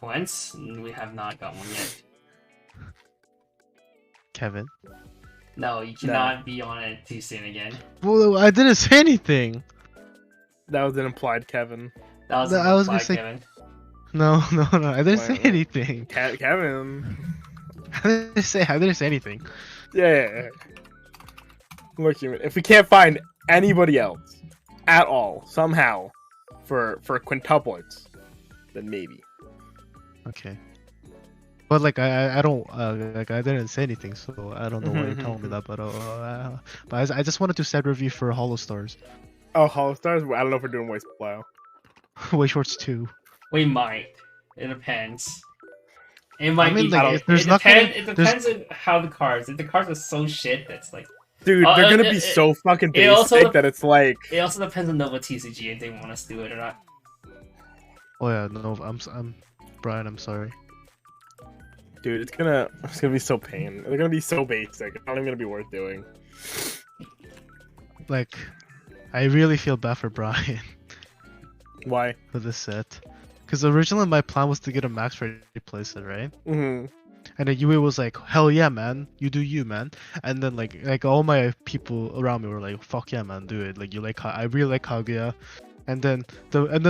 Once we have not got one yet. Kevin. No, you cannot be on it too soon again. Well, I didn't say anything. That was an implied Kevin. That was I was gonna implied, say- Kevin. No, I didn't say Well, anything. Kevin. I didn't say anything. Yeah. Look, if we can't find anybody else at all somehow for quintuplets, then maybe. Okay. But like I don't like I didn't say anything, so I don't know why you're telling me that. But I just wanted to set review for Hollow Stars. Oh, Hollow Stars. I don't know if we're doing Weiss Schwarz. Weiss Schwarz 2. We might. It depends. It might mean, be. like, It depends on how the cards. If the cards are so shit, that's like. Dude, they're gonna be so fucking basic also- that it's like. It also depends on Nova TCG if they want us to do it or not. Oh yeah, no, I'm Brian. I'm sorry. Dude, it's gonna be so pain. They're gonna be so basic. It's not even gonna be worth doing. Like, I really feel bad for Brian Why? for this set, because originally my plan was to get a max ready playset, right? Mm-hmm. And then Yue was like, "Hell yeah, man! You do you, man!" And then like all my people around me were like, "Fuck yeah, man! Do it! Like you like I really like Kaguya." And then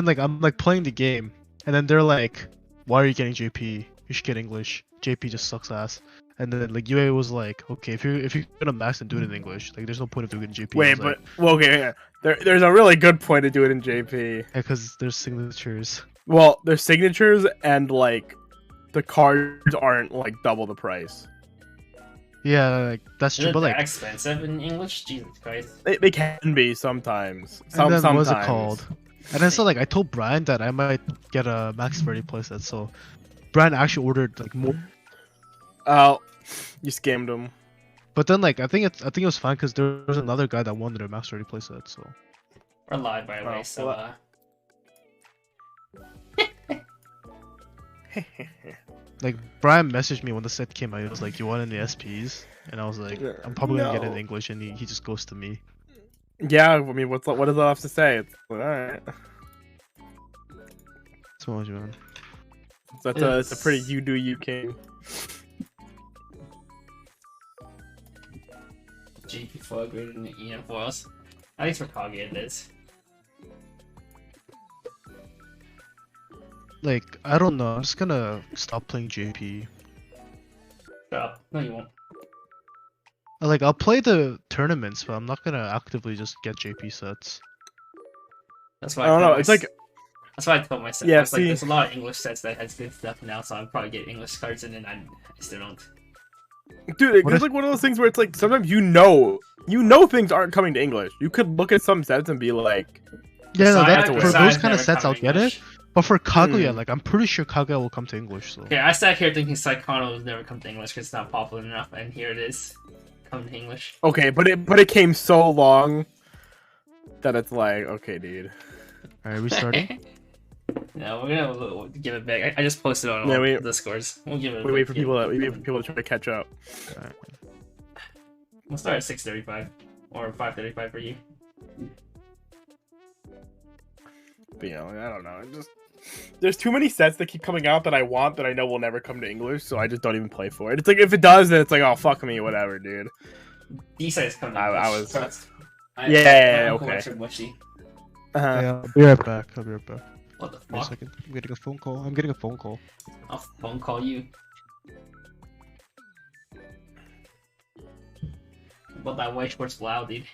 like I'm like playing the game, and then they're like, "Why are you getting JP? You should get English. JP just sucks ass." And then like Yue was like, "Okay, if you're gonna max and do it in English, like there's no point of doing it in JP." Wait, but well, okay, yeah. There's a really good point to do it in JP. because there's signatures. Well, there's signatures and like the cards aren't like double the price. Yeah, like that's Is true. it But that like, expensive in English? Jesus Christ. They can be sometimes. and then Sometimes. what's it called? And then so like I told Brian that I might get a max ready playset, so Brian actually ordered like more. Oh, you scammed them. But then like I think it was fine because there was another guy that wanted a max ready playset. So We're live, by the way, Oh, so well, like Brian messaged me when the set came out. He was like, "Do you want any SPs?" And I was like, "I'm probably gonna get it in No. English," and he just goes to me. Yeah, I mean, what does that have to say? It's all right. So much, man. It's a pretty you do you king. GP foil greater than the EM foils. At least for Kaguya it is. Like I don't know. I'm just gonna stop playing JP. Shut up. No, you won't. Like I'll play the tournaments, but I'm not gonna actively just get JP sets. That's why I don't know. told It's my- like That's why I told myself. Yeah, I was like, see- there's a lot of English sets that has good stuff now, so I'll probably get English cards and then I still don't. Dude, What it's if- like one of those things where it's like sometimes you know things aren't coming to English. You could look at some sets and be like, Yeah, no, Side- that, for Side's those kind of never sets come I'll in get it. English. But for Kaguya, Hmm. like I'm pretty sure Kaguya will come to English. So Okay, I sat here thinking Saikano will never come to English because it's not popular enough, and here it is. Come to English. okay, but it came so long that it's like, okay, dude. all right, restarting. No, we're gonna give it back. I just posted on Yeah, all we- the scores. We'll give it. We wait for people to try to catch up. We'll start at 6:35 or 5:35 for you. But, you know, I don't know. There's too many sets that keep coming out that I want that I know will never come to English, so I just don't even play for it. It's like if it does, then it's like, oh fuck me, whatever, dude. These sides come to I English. was- I- Yeah, my okay. uncle works at Mushy. Uh-huh. Yeah, I'll be right back. I'll be right back. What the Give me a fuck? second. I'm getting a phone call. I'm getting a phone call. I'll phone call you. About that Weiss Schwarz loud, dude.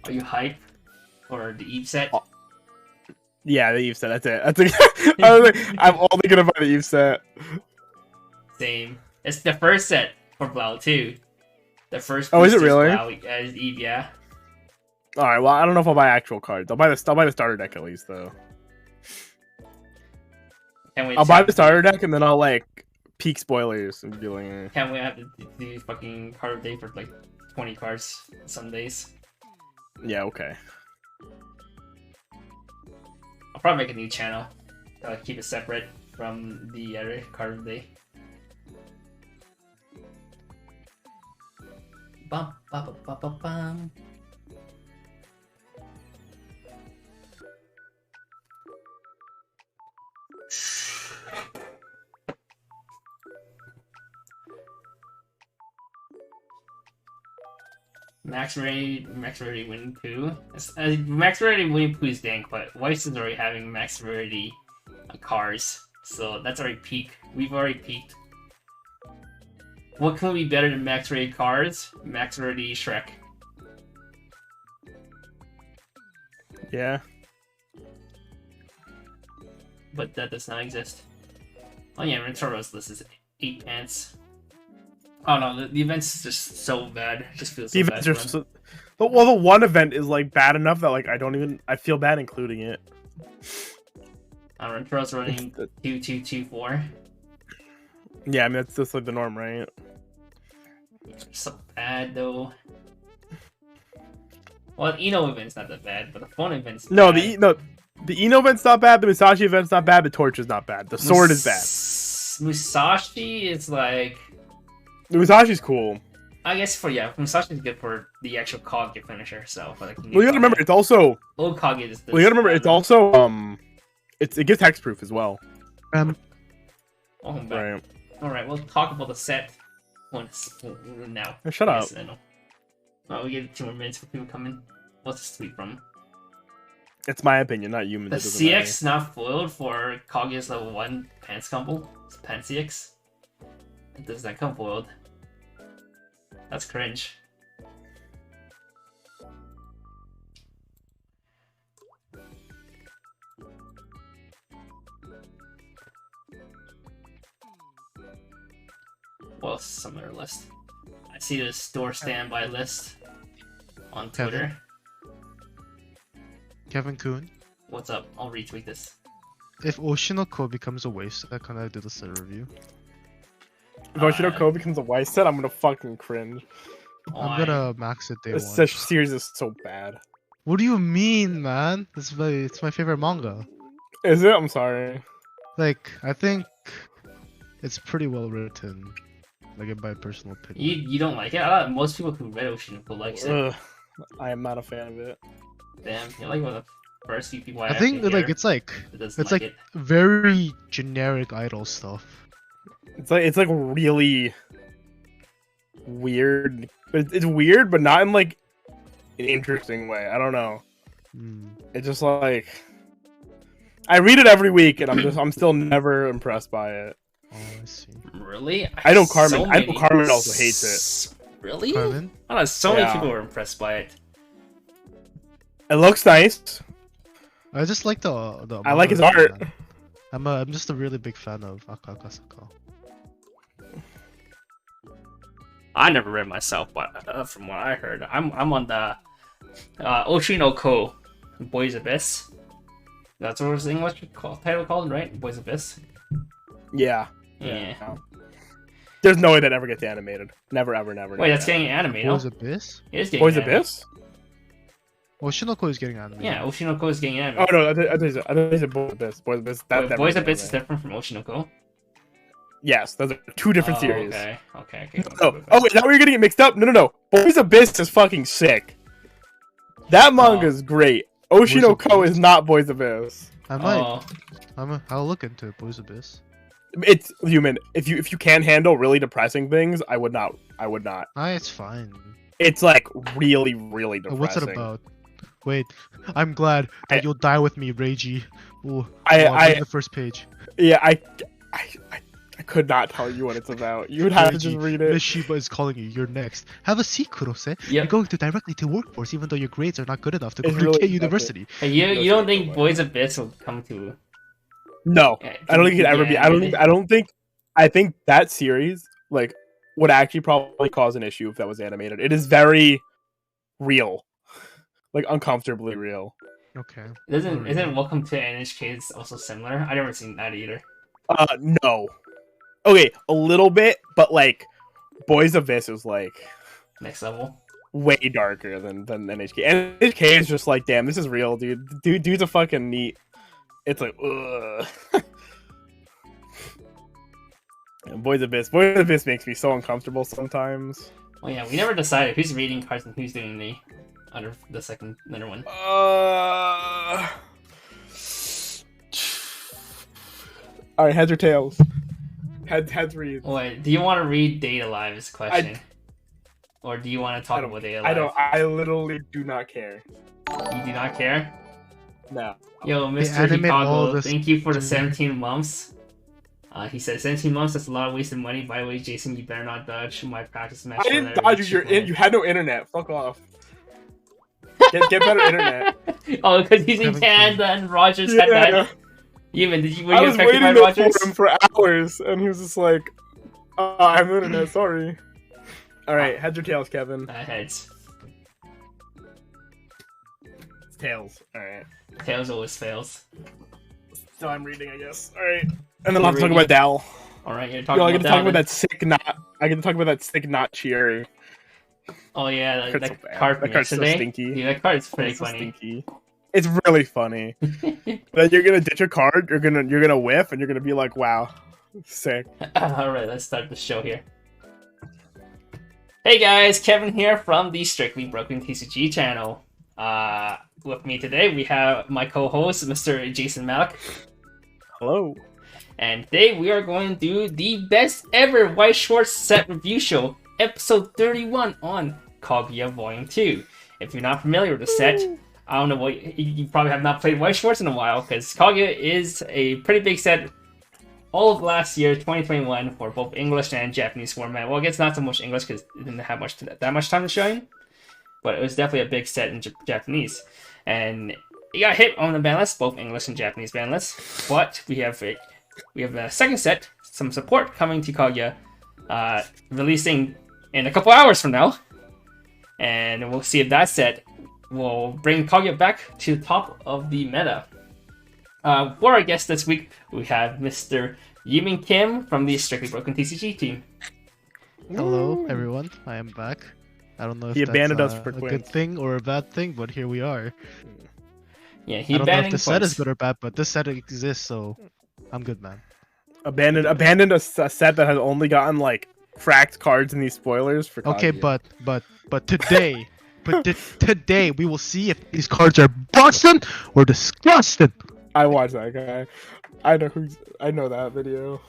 Are you hype for the Eve set? Oh. Yeah, the Eve set. That's it. That's it. I was like, I'm only gonna buy the Eve set. Same. It's the first set for Blau too. The first. Oh, is it booster's really? Blau, is Eve, yeah. All right. Well, I don't know if I'll buy actual cards. I'll buy the starter deck at least, though. Can't wait. I'll to buy have the to- starter deck and then I'll like peek spoilers and be like, eh. Can't wait to have to do fucking card of day for like 20 cards some days. Yeah, okay. I'll probably make a new channel. Keep it separate from the other card of the day. Bum, ba, ba, ba, ba, bum. Max rarity winning poo. Max rarity winning poo is dank, but Weiss is already having max rarity cars, so that's already peak. We've already peaked. What can be better than max rarity cars? Max rarity Shrek. Yeah. But that does not exist. Oh yeah, Rentoro's list is 8 pants. Oh no, the event's just so bad. It just feels so The bad. events are so, well, the one event is like bad enough that like I feel bad including it. Rentoro's running 2-2-2-4. Yeah, I mean that's like the norm, right? It's so bad though. Well, the Eno event's not that bad, but the phone event's No, bad. the Eno event's not bad. The Musashi event's not bad. The torch is not bad. The sword is bad. Musashi is like. The Musashi's cool. I guess Musashi is good for the actual Kaguya finisher. So, but Well, you gotta remember it's also. Old Kaguya is. Well, you gotta remember it's also it gets hexproof as well. Welcome back. Right. All right, we'll talk about the set once now. Shut up. Well, we get 2 more minutes for people coming. What's this tweet from? It's my opinion, not you. The CX not foiled for Kaguya's level 1 pants combo. It's Pan CX. It does not come foiled. That's cringe. Well, similar list. I see the store standby list on Twitter. Kevin Kuhn. What's up? I'll retweet this. If Oshinoko becomes a waste, I can I do the set review. If Oshinoko becomes a Weiss set, I'm gonna fucking cringe. I'm gonna max it day one. This series is so bad. What do you mean, man? It's my favorite manga. Is it? I'm sorry. Like, I think it's pretty well written. Like, in my personal opinion. You don't like it? I thought most people who read Oshinoko likes it. Ugh, I am not a fan of it. Damn, you're like one of the first few people I think like it's like very generic idol stuff. It's like really weird. It's weird, but not in like an interesting way. I don't know. It's just like I read it every week, and I'm still never impressed by it. Oh, I see. Really? I know Carmen. I know Carmen also hates it. Really? Carmen? I know so many people were impressed by it. It looks nice. I just like the I like his art. I'm just a really big fan of Akakasaka. I never read myself, but from what I heard, I'm on the Oshinoko Boys Abyss. That's what it's English title called, right? Boys Abyss. Yeah. Yeah. There's no way that ever gets animated. Never, ever, never. Wait, that's getting animated. Boys Abyss? It is getting Boys animated. Abyss? Oshinoko is getting animated. Yeah, Oshinoko is getting Oh animated. no, I think it's Boys Abyss. Boys Abyss. Boys Abyss is different from Oshinoko. Yes, those are 2 different series. Okay. Oh, is that where you're getting it mixed up? No. Boys Abyss is fucking sick. That manga is great. Oshinoko is not Boys Abyss. I might. I'll look into it. Boys Abyss. It's human. If you can't handle really depressing things, I would not. It's fine. It's like really, really depressing. What's it about? Wait, I'm glad that you'll die with me, Reiji. Ooh, I the first page. Yeah, I could not tell you what it's about. You would have Reiji, to just read it. Miss Shiba is calling you. You're next. Have a seat, Kurose. Yep. You're going to directly to workforce, even though your grades are not good enough to go It's to really K University. Hey, you don't think Boys Abyss will come to? No, I don't think it'd ever be. I think that series like would actually probably cause an issue if that was animated. It is very real, like uncomfortably real. Okay. Isn't Welcome to NHK also similar? I never seen that either. No. Okay, a little bit, but like Boys Abyss is like Next level. way darker than NHK. NHK is just like, damn, this is real, dude. Dude's a fucking neat. It's like, ugh. Boys Abyss makes me so uncomfortable sometimes. Well, yeah, we never decided who's reading cards and who's doing the second one. All right, heads or tails? Heads read. Wait, do you want to read Date Alive? Is the question. Or do you want to talk about the alive? I don't. I literally do not care. You do not care? No. Yo, Mr. animate all Chicago, this- thank you for the 17 months. He said 17 months, that's a lot of wasted money. By the way, Jason, you better not dodge my practice match. I didn't dodge you. You had no internet. Fuck off. Get better internet. Oh, because he's in Canada and Rogers had that. Even, were I you was affected by waiting Rogers? for him for hours, and he was just like, I have no internet, sorry. Alright, heads or tails, Kevin? Heads. It's tails. Alright. Tails always fails. So I'm reading, I guess. Alright. And then I'll talk about Dal. Alright, you're talking I about get to talk about that sick knot. I get to talk about that sick knot Chieri. Oh yeah, That that card from that card's so yesterday. stinky. Dude, that card's pretty It's so funny. stinky. It's really funny. That you're gonna ditch a card, you're gonna whiff, and you're gonna be like, wow, sick. Alright, let's start the show here. Hey guys, Kevin here from the Strictly Broken TCG channel. With me today we have my co-host, Mr. Jason Malik. Hello. And today we are going to do the best ever Weiss Schwarz set review show, episode 31 on Kaguya Volume 2. If you're not familiar with the set, I don't know what you probably have not played Weiss Schwarz in a while, because Kaguya is a pretty big set all of last year, 2021, for both English and Japanese format. Well, I guess not so much English because it didn't have that much time to shine, but it was definitely a big set in Japanese. And it got hit on the ban list, both English and Japanese ban lists. But we have a second set, some support coming to Kaguya, releasing in a couple hours from now, and we'll see if that set will bring Kaguya back to the top of the meta. For our guest this week, we have Mr. Yimin Kim from the Strictly Broken TCG team. Hello, everyone. I am back. I don't know if He abandoned that's us for a Twins. good thing or a bad thing, but here we are. Yeah, he I don't know if abandoned the set is points. good or bad, but this set exists, so I'm good, man. Abandoned a set that has only gotten like cracked cards in these spoilers for Okay, Kaguya. but today, today we will see if these cards are busted or disgusted. I watched that guy. I know that video.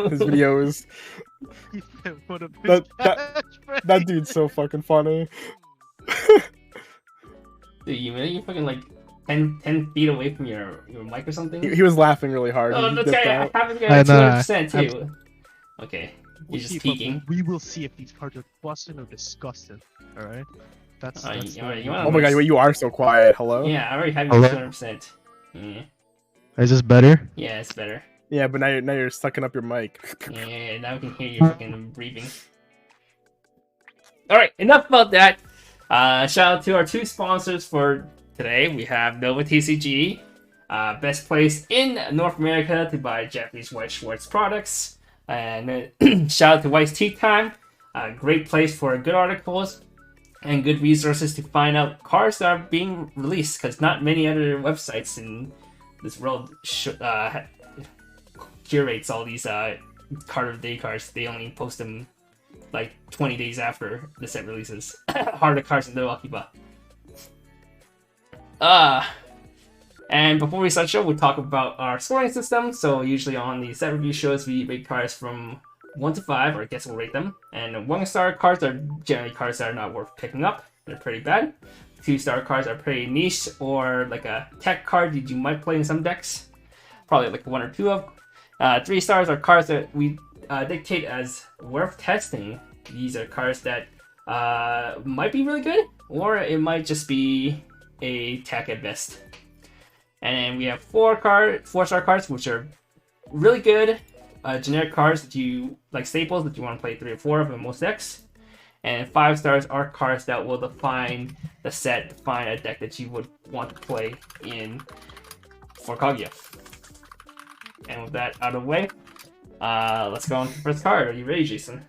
His video is that dude's so fucking funny. Dude, you're fucking like 10 feet away from your mic or something? He was laughing really hard. Oh, He that's dipped right. I out. haven't I got know, 200% too. Okay, you're just peeking. We will see if these cards are busted or disgusted. All right. That's Alright, the- you wanna- Oh my god, you are so quiet. Hello? Yeah, I already have you Hello? 200%. Yeah. Is this better? Yeah, it's better. Yeah, but now you're sucking up your mic. Yeah, now we can hear you fucking breathing. Alright, enough about that. Shout out to our two sponsors for today. We have Nova TCG, best place in North America to buy Japanese Weiss Schwarz products. And shout out to Weiss Tea Time, a great place for good articles and good resources to find out cards that are being released, because not many other websites in this world curates all these card of the day cards. They only post them like 20 days after the set releases. Harder cards in the Wakiba. And before we start the show, we'll talk about our scoring system. So usually on the set review shows, we rate cards from 1 to 5, or I guess we'll rate them. And 1-star cards are generally cards that are not worth picking up. They're pretty bad. 2-star cards are pretty niche, or like a tech card that you might play in some decks. Probably like 1 or 2 of. 3 stars are cards that we dictate as worth testing. These are cards that might be really good, or it might just be a tech at best. And then we have 4-star cards, which are really good, generic cards that you like, staples that you want to play 3 or 4 of in most decks. And 5 stars are cards that will define the set, define a deck that you would want to play in for Kaguya. And with that out of the way, let's go on to the first card. Are you ready, Jason?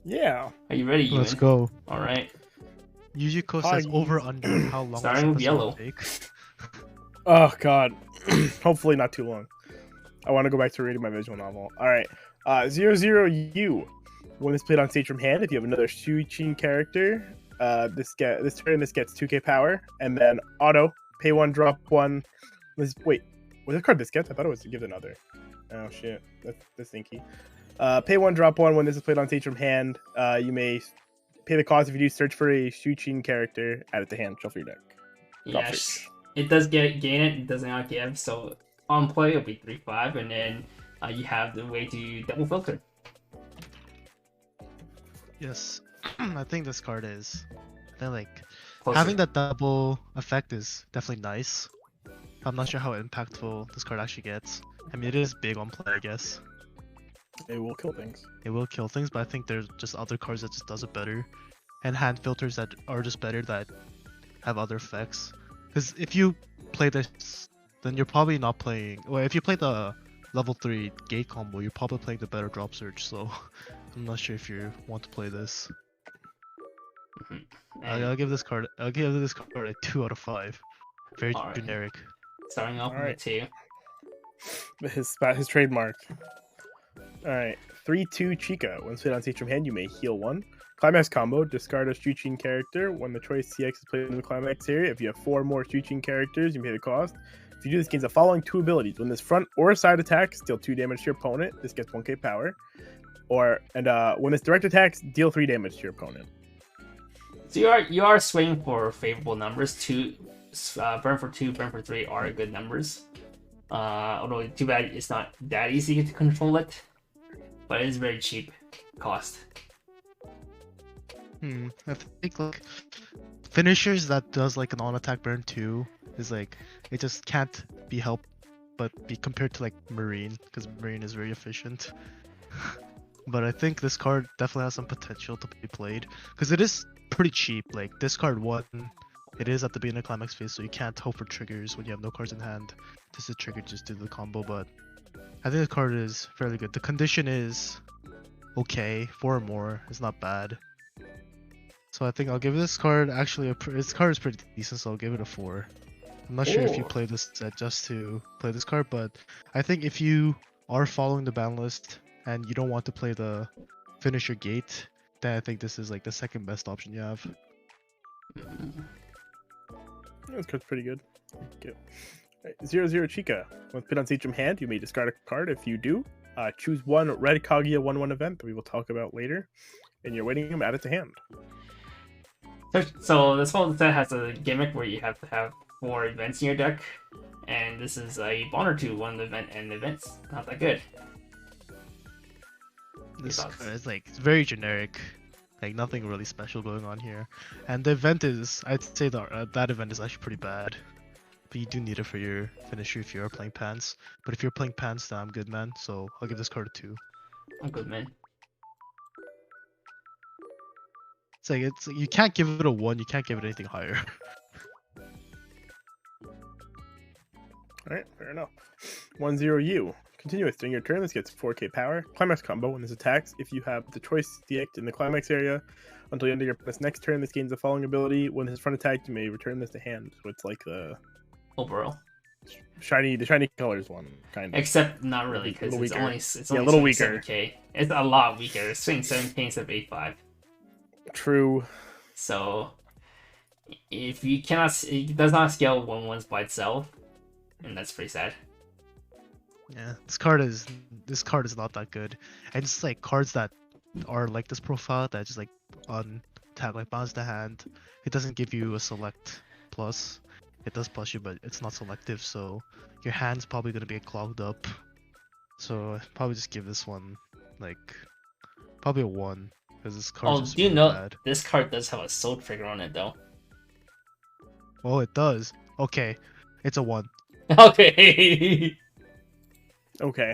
Yeah. Are you ready, Let's Ewan? go. All right. Yujiko says over under how long Starting this with episode yellow. will take. Oh god. Hopefully not too long. I want to go back to reading my visual novel. Alright. 0-0-U. When it's played on stage from hand, if you have another Shuichin character, this turn this gets 2k power, and then auto, pay 1, drop 1. Wait, was this card this gets? I thought it was to give another. Oh shit. That's stinky. Pay 1, drop 1. When this is played on stage from hand, you may Pay the cost if you do. Search for a Shuchin character. Add it to hand. Shuffle your deck. Yes, it does gain it. It does not give. So on play, it'll be 3/5, and then you have the way to double filter. Yes, I think this card is. They're like Closer. having that double effect is definitely nice. I'm not sure how impactful this card actually gets. I mean, it is big on play, I guess. It will kill things. It will kill things, but I think there's just other cards that just does it better, and hand filters that are just better that have other effects. Because if you play this, then you're probably not playing. Well, if you play the level 3 gate combo, you're probably playing the better drop surge. So I'm not sure if you want to play this. I'll give this card. I'll give this card a 2 out of 5. Very generic. Starting off with 2. His trademark. Alright. 3/2 Chica. Once played on stage from hand, you may heal 1. Climax combo. Discard a Shuchin character. When the choice CX is played in the climax area, if you have 4 more Shuchin characters, you pay the cost. If you do this, gains the following 2 abilities. When this front or side attacks, deal 2 damage to your opponent. This gets 1k power. When this direct attacks, deal 3 damage to your opponent. So you are swinging for favorable numbers. Burn for 2, burn for 3 are good numbers. Although too bad it's not that easy to control it, but it is very cheap cost. I think like finishers that does like an on-attack burn 2 is like it just can't be helped but be compared to like Marine, because Marine is very efficient. But I think this card definitely has some potential to be played because it is pretty cheap. Like discard 1, it is at the beginning of climax phase, so you can't hope for triggers when you have no cards in hand. Just a trigger, just do the combo. But I think the card is fairly good. The condition is okay, 4 or more is not bad. So I think I'll give this card actually this card is pretty decent, so I'll give it a 4. I'm not sure if you play this set just to play this card, but I think if you are following the ban list and you don't want to play the finisher gate, then I think this is like the second best option you have. This card's pretty good. Okay. 0/0 Chica. Once put on stage from hand, you may discard a card. If you do, choose 1 red Kaguya 1/1 event that we will talk about later, and you're waiting him, add it to hand. So this whole set has a gimmick where you have to have 4 events in your deck, and this is a bond or 2, 1 event, and the event's not that good. This card is like very generic, like nothing really special going on here. And the event is, I'd say that event is actually pretty bad. But you do need it for your finisher if you are playing pants. But if you're playing pants, then I'm good, man. So I'll give this card a 2. I'm good, man. It's like you can't give it a 1. You can't give it anything higher. Alright, fair enough. 1/0 U. Continuous. During your turn, this gets 4k power. Climax combo. When this attacks, if you have the choice CX in the climax area until the end of your opponent's next turn, this gains the following ability. When his front attack, you may return this to hand. So it's like the overall the shiny colors one, kind of. Except not really, because it's only a little weaker. 7k. It's a lot weaker. It's swing 7k instead of 8/5. True. So if you cannot, it does not scale 1/1s by itself, and that's pretty sad. Yeah, this card is not that good, and it's like cards that are like this profile that just like on tap like bounce the hand. It doesn't give you a select plus. It does plus you, but it's not selective, so your hand's probably gonna be clogged up. So I'd probably just give this one like probably a 1 because this card. Oh, do you know this card does have a soul trigger on it though? Oh, it does. Okay, it's a 1. Okay. Okay.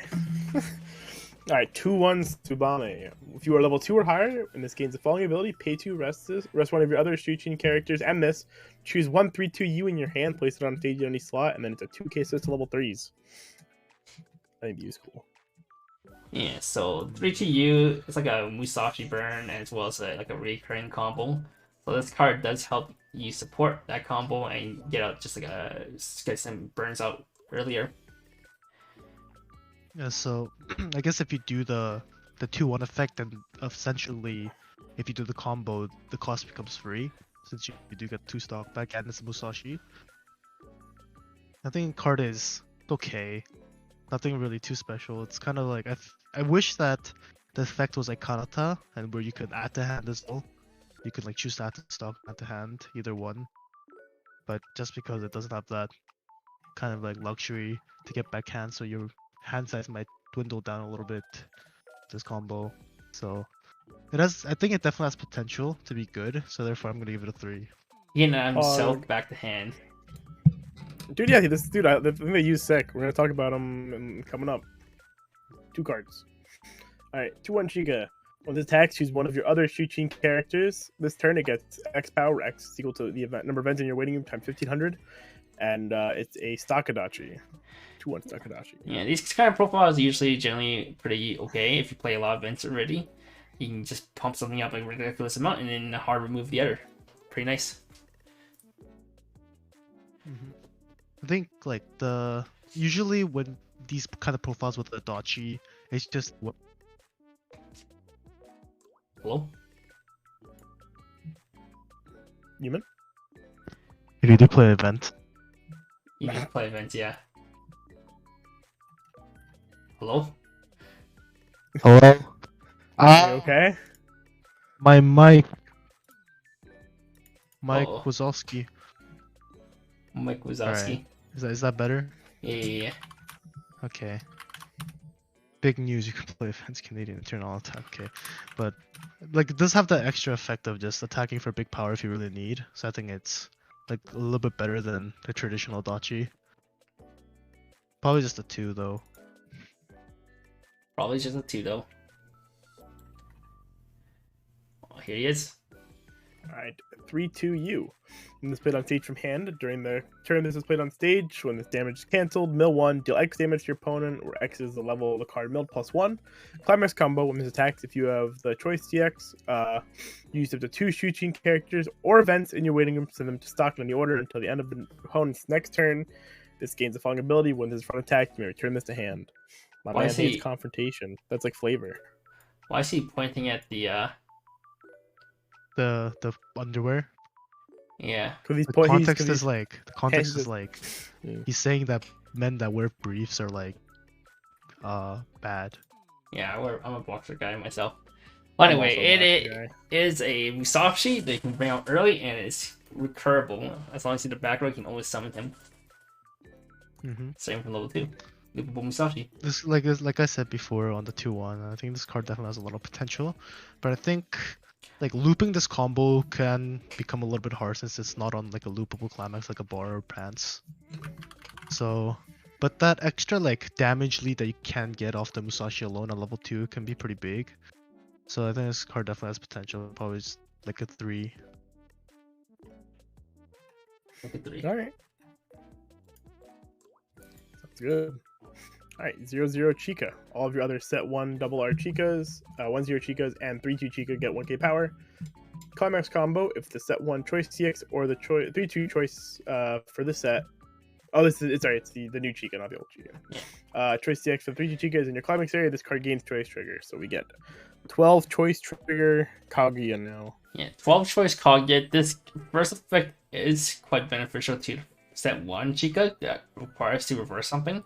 Alright, 2/1 Tsubame. If you are level 2 or higher, and this gains the following ability, pay 2, rest 1 of your other Shuchin characters, and this. Choose 1 3/2 U in your hand, place it on stage in any slot, and then it's a 2k switch to level 3s. I think U's cool. Yeah, so 3/2U, it's like a Musashi burn, as well as like a recurring combo. So this card does help you support that combo and get out just like get some burns out earlier. Yeah, so I guess if you do the 2/1 effect, then essentially if you do the combo, the cost becomes free since you do get 2 stock back and it's Musashi. I think card is okay, nothing really too special. It's kind of like I wish that the effect was like Kanata and where you could add to hand as well, you could like choose to add to stock, add to hand, either one. But just because it doesn't have that kind of like luxury to get backhand, so your hand size might dwindle down a little bit. This combo, so it has. I think it definitely has potential to be good. So therefore, I'm gonna give it a 3. Himself back to hand. Dude, yeah, the thing they use sick. We're gonna talk about them coming up. 2 cards. All right, 2/1 Chica. When this attacks, choose one of your other Shuchin characters. This turn, it gets X power. X is equal to the event number of events in your waiting room times 1500, and it's a Stakadachi. 2/1 Stakadachi. Yeah, these kind of profiles are usually generally pretty okay if you play a lot of events already. You can just pump something up like a ridiculous amount and then hard remove the other. Pretty nice. I think like usually when these kind of profiles with the Dachi, it's just what. Hello? Human? If you do play an event. You can play events, yeah. Hello? Hello? Okay. My Mike Uh-oh. Wazowski. Mike Wazowski. Right. Is that better? Yeah. Okay. Big news, you can play events Canadian and turn all attack, okay. But like it does have that extra effect of just attacking for big power if you really need. So I think it's like a little bit better than the traditional Dachi. Probably just a 2 though. Probably just a 2 though. Oh, here he is. Alright, 3/2 When this played on stage from hand, during the turn this is played on stage, when this damage is cancelled, mill 1, deal X damage to your opponent, where X is the level of the card milled +1. Climax combo, when this attacks, if you have the choice TX, use up to 2 Shuchin characters or events in your waiting room, send them to stock in any order until the end of the opponent's next turn. This gains the following ability: when this is front attack, you may return this to hand. My man hates confrontation. That's like flavor. Why is he pointing at the underwear? Yeah. The context is like he's saying that men that wear briefs are like bad. Yeah, I'm a boxer guy myself. Well, anyway, it is a Musashi that you can bring out early and it's recurable. As long as you see the back row, you can always summon him. Same from level 2. Loopable Musashi. This like I said before on the 2/1, I think this card definitely has a lot of potential, but I think like looping this combo can become a little bit hard since it's not on like a loopable climax like a bar or pants. So, but that extra like damage lead that you can get off the Musashi alone at level 2 can be pretty big. So I think this card definitely has potential. Probably just like a 3. Like a 3. All right. Sounds good. Alright, 0/0 Chica. All of your other set 1 double R Chicas, 1/0 Chicas, and 3/2 Chica get 1k power. Climax combo, if the set 1 choice TX or the 3/2 choice for this set. Oh, it's the new Chica, not the old Chica. Choice TX for 3/2 Chica is in your climax area. This card gains choice trigger. So we get 12 choice trigger Kaguya now. Yeah, 12 choice Kaguya. This first effect is quite beneficial to set 1 Chica that requires to reverse something.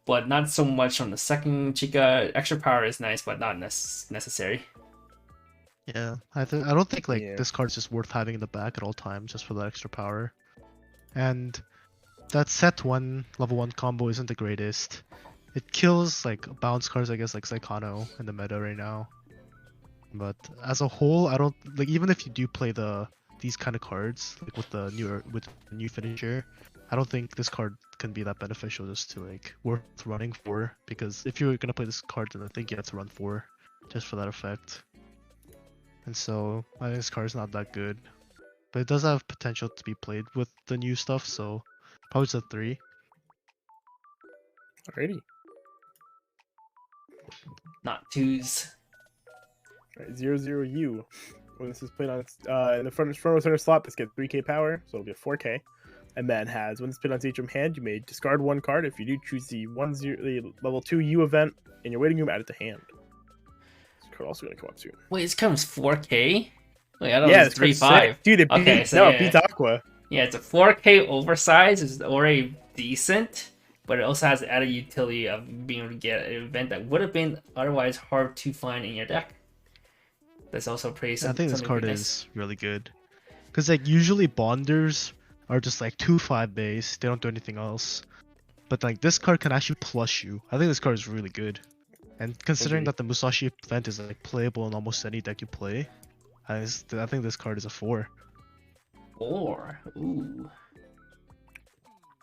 But not so much on the second Chica. Extra power is nice, but not necessary. Yeah, I don't think this card's just worth having in the back at all times just for that extra power. And that set 1 level 1 combo isn't the greatest. It kills like bounce cards, I guess, like Saikano in the meta right now. But as a whole, I don't like even if you do play these kind of cards like with the new finisher. I don't think this card can be that beneficial just to like worth running for, because if you're gonna play this card, then I think you have to run 4 just for that effect. And so I think this card is not that good, but it does have potential to be played with the new stuff, so probably just a 3. Alrighty. Not 2s. Alright, 0/0 When this is played on in the front row center slot, this gets 3k power, so it'll be a 4k. And then when it's played on stage from hand, you may discard 1 card. If you do, choose the level 2 U event in your waiting room, add it to hand. This card also gonna come up soon. Wait, this comes 4k? Wait, I don't know. It's 3/5. Dude, it beats Aqua. Yeah, it's a 4k oversize. It's already decent, but it also has the added utility of being able to get an event that would have been otherwise hard to find in your deck. That's also pretty. I think this something card pretty is really good. Because like usually bonders are just like 2/5 base, they don't do anything else. But like this card can actually plus you. I think this card is really good. And considering Agree. that the Musashi event is like playable in almost any deck you play, I think this card is a 4. 4. Ooh.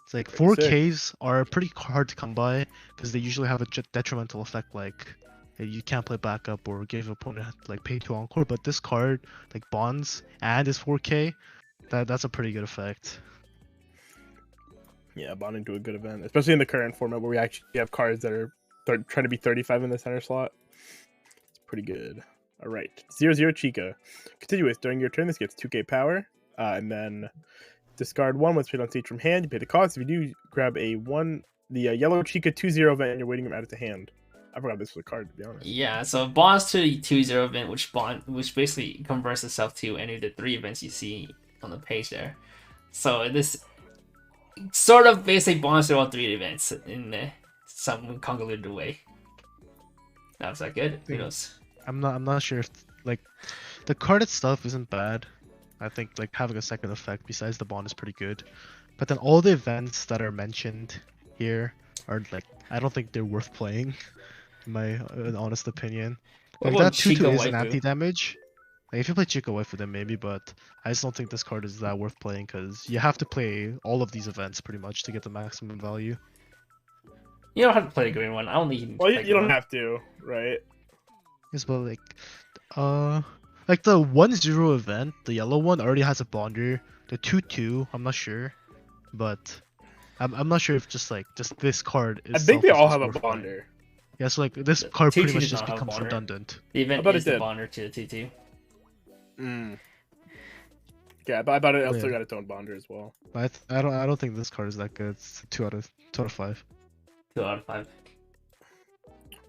It's like Sick. 4Ks are pretty hard to come by because they usually have a detrimental effect like you can't play backup or give opponent like pay 2 encore. But this card like bonds and is 4K, that's a pretty good effect. Yeah, bonding to a good event, especially in the current format where we actually have cards that are trying to be 35 in the center slot. It's pretty good. All right, 0/0 Chica. Continuous. During your turn, this gets 2K power, and then discard 1 once played on stage from hand. You pay the cost. If you do, grab the yellow Chica 2/0 event, and you're waiting to add it to hand. I forgot this was a card, to be honest. Yeah, so it bonds to the 2/0 event, which basically converts itself to any of the 3 events you see on the page there. So this sort of basically bonds to all 3 events in some convoluted way. Now, is that good? Who knows? I'm not sure if like the card itself isn't bad. I think like having a second effect besides the bond is pretty good. But then all the events that are mentioned here are like I don't think they're worth playing. In my honest opinion. What Like about that 2/2 Chica is an Waifu? anti-damage. Like if you play Chica Waifu then maybe, but I just don't think this card is that worth playing because you have to play all of these events pretty much to get the maximum value. You don't have to play the green one. I only need to Well, play you don't green have to, right? Yes, but like the 1/0 event, the yellow one already has a bonder. The 2/2, I'm not sure, but I'm not sure if just this card I is. think they all have a bonder. Yeah, so like this card Two pretty two much does just not have becomes bonder. redundant. The event bet is it the did. bonder to the 2/2. Yeah, but I thought it also Yeah. got its own bonder as well. I don't think this card is that good. It's a 2 out of 5. 2 out of 5.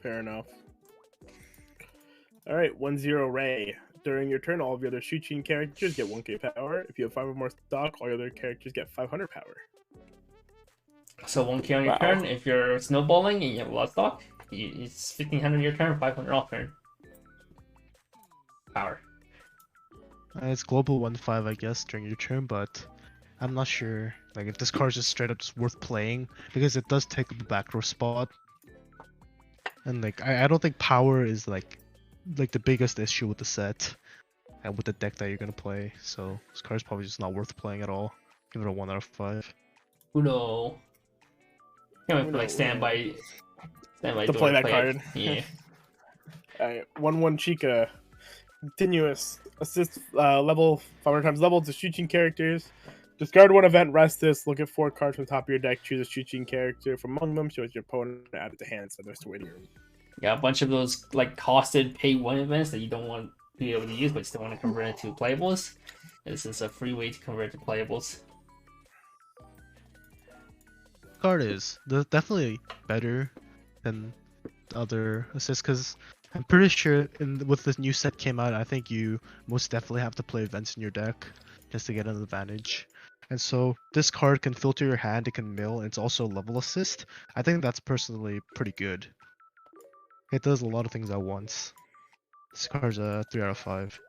Fair enough. All right, 1/0 Ray. During your turn, all of your other Shuchin characters get 1K power. If you have 5 or more stock, all your other characters get 500 power. So 1K on your Wow. turn. If you're snowballing and you have a lot of stock, it's 1500 your turn, 500 off turn. Power. It's global 1/5 I guess during your turn, but I'm not sure like if this card is just straight up just worth playing because it does take up the back row spot. And like I don't think power is like the biggest issue with the set and with the deck that you're gonna play. So this card's probably just not worth playing at all. Give it a 1 out of 5. Uno. Can't wait for like Uno. standby To play that it. card. Yeah. All right, 1/1 Chica. Continuous. Assist level 500 times level to Shuchin characters. Discard 1 event, rest this. Look at 4 cards from the top of your deck. Choose a Shuchin character from among them. Show it to your opponent. Add it to hand. So there's the waiting room. Yeah, a bunch of those like costed pay 1 events that you don't want to be able to use, but still want to convert it to playables. This is a free way to convert to playables. Card is definitely better than other assists because I'm pretty sure with this new set came out, I think you most definitely have to play events in your deck just to get an advantage. And so this card can filter your hand, it can mill, and it's also level assist. I think that's personally pretty good. It does a lot of things at once. This card's a 3 out of 5.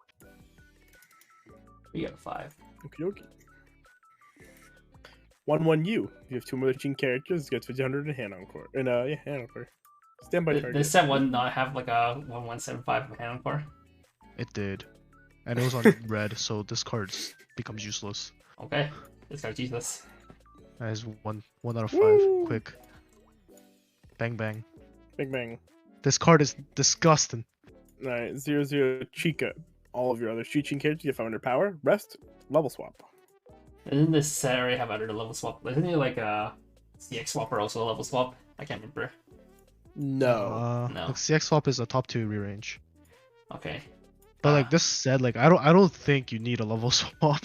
3 out of 5. Okie dokie. 1/1 U. If you have 2 more Shuchin characters, it gets 1500 in hand encore. Hand encore. Standby target. Does set 1 not have like a 1175 hand encore? It did. And it was on red, so this card becomes useless. Okay, this card's useless. That is 1 out of 5. Woo! Quick. Bang bang. Bang bang. This card is disgusting. All right, 0/0 Chica. All of your other Shuchin characters get 500 power. Rest. Level swap. Doesn't this set already have other level swap? Isn't it like a CX swap or also a level swap? I can't remember. No. No. Like CX swap is a top 2 rearrange. Okay. But like this said, like I don't think you need a level swap.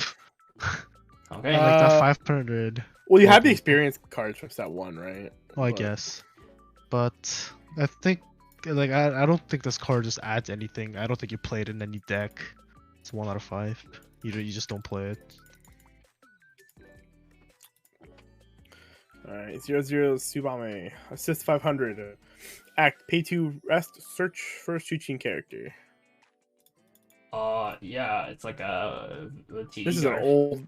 Okay. Like that 500. Well, you have the experience cards from set 1, right? Well, I But- guess. But I think like I don't think this card just adds anything. I don't think you play it in any deck. It's 1 out of 5. You just don't play it. Alright, 0/0 Subame. Assist 500. Act, pay 2, rest, search for a Shuchin character. Yeah, it's like a TD This is an card. old.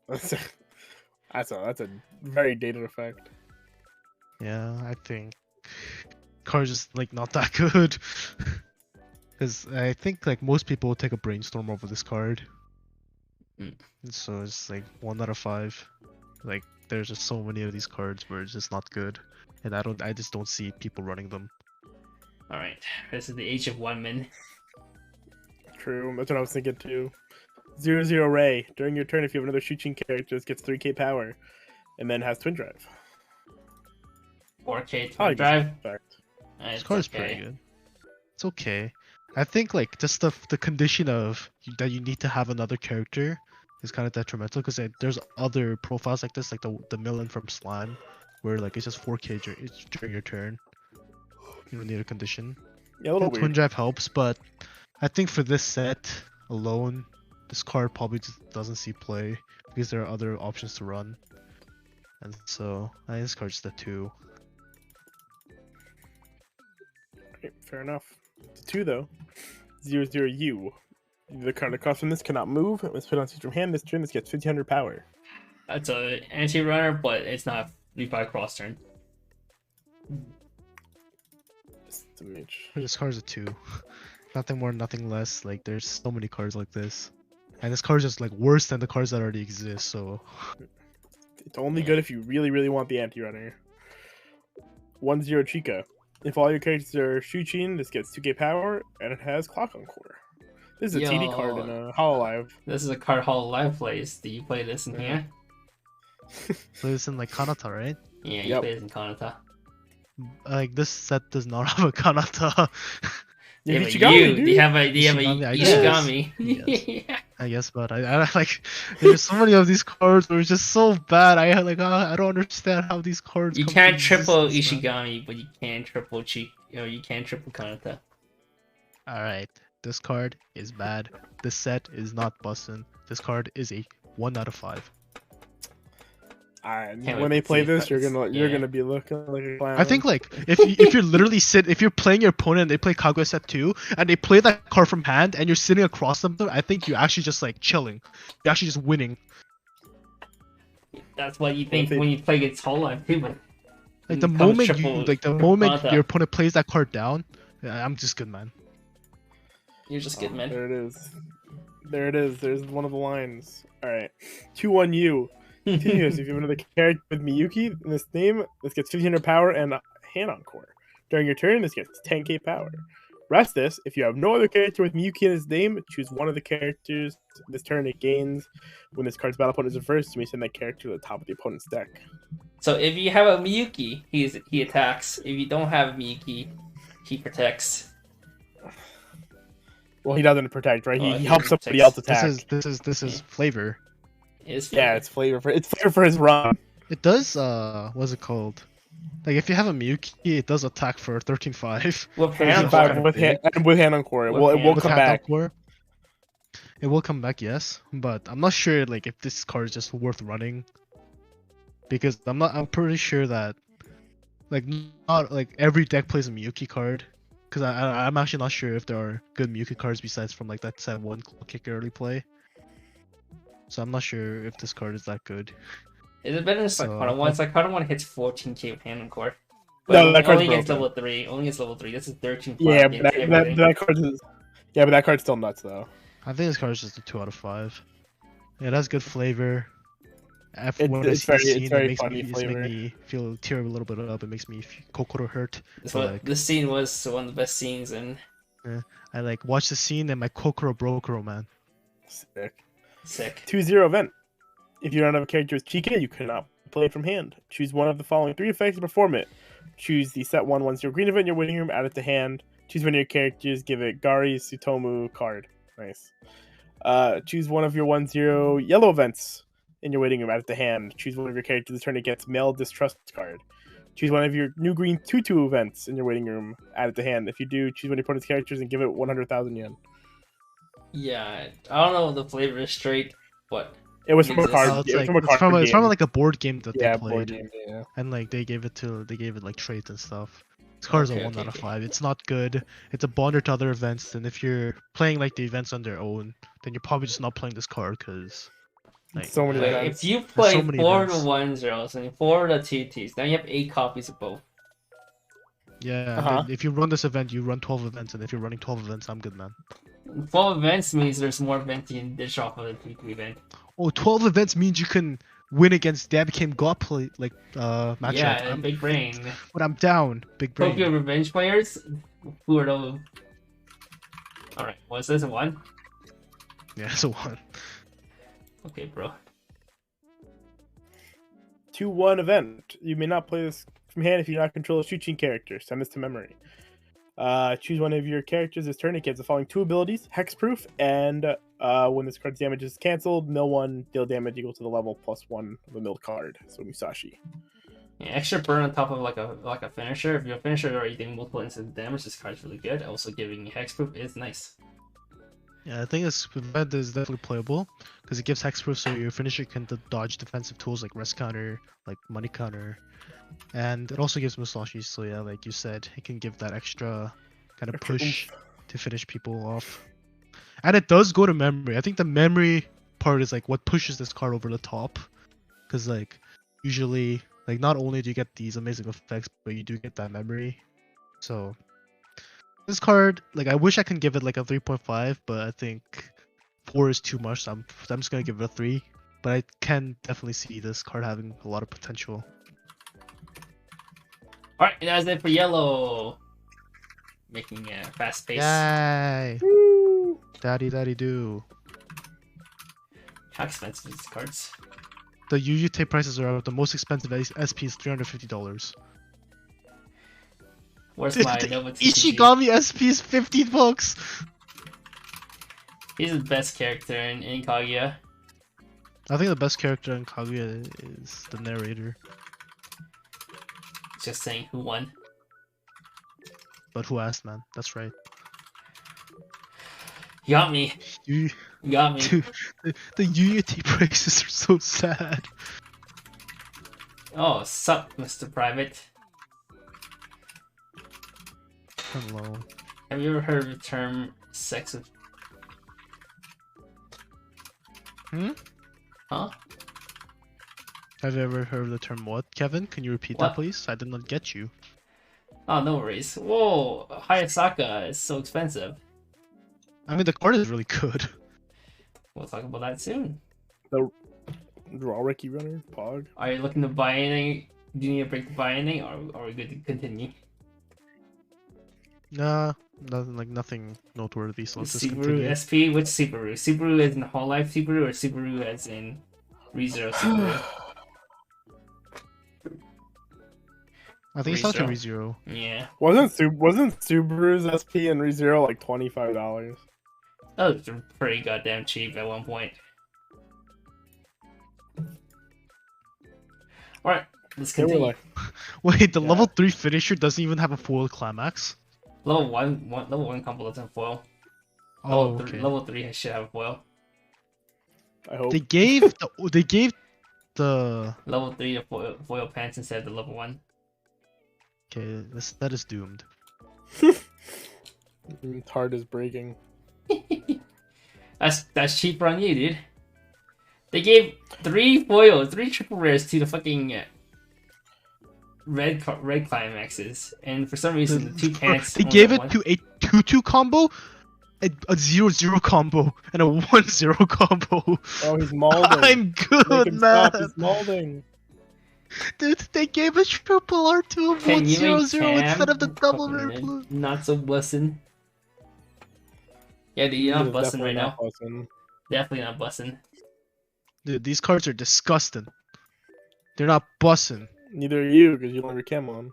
That's a very dated effect. Yeah, I think card's just like not that good. Because I think like most people will take a brainstorm over this card. Mm. And so it's like 1 out of 5. Like there's just so many of these cards where it's just not good, and I just don't see people running them. All right, this is the Age of One Min. True, that's what I was thinking too. 0-0 Ray. During your turn, if you have another Shuchin character, this gets 3k power, and then has Twin Drive. 4K I like this drive. effect. This card's pretty good. It's okay. I think like just the condition of that you need to have another character is kind of detrimental because there's other profiles like this, like the Millen from Slime, where like it's just 4k during your turn. You don't need a condition. Yeah, a little Twin weird. Drive helps, but I think for this set alone, this card probably just doesn't see play because there are other options to run. And so I think this card's just a 2. Okay, fair enough. It's a 2 though. 0-0 U. The card that costs from this cannot move. It was put on stage from hand. This turn, this gets 1500 power. That's a anti-runner, but it's not Levi cross turn. Just a mage. This card's a 2. Nothing more, nothing less. Like there's so many cards like this. And this card's just like worse than the cards that already exist, so It's only good if you really, really want the anti-runner. 1-0 Chica. If all your characters are Shuchin, this gets 2k power, and it has Clock Encore. This is a TD card in a Hololive. This is a card Hololive plays. Do you play this in here? play this in like Kanata, right? Yeah, you Yep. play this in Kanata. Like this set does not have a Kanata. Yeah, but Ichigami, you, dude. do you have a Ichigami, I Ishigami? guess. Yeah. I guess, but I like there's so many of these cards where it's just so bad. I don't understand how these cards. You come can't to triple existence, man. Ishigami, but you can triple you can triple Kanata. All right, this card is bad. This set is not bussin'. This card is a 1 out of 5. Can't When wait they to play see this, you're yeah. gonna be looking like a clown. I think like if you're literally if you're playing your opponent and they play Kaguya set 2 and they play that card from hand and you're sitting across them, I think you're actually just like chilling. You're actually just winning. That's what you think they- when you play against Hololive too, but Like the comes moment triple the moment Kanata. your opponent plays that card down, I'm just good, man. you're just good, man. There it is. There it is. There's one of the lines. All right, 2-1 U. Continuous. If you have another character with Miyuki in this name, this gets 1500 power and hand encore. During your turn, this gets 10k power. Rest this. If you have no other character with Miyuki in his name, choose one of the characters this turn it gains. When this card's battle opponent is reversed, you may send that character to the top of the opponent's deck. So if you have a Miyuki, he attacks. If you don't have Miyuki, he protects. Well, he doesn't protect, right? Oh, He he helps protects. somebody else attack. This is flavor. Yeah, it's flavor for his run. It does what's it called? Like if you have a Miyuki, it does attack for 13-5. With Hand hand encore. encore. With hand encore. It With will hand- With come hand back. encore. It will come back, yes, but I'm not sure like if this card is just worth running. Because I'm pretty sure that like not like every deck plays a Miyuki card. Because I'm actually not sure if there are good Miyuki cards besides from like that set 1 kick early play. So I'm not sure if this card is that good. Is it better than So- Sakata 1? Sakata 1 hits 14k with hand encore. No, that card's only against broken. level 3. Only against level 3. This is 13 Yeah, against but everything. that card is. Yeah, but that card's still nuts though. I think this card is just a 2 out of 5. It has good flavor. When It's I see the very- scene, it's very it makes funny me flavor. make me feel tear a little bit up. It makes me kokoro hurt. This, but, what, like, this scene was one of the best scenes in I like watch the scene and my kokoro brokoro, man. Sick. Sick. 2-0 event. If you don't have a character with Chika, you cannot play it from hand. Choose one of the following 3 effects to perform it. Choose the set 1/1/0 green event in your waiting room, add it to hand. Choose one of your characters, give it Gari Sutomu card. Nice. Choose one of your 1/0 yellow events in your waiting room, add it to hand. Choose one of your characters this turn it gets Male Distrust card. Choose one of your new green 2/2 events in your waiting room, add it to hand. If you do, choose one of your opponent's characters and give it 100,000 yen. Yeah, I don't know if the flavor is straight, but It was from a Exists. card. Oh, it's it was like from a it's card from game. like a board game that Yeah, they board played, game. Yeah. and like they gave it like traits and stuff. This card is a Okay, 1 okay, out of okay. 5. It's not good. It's a bonder to other events, and if you're playing like the events on their own, then you're probably just not playing this card because like So many Wait, events. if you There's so play many 4 events. of the 1-0s and 4 of the 2-2s, then you have 8 copies of both. yeah. And Uh-huh. then if you run this event, you run 12 events, and if you're running 12 events, I'm good, man. 12 events means there's more events you can dish off of the 2-2 event. Oh, 12 events means you can win against that became god play like matchup. Yeah, big brain. But I'm down, big brain. Tokyo Revenge players, who are those? Alright, what's this, 1? Yeah, it's a 1. Okay, bro. 2-1 event. You may not play this from hand if you do not control a Shuchin character. Send this to memory. Choose one of your characters as turn. It gets the following 2 abilities: Hexproof, and when this card's damage is cancelled, mill 1, deal damage equal to the level +1 of the milled card. So Musashi. Yeah, extra burn on top of like a finisher. If you're a finisher already doing multiple instant damage, this card's really good. Also giving hexproof is nice. Yeah, I think this event is definitely playable because it gives hexproof, so your finisher can dodge defensive tools like rest counter, like money counter, and it also gives Musashi. So yeah, like you said, it can give that extra kind of push to finish people off. And it does go to memory. I think the memory part is like what pushes this card over the top, because like usually like not only do you get these amazing effects, but you do get that memory. So this card, like I wish I can give it like a 3.5, but I think 4 is too much. So I'm just gonna give it a 3. But I can definitely see this card having a lot of potential. Alright, that's it for yellow. Making a fast pace. Yay! Woo! Daddy do. How expensive are these cards? The Yu tape prices are out. The most expensive SP is $350. Where's The my Nova TCG? Ishigami SP is $50. He's the best character in Kaguya. I think the best character in Kaguya is the narrator. Just saying who won. But who asked, man? That's right. You got me. You got me. Dude, the Yu tape prices are so sad. Oh, sup, Mr. Private. Hello. Have you ever heard of the term sex with... Hmm? Huh? Have you ever heard of the term what, Kevin? Can you repeat What? that, please? I did not get you. Oh, no worries. Whoa, Hayasaka is so expensive. I mean, the card is really good. We'll talk about that soon. Draw Ricky Runner, Pog. Are you looking to buy anything? Do you need a break to buy anything, or are we good to continue? Nah, nothing noteworthy. So let's just Subaru continue. SP? Which Subaru? Subaru as in Whole Life Subaru, or Subaru as in ReZero Subaru? I think it's not ReZero. ReZero. Yeah. Wasn't Subaru's SP and ReZero like $25? That was pretty goddamn cheap at one point. Alright, let's They were continue. like, Wait, the Yeah. level 3 finisher doesn't even have a foil climax? Level 1 combo doesn't foil. Oh, okay. Level 3 should have a foil. I hope. They gave the Level 3 to foil pants instead of the level 1. Okay, that is doomed. Heart is breaking. That's cheaper on you, dude. They gave 3 triple rares to the fucking red climaxes, and for some reason the 2 pants. They only gave got it one. to a 2-2 combo, a 0-0 combo, and a 1-0 combo. Oh, he's molding. I'm Make good, him man. stop, he's molding. Dude, they gave a triple R to a Can you 1-0-0 make instead of the Cam double fucking rare blue. Not so bussin'. Yeah, dude, you're not bussin' right now. Bussin'. Definitely not bussin'. Dude, these cards are disgusting. They're not bussin'. Neither are you, because you don't have your cam on.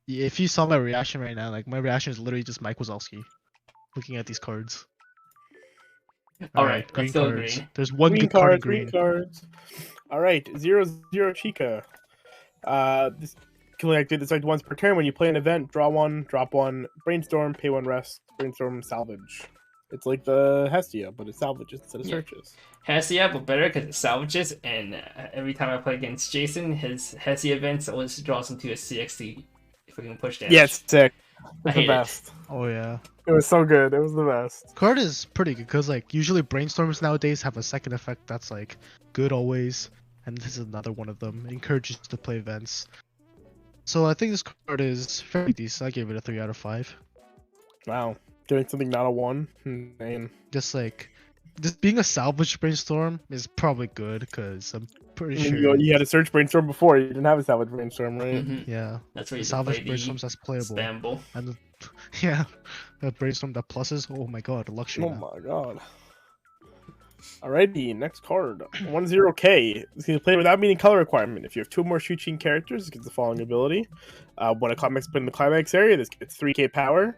Yeah, if you saw my reaction right now, like my reaction is literally just Mike Wazowski looking at these cards. Alright, green let's go cards. green. There's one Green good card in cards, green. cards. Alright, 0-0 Chica. This can only activate this like once per turn. When you play an event, draw 1, drop 1, brainstorm, pay 1 rest, brainstorm, salvage. It's like the Hestia, but it salvages instead of Yeah. searches. Hestia, but better because it salvages, and every time I play against Jason, his Hestia events always draws him to a CXT if we can push damage. Yeah, it's sick. I It's hate the best. Oh yeah. It was so good. It was the best. Card is pretty good because like usually brainstorms nowadays have a second effect that's like good always, and this is another one of them. It encourages to play events. So I think this card is fairly decent. I gave it a 3 out of 5. Wow. Doing something not a 1. Man. Just being a salvage brainstorm is probably good because I'm pretty I mean, sure. you had a search brainstorm before. You didn't have a salvage brainstorm, right? Mhm. Yeah, That's where you salvage play the brainstorms that's playable. spamble. And yeah, a brainstorm that pluses. Oh my god, luxury. Oh now. my god. Alrighty, next card. 10K. This can be played without meeting color requirement. If you have 2 or more Shuchin characters, it gets the following ability. When a climax is put in the climax area, this gets 3k power.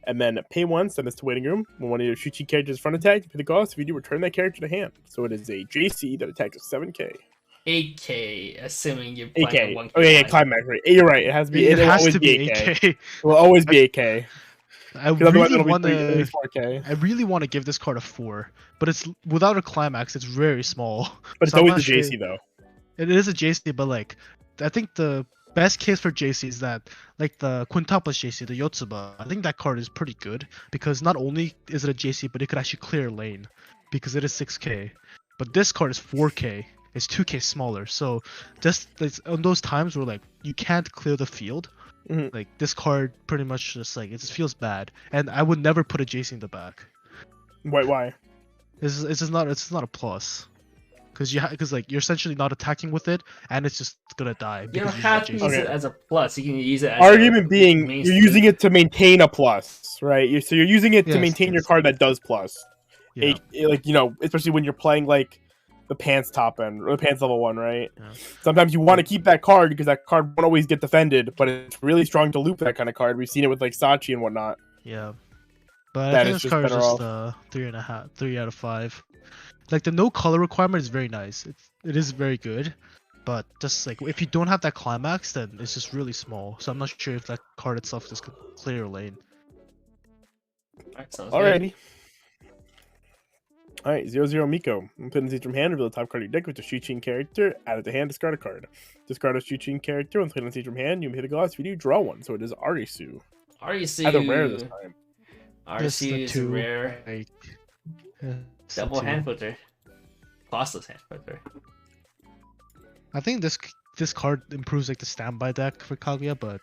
And then pay 1, send this to waiting room. When one of your Shuchin characters front attack, pay the cost. If you do, return that character to hand. So it is a JC that attacks with 7k. 8k, assuming you're playing 8k. a 1k. Oh yeah, line. climax, right. You're right. It has to be. It It'll has always to be 8k. 8k. It will always be 8k. I Because otherwise really it'll want be to. 4k. I really want to give this card a 4, but it's without a climax. It's very small. But it's So I'm always not a sure- JC though. It is a JC, but like, I think the best case for JC is that like the quintuplets JC, the Yotsuba. I think that card is pretty good because not only is it a JC, but it could actually clear lane because it is 6k. But this card is 4k. It's 2k smaller. So just like, on those times where like you can't clear the field, Mhm. like this card pretty much just like it just feels bad. And I would never put a JC in the back. Why? It's just not a plus. Because like you're essentially not attacking with it, and it's just gonna die. You don't because have to use use a JC. it as a plus. You can use it as Argument a being, main you're stick. using it to maintain a plus, right? So you're using it to Yes, maintain your yes. card that does plus. Yeah. Like, especially when you're playing like the pants top end or the pants level 1, right? Yeah. Sometimes you want to keep that card because that card won't always get defended, but it's really strong to loop that kind of card. We've seen it with like Sachi and whatnot. Yeah. But That I think is this just card is better just off. 3 out of 5. Like the no color requirement is very nice. It is very good, but just like if you don't have that climax, then it's just really small. So I'm not sure if that card itself just could clear your lane. Alright, sounds good. Alrighty. Alright, 0-0 Miko. I'm putting these from hand, reveal the top card of your deck with the Shuchin character, add it to hand, discard a card. Discard a Shuchin character, when playing on stage from hand, you may hit the gloss. If you do, draw one. So it is Arisu. Arisu. Either rare this time. Just Arisu the is two, rare. Like, it's the Double two. hand footer. Costless hand footer. I think this card improves like the standby deck for Kaguya, but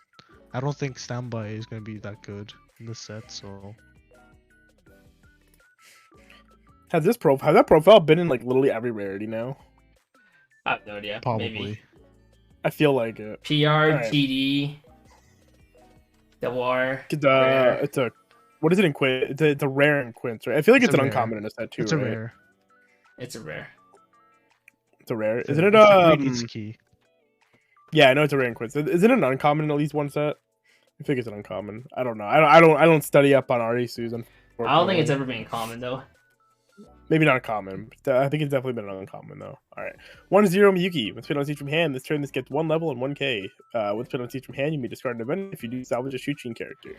I don't think standby is gonna be that good in this set. So Has that profile been in like literally every rarity now? I have no idea. probably. Maybe. I feel like it. PR, Alright. TD, Double R. rare. It's a what is it in Quint? It's a rare in Quint, right? I feel like It's it's a an rare. uncommon in a set too. It's a right? rare. It's a rare. It's a rare. It's Isn't a- it it's a green um? key. Yeah, I know it's a rare in Quint. Isn't it an uncommon in at least one set? I think it's an uncommon. I don't know. I don't study up on Arisu's. I don't think it's ever been common though. Maybe not a common. I think it's definitely been an uncommon though. All right, 1-0 Miyuki. When spin on siege from hand, this turn this gets 1 level and 1k. When spin on siege from hand, you may discard an event. If you do, salvage a Shuchin character.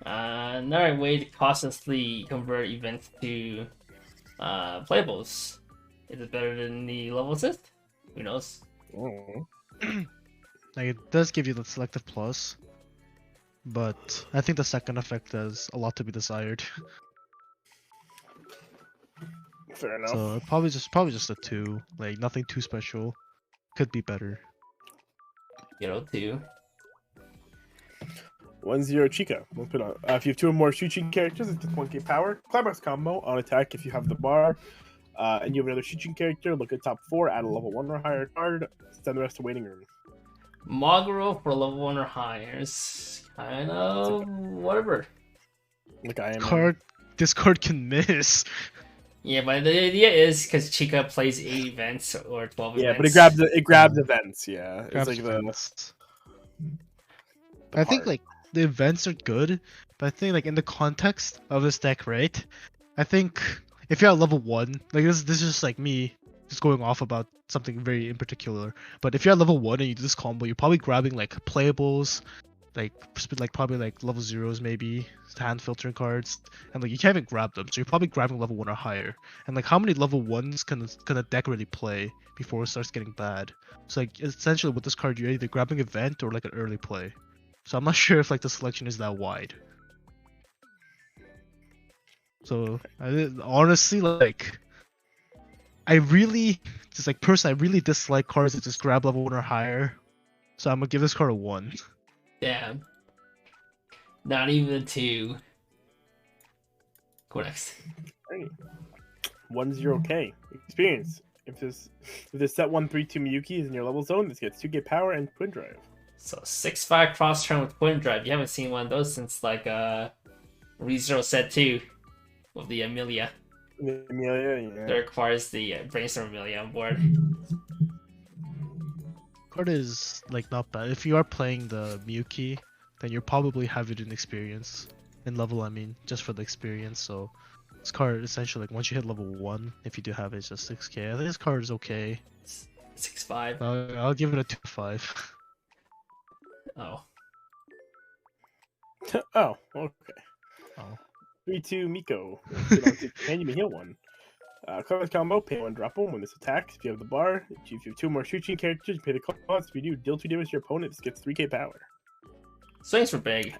Another way to cautiously convert events to playables. Is it better than the level assist? Who knows? Oh. Like it does give you the selective plus, but I think the second effect has a lot to be desired. Fair enough. So probably just a 2. Like nothing too special. Could be better. You know, too. 1-0 Chica. We'll put on. If you have 2 or more Shuchin characters, it gets 1k power. Climax combo on attack if you have the bar. And you have another Shuchin character, look at top 4, add a level 1 or higher card, send the rest to waiting room. Moguro for level 1 or higher is kind of whatever. Like I am. This card can miss. Yeah, but the idea is because Chica plays 8 events or 12 Yeah, events. but it grabs events. Yeah, it's Grabs like the events. I think part. like the events are good, but I think like in the context of this deck, right? I think if you're at level 1, like this is just like me just going off about something very in particular. But if you're at level 1 and you do this combo, you're probably grabbing like playables, like probably like level zeros maybe hand filtering cards, and like you can't even grab them, so you're probably grabbing level 1 or higher. And like how many level 1s can a deck really play before it starts getting bad? So like essentially with this card you're either grabbing event or like an early play. So I'm not sure if like the selection is that wide. So honestly, like I really just like personally I really dislike cards that just grab level 1 or higher. So I'm gonna give this card a 1. Damn. Not even a 2. Go next. 1-0K. Experience. If this set 1/3/2 Miyuki is in your level zone, this gets 2k power and twin drive. So 6/5 cross turn with twin drive. You haven't seen one of those since like ReZero set 2 with the Amelia. Amelia, yeah. That requires the Brainstorm Amelia on board. Card is like not bad. If you are playing the Miyuki, then you'll probably have it in experience. In level, I mean, just for the experience. So this card essentially like once you hit level 1, if you do have it, it's just 6k. I think this card is okay. 6/5. I'll give it a 2/5. Oh. Oh, okay. Oh. 3/2 Miko. And you may heal one. Clever combo, pay 1, drop 1 when this attacks. If you have the bar, if you have 2 more Shuchin characters, pay the cost. If you do, deal 2 damage to your opponent, this gets 3k power. Swings for big,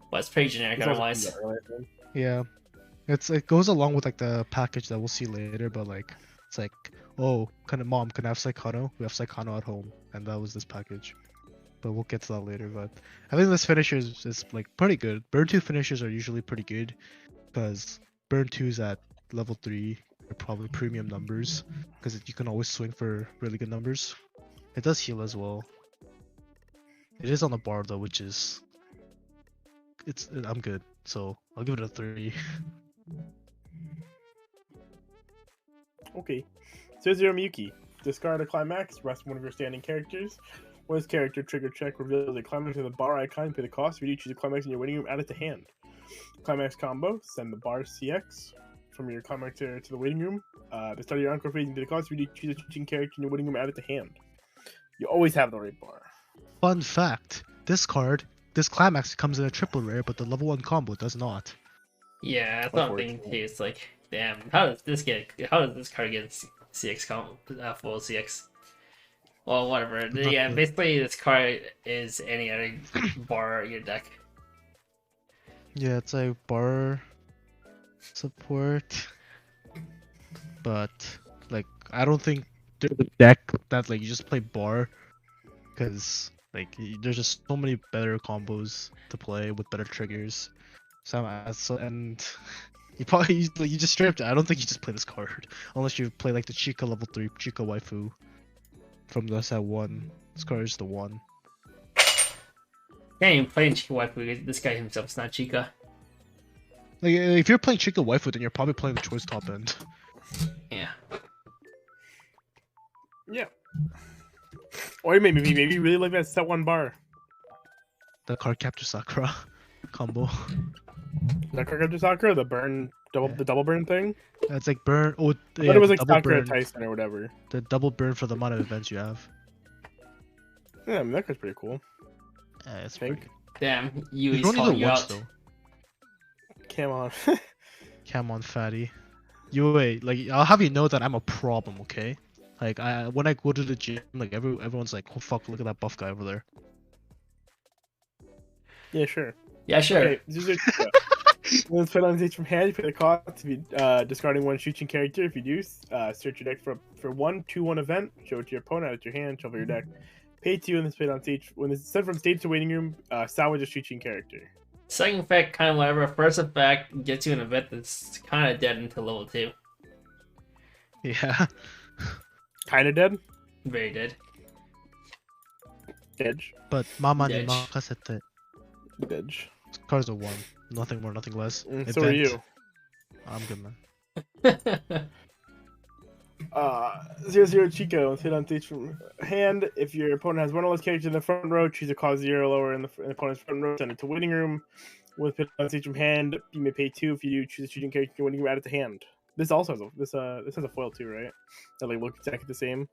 but it's pretty generic otherwise. Yeah, it goes along with like the package that we'll see later, but like it's like, oh, can I have Psychono? We have Psychono at home, and that was this package. But we'll get to that later. But I think this finisher is like pretty good. Burn 2 finishers are usually pretty good because Burn 2s at level 3 are probably premium numbers because you can always swing for really good numbers. It does heal as well. It is on the bar though, which is I'm good, so I'll give it a 3. Okay. 0-0 Miyuki. Discard a climax, rest one of your standing characters. When this character trigger check reveals a climax with a bar icon, pay the cost. If you do choose a climax in your waiting room, add it to hand. Climax combo, send the bar CX from your climax to the waiting room. The start of your encore phase, and pay the cost. If you do choose a switching character in your waiting room, add it to hand. You always have the right bar. Fun fact, this climax comes in a triple rare, but the level 1 combo does not. Yeah, that's what I'm thinking too. It's like, damn, how does this card get CX full CX? Well, whatever. Yeah, basically this card is any other bar in your deck. Yeah, it's like bar support, but like I don't think there's a deck that like you just play bar, because like there's just so many better combos to play with better triggers. And you probably you just straight up, I don't think you just play this card unless you play like the Chica level 3 Chica waifu from the set 1. This card is the 1. Can't even play in Chica waifu. This guy himself is not Chica. Like if you're playing Chica waifu, then you're probably playing the choice top end. Yeah. Yeah. Or maybe you really like that set 1 bar. The card capture Sakura combo. That card capture Sakura, the burn the double burn thing. It's like burn. Oh, I thought it was like Sakura Tyson or whatever. The double burn for the amount of events you have. Yeah, I mean, that card's pretty cool. Yeah, it's pretty. Damn, you don't calling need you to watch out. though. Come on. Come on, fatty. You wait. Like I'll have you know that I'm a problem, okay? Like when I go to the gym, like everyone's like, oh fuck, look at that buff guy over there. Yeah, sure. Yeah, sure. Okay, when it's put on stage from hand, you pay the cost to be discarding 1 Shuchin character. If you do, search your deck for 1 2/1 event, show it to your opponent, add it to your hand, shuffle your deck. Pay 2 and this played on stage. When it's sent from stage to waiting room, salvage a Shuchin character. Second effect, kind of whatever. First effect gets you an event that's kind of dead until level 2. Yeah. Kind of dead. Very dead. Edge. But Mama ni Edge. makasete. Edge. Cards are 1. Nothing more, nothing less. So are you. I'm good, man. 0-0 Chico. Hit on stage from hand. If your opponent has 1 of those characters in the front row, choose a cost 0 lower in the opponent's front row, send it to waiting room. With hit on stage from hand, you may pay 2. If you do, choose a shooting character in waiting room, add it to hand. This also has this has a foil too, right? That like looks exactly the same.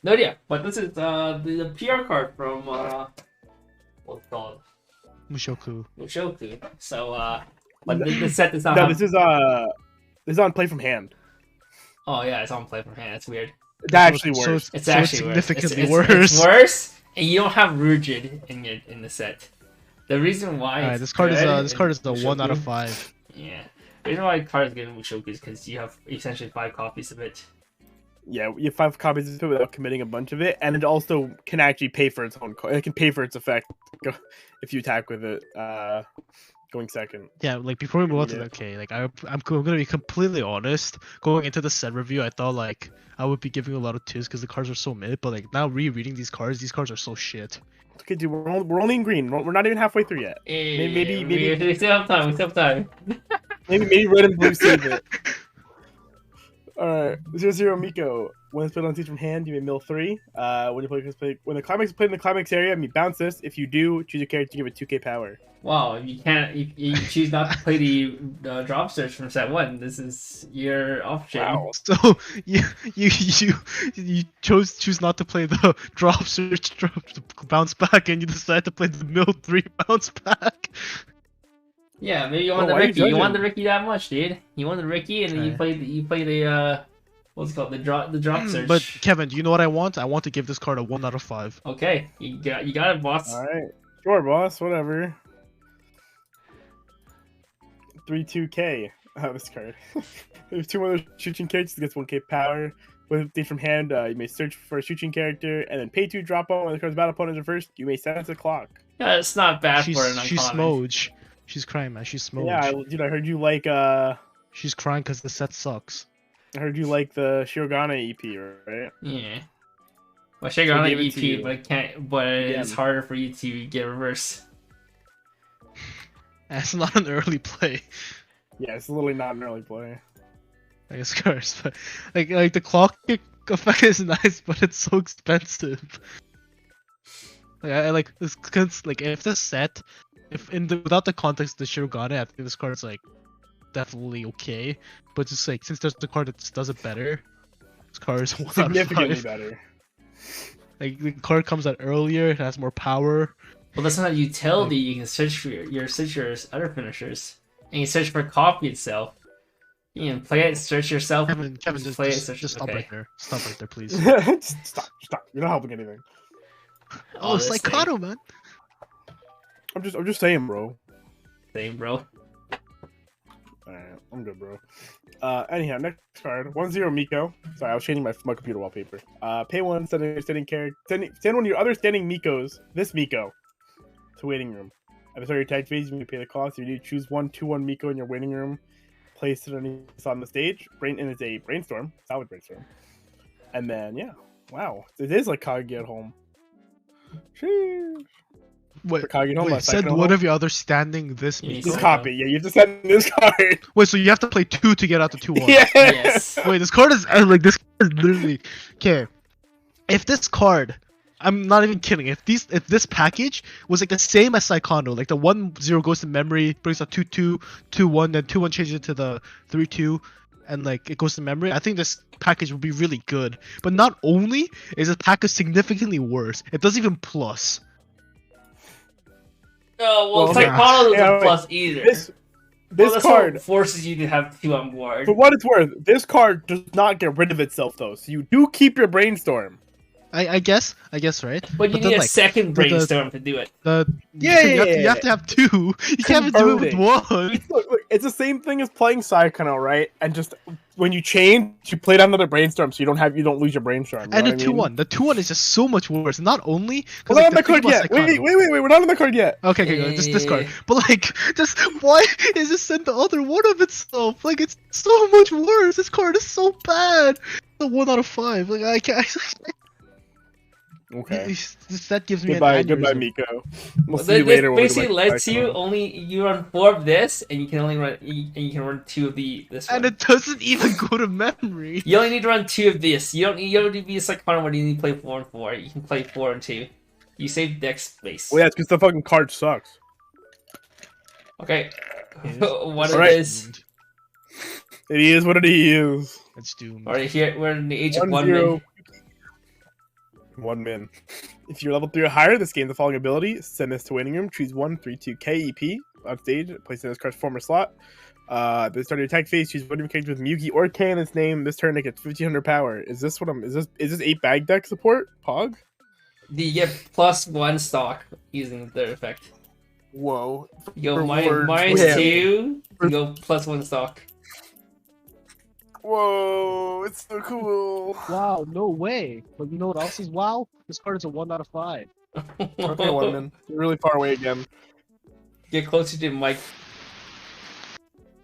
No idea, but this is the PR card from what's it called? Mushoku. Mushoku. So, but the set does not No, have... this is on play from hand. Oh yeah, it's on play from hand. That's weird. It's actually So worse. It's so actually significantly worse. worse. It's worse, and you don't have Rigid in the set. The reason why Alright, it's this card is good this card is the in 1 out of Mushoku- 5. Yeah, the reason why card is good in Mushoku is because you have essentially 5 copies of it. Yeah, you have 5 copies of it without committing a bunch of it, and it also can actually pay for its own. It can pay for its effect if you attack with it. Going second. Yeah, like before we move on to that, okay, like I'm gonna be completely honest. Going into the set review, I thought like I would be giving a lot of 2s because the cards are so mid, but like now rereading these cards are so shit. Okay, dude, we're only in green. We're not even halfway through yet. Maybe we still have time. We still have time. maybe red and blue save it. Alright, 0-0 Miko. When it's played on seats from hand, you may mill 3. When the climax is played in the climax area, you bounce this. If you do, choose a character to give it 2k power. Wow, you can't. You choose not to play the drop search from set 1. This is your option. Wow. So you choose not to play the drop search bounce back, and you decide to play the mill 3 bounce back. Yeah, maybe you want Oh, the why are you Ricky. You want judging? the Ricky that much, dude. You want the Ricky, and then you play the what's it called, the drop search. But Kevin, do you know what I want? I want to give this card a 1 out of 5. Okay, you got it, boss. Alright. Sure, boss. Whatever. 3-2k. This card. There's 2 other shooting characters that gets 1k power. With the from hand, you may search for a shooting character and then pay 2 drop on when the card's battle opponent is reversed. You may set it to clock. Yeah, it's not bad for an She's uncommon. Smoge. She's crying, man. She's Smoge. Yeah, dude, I heard you like She's crying because the set sucks. I heard you like the Shirogane EP, right? Yeah. Well, Shaker on gave an it to EP, you. but it can't. But it's Yeah. harder for you to get reverse. That's not an early play. Yeah, it's literally not an early play. I guess curse, but like the clock effect is nice, but it's so expensive. Like I like this cause like if the set, without the context of the Shirogane, I think this card's like definitely okay. But just like since there's the card that does it better, this card is 1 out of Significantly 5. better. Like the card comes out earlier, it has more power. Well, that's not utility. You can search for your other finishers, and you search for a copy itself. You can play it, search yourself. Kevin, just, play just, it, search. just stop Okay. right there. Stop right there, please. Stop. You're not helping anything. Oh, this it's like thing. Kato, man. I'm just saying, bro. Same, bro. Alright, I'm good, bro. Anyhow, next card. 1-0 Miko. Sorry, I was changing my computer wallpaper. Pay 1, send one of your other standing Mikos, this Miko, to waiting room. At the start of your tag phase, you may pay the cost. If you do, choose 1/2/1 Miko in your waiting room. Place it on the stage. And it's a brainstorm. Solid brainstorm. And then, yeah. Wow. It is like Kaguya at home. Sheesh. Wait, For Kaguya at home, like send Psycho one home. of your other standing this Yeah, Miko. This Yeah. copy. Yeah, you have to send this card. Wait, so you have to play 2 to get out the 2-1. Yeah. Yes. Wait, this card is like this card is literally okay. If this card, I'm not even kidding. If this package was like the same as Saikano, like the 1-0 goes to memory, brings up 2-2, 2-1, then 2-1 changes it to the 3-2, and like it goes to memory, I think this package would be really good. But not only is this package significantly worse, it doesn't even plus. Oh, well, Well, Psychono yeah, doesn't wait. plus either. This That's card, what forces you to have 2 on board. for what it's worth, this card does not get rid of itself though. So you do keep your brainstorm. I guess, right? But you then, need a like, second but the- brainstorm to do it. You have to have 2. You can't even do it with 1. Look, it's the same thing as playing Saikano, right? And just when you change, you play down another brainstorm, so you don't lose your brainstorm. You And know the what I mean? 2-1. The 2-1 is just so much worse. Not only We're because not like, on the card thing yet. about Saikano- Wait, we're not on the card yet. Okay, go. Just this card. But like, just why is this sent the other one of itself? Like, it's so much worse. This card is so bad. The 1 out of 5. Like, I can't. Okay. This set gives me Goodbye, an goodbye, aneurysm. Miko. We'll Well, see you this later. when we go basically back to lets Saikano. you run 4 of this, and you can only run 2 of this one. And it doesn't even go to memory. You only need to run 2 of this. You don't need to be a Psychono where you need to play 4 and 4. You can play 4 and 2. You save deck space. Well, yeah, it's because the fucking card sucks. Okay. Yes. What Alright. it is? It is what it is. It's doomed. Alright, here we're in the age of 1-0. 1 min. 1 min. If you're level 3 or higher, this gains the following ability. Send this to waiting room. Choose 132 KEP on stage. Place it in this card's former slot. Then start your attack phase. Choose one of your characters with Miyuki or K in its name. This turn it gets 1500 power. Is this 8 bag deck support? Pog? You get +1 stock using the effect. Whoa. You go Reward minus 2, you go +1 stock. Whoa, it's so cool. Wow, no way. But you know what else is wow? This card is a 1 out of 5. Okay, Wonderman. You're really far away again. Get closer to the mic.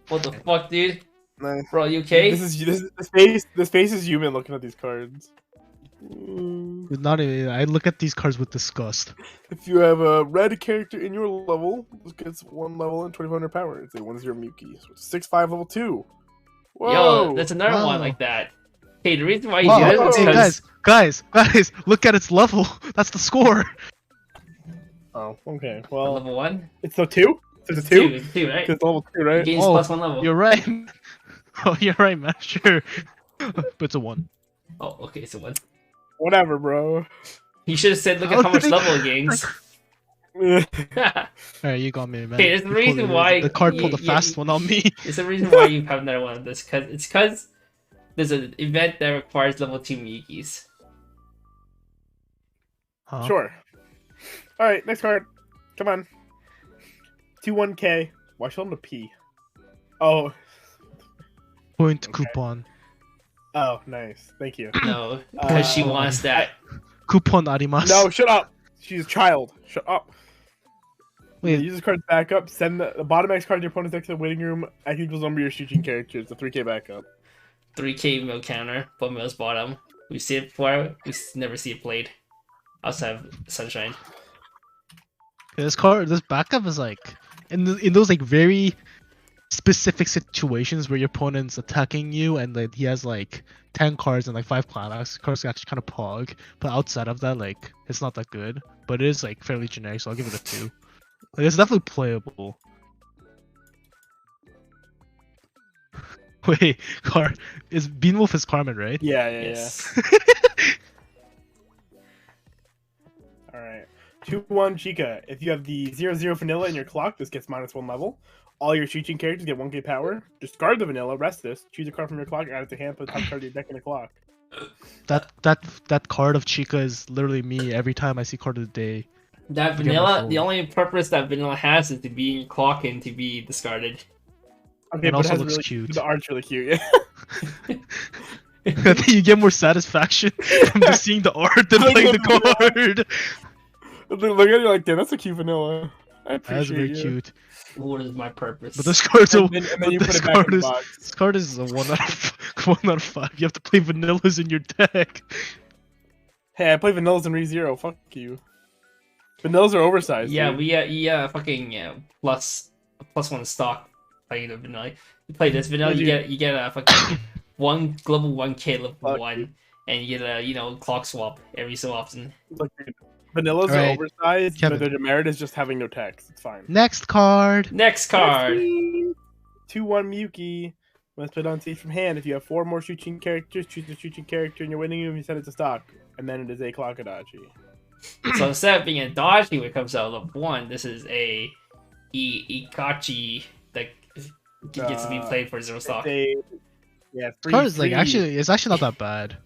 What the fuck, dude? Nice. Bro, you okay? This face is human looking at these cards. Not even, I look at these cards with disgust. If you have a red character in your level, this gets 1 level and 2500 power. It's a 1-0 Miyuki. So it's 6-5 level 2. Whoa! Yo, that's another one Wow. like that. Hey, the reason why you Wow, do it is hey, because guys, look at its level. That's the score. Oh, okay. Well, level 1? it's a 2? It's a 2? It's 2, right? It's level 2, right? Gains Oh, +1 level. You're right. Oh, you're right, man. Sure. But it's a 1. Oh, okay, so 1. Whatever, bro. You should have said, look at how much level it gains. Alright, you got me, man. Okay, there's the You reason pulled it. why The card you- pulled a you- fast one on me. It's the reason why you have another one of this. Because there's an event that requires level 2 Miyukis. Huh? Sure. Alright, next card. Come on. 2-1K. Why should I to P? Oh. Point Okay. coupon. Oh, nice. Thank you. No, because she wants that. Coupon arimasu. No, shut up. She's a child. Shut up. Wait. Use this card back up. Send the bottom X card to your opponent's deck to the waiting room. At equals number of your shooting characters. It's a 3K backup. 3K mill counter, but mill's bottom. We see it before, never see it played. Outside of Sunshine. This backup is like in those like very specific situations where your opponent's attacking you and like he has like 10 cards and like 5 climax cards actually kind of pog. But outside of that, like it's not that good. But it is like fairly generic, so I'll give it a 2. Like it's definitely playable. Wait, is Beanwolf is Carmen, right? Yeah. Yes. Alright. 2-1 Chica. If you have the 0-0 vanilla in your clock, this gets -1 level. All your shooting characters get 1K power. Discard the vanilla, rest this, choose a card from your clock, add it to hand, put the top card of your deck in the clock. That card of Chica is literally me every time I see card of the day. That Get my vanilla, full. the only purpose that vanilla has is to be in your clock and to be discarded. Okay, It but also has looks really, cute. The art's really cute. I think you get more satisfaction from just seeing the art than Look playing at the card. Look at it, you're like, damn, that's a cute vanilla. I That's appreciate very you. cute. What is my purpose? But this card's a And then you put this it back in card the is box. this card is a 1 out of 5. You have to play vanillas in your deck. Hey, I play vanillas in ReZero. Fuck you. Vanillas are oversized. yeah, dude. fucking +1 stock playing the vanilla. You play this vanilla, Yeah, you get a fucking global 1K level Fuck 1, and you get a clock swap every so often. Look, dude, vanillas Alright, are oversized, Kevin. but their demerit is just having no text. It's fine. Next card. Next card. 2-1 Miyuki. Must put on stage from hand. If you have 4 more shooting characters, choose a shooting character in your winning room. You send it to stock, and then it is a Clockadachi. So instead of being a dodgy when it comes out of level 1, this is a Ikachi that gets to be played for 0 stock. Yeah, This card is like it's actually not that bad.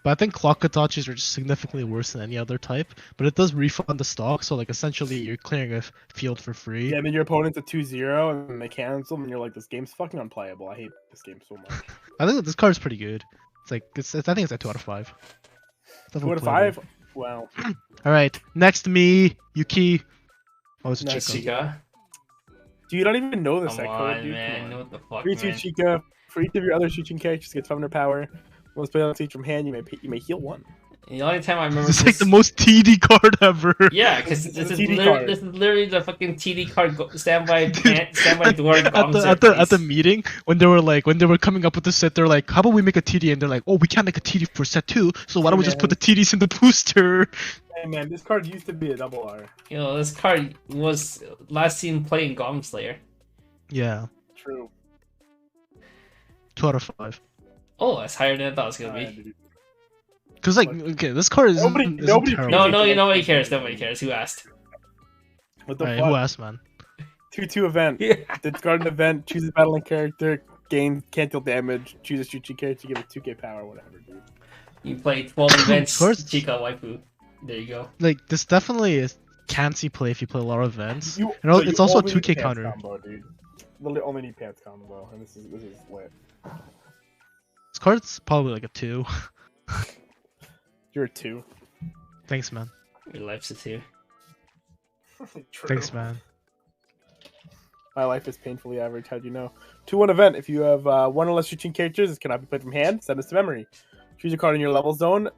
But I think Clockatachis are just significantly worse than any other type. But it does refund the stock, so like essentially you're clearing a field for free. Yeah, and then your opponent's a 2-0, and they cancel, and you're like, this game's fucking unplayable. I hate this game so much. I think this card is pretty good. It's like I think it's like 2 out of 5. 2 out of 5? Wow. All right, next to me, Yuki. Oh, it's a Nice. Chica. Chica. Dude, you don't even know this Come set code, on, dude. man. What the fuck, 3-2 man? Chica. For each of your other shooting characters, get 500 power. Once played on stage from hand, you may heal 1. The only time I remember It's like the most TD card ever. Yeah, because It's this a is TD card. literally the fucking TD card standby Dude, standby door at the meeting when they were coming up with the set, they're like, how about we make a TD? And they're like, oh, we can't make a TD for set 2, so why don't we just put the TDs in the booster? Hey man, this card used to be a double R. You know, this card was last seen playing Goblin Slayer. Yeah, True. 2 out of 5. Oh, that's higher than I thought it was gonna Alright, be. dude. Cause like, okay, this card isn't, Nobody terrible. Nobody cares. Nobody cares. Who asked? What the Alright, fuck? who asked, man? 2/2 event. Discard an event. Choose a battling character. Gain can't deal damage. Choose a shooting character. Give it 2k power. Whatever, dude. You play 12 events. course. Chica waifu. There you go. Like, this definitely is can't-see play if you play a lot of events. You, And you it's also a only need 2k pants counter. Combo, dude. Literally only need pants combo, and this is lit. This card's probably like a 2. You're a 2. Thanks, man. Your life's a 2. True. Thanks, man. My life is painfully average. How'd you know? 2/1 event. If you have one or less shooting characters, this cannot be played from hand. Send this to memory. Choose a card in your level zone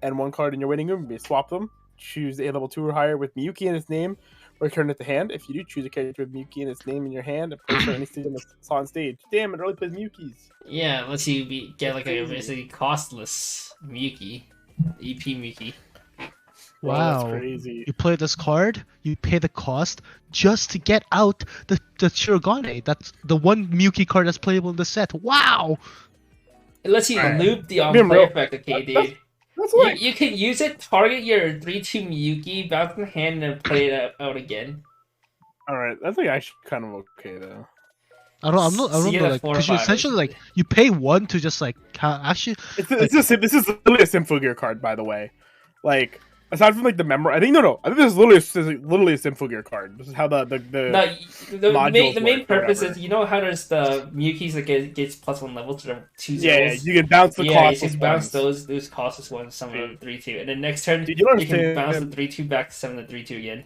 and one card in your waiting room. Swap them. Choose a level 2 or higher with Miyuki in its name. Return it to hand. If you do, choose a character with Miyuki in its name in your hand and place it on any stage on the on stage. Damn, it really plays Miyuki's. Yeah, lets you get like a basically costless Miyuki. EP Miyuki. Wow. That's crazy. You play this card, you pay the cost just to get out the Shirogane. That's the one Miyuki card that's playable in the set. Wow! It lets you Alright. loop the Being on-play real- effect, okay, that's- dude. That's like You can use it, target your 3/2 Miyuki, bounce in the hand, and play it out again. alright. That's like actually kind of okay though. I don't know, like, four or because you five, essentially, like, you pay one to just, like, actually, This is literally a Sympho Gear card, by the way. Like aside from like the memory, I think this is literally a Sympho Gear card. This is how the No, modules the main work or purpose whatever. is, you know how there's the Miyuki's that gets +1 level to the 2 yeah, zeros? you can bounce the Yeah, you cost. can bounce those costless ones, some of them 3/2, and then next turn Dude, you don't you can understand. bounce the 3/2 back to 7 to 3/2 again.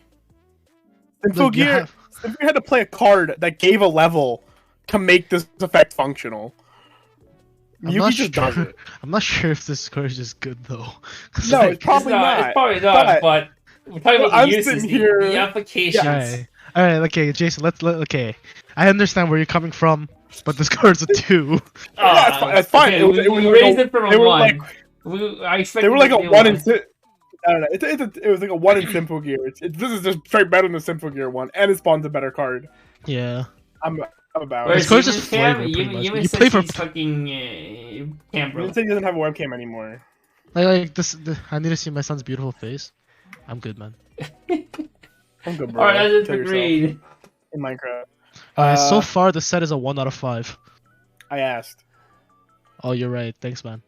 Sympho like, you Gear. have- Sympho Gear had to play a card that gave a level to make this effect functional. I'm not Miyuki just does sure. it. I'm not sure if this card is just good, though. 'Cause, No, like, it's probably not. It's probably not, but we're talking about I'm the uses, sitting here- the applications. Alright, okay, Jason, okay. I understand where you're coming from, but this card's a 2. Yeah, that's fine. Okay, It was we like raised it from they a were 1. like- I expected They were like it a to be 1 in. I don't know. It was like a 1 in Sympho Gear. This is just straight better than the Sympho Gear one, and it spawns a better card. Yeah. I'm about Whereas it. card's Human just Cam, flavor, pretty much. Human You says play for- he's fucking Cam bro. He said he doesn't have a webcam anymore. Like I need to see my son's beautiful face. I'm good, man. I'm good, bro. Alright, I just Kill yourself agreed. in Minecraft. So far, the set is a 1 out of 5. I asked. Oh, you're right. Thanks, man.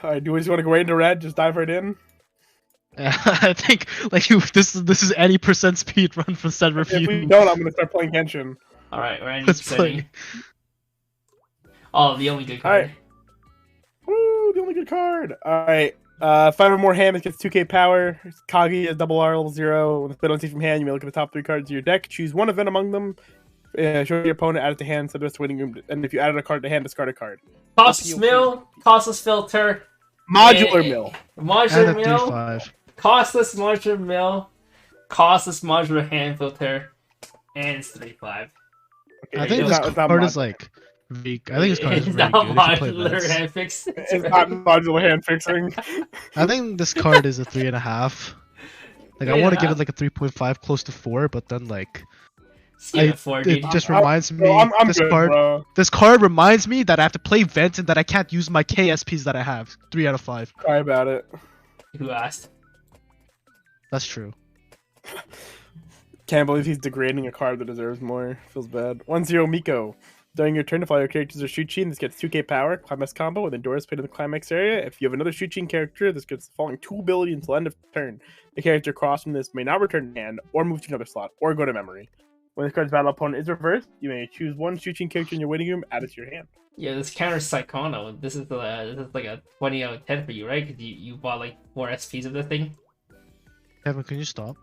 Alright, do we just want to go right into red? Just dive right in. I think like this is any percent speed run for set If we review. don't, I'm gonna start playing Genshin. Alright, we're in Let's setting. play. Oh, the only good card. Alright. Woo, the only good card. Alright. 5 or more hand, it gets 2k power. Kaguya is double R level 0. When it's played on from hand, you may look at the top 3 cards of your deck. Choose one event among them. Show your opponent, add it to hand, send it to waiting room. And if you added a card to hand, discard a card. Costless mill, costless filter, Modular Eh, mill. modular And a mill, 3/5. costless modular mill, costless modular hand filter, and it's 3/5. Okay, I think it's this not- it's not card modular. is like. I think this card is It's very not good if you play modular events. hand fix. It's not modular hand fixing. I think this card is a 3.5. Like I want to give it like a 3.5, close to 4, but then like it just reminds me I'm this good, card. bro. This card reminds me that I have to play vents and that I can't use my KSPs that I have. 3 out of 5. Cry about it. Who asked? That's true. Can't believe he's degrading a card that deserves more. Feels bad. 1-0 Miko. During your turn, if all your characters are Shuchin, this gets 2k power, climax combo, with Endurance played in the climax area. If you have another Shuchin character, this gets the following 2 ability until end of turn. The character crossed from this may not return to hand, or move to another slot, or go to memory. When this card's battle opponent is reversed, you may choose one Shuchin character in your waiting room, add it to your hand. Yeah, this counters Psychono. This is like a 20 out of 10 for you, right? Because you bought like 4 SPs of the thing. Kevin, can you stop?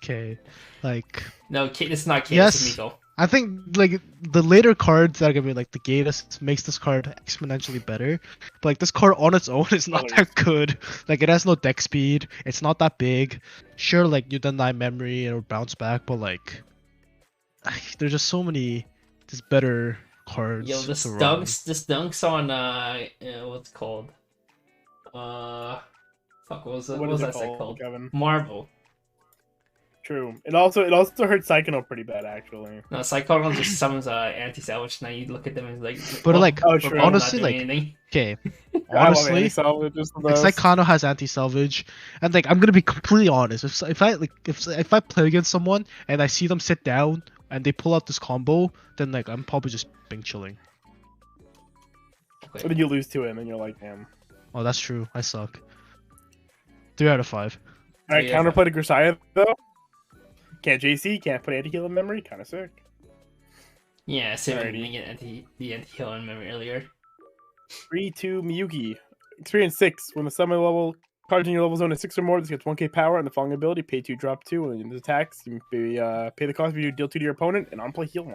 Okay, like No, this is not Kate, Yes. this is Miko. I think like the later cards that are gonna be like the Gatus makes this card exponentially better. But like this card on its own is not that good. Like it has no deck speed. It's not that big. Sure, like you deny memory or bounce back, but like there's just so many just better cards. Yo, this to run. dunks on what's it called? Fuck, what was that set called? Kevin? Marvel. True. It also hurts Psychonaut pretty bad, actually. No, Psychonaut just summons anti-salvage. Now you look at them and like. But like, oh, true. honestly, like, anything. okay, honestly, like Psychonaut has anti-salvage, and like I'm gonna be completely honest. If I play against someone and I see them sit down and they pull out this combo, then like I'm probably just being chilling. Okay. But then you lose to him and you're like, damn. Oh, that's true. I suck. 3 out of 5. All right, counterplay to Grisaya though. Can't JC, can't put anti-heal in memory. Kind of sick. Yeah, same. Didn't get the anti-heal in memory earlier. 3-2 Miyuki. Experience 6. When the summon level cards in your level zone is 6 or more, this gets 1k power, and the following ability, pay 2, drop 2. When it attacks, you pay the cost if you deal 2 to your opponent, and on play heal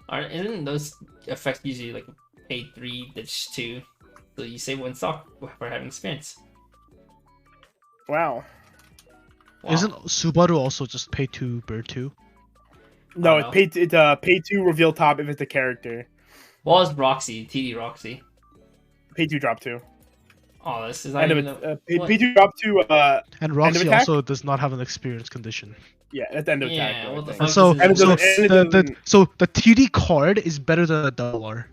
1. Isn't those effects usually like pay 3, ditch 2? So you save 1 stock for having experience. Wow. Isn't Subaru also just pay 2, bird 2? No, it's pay 2, reveal top if it's a character. Well, it's Roxy, TD Roxy. Pay 2, drop 2. Oh, this is not even pay 2, drop 2. And Roxy also does not have an experience condition. Yeah, that's the end of attack. Yeah, what the And fuck so the TD card is better than a $1.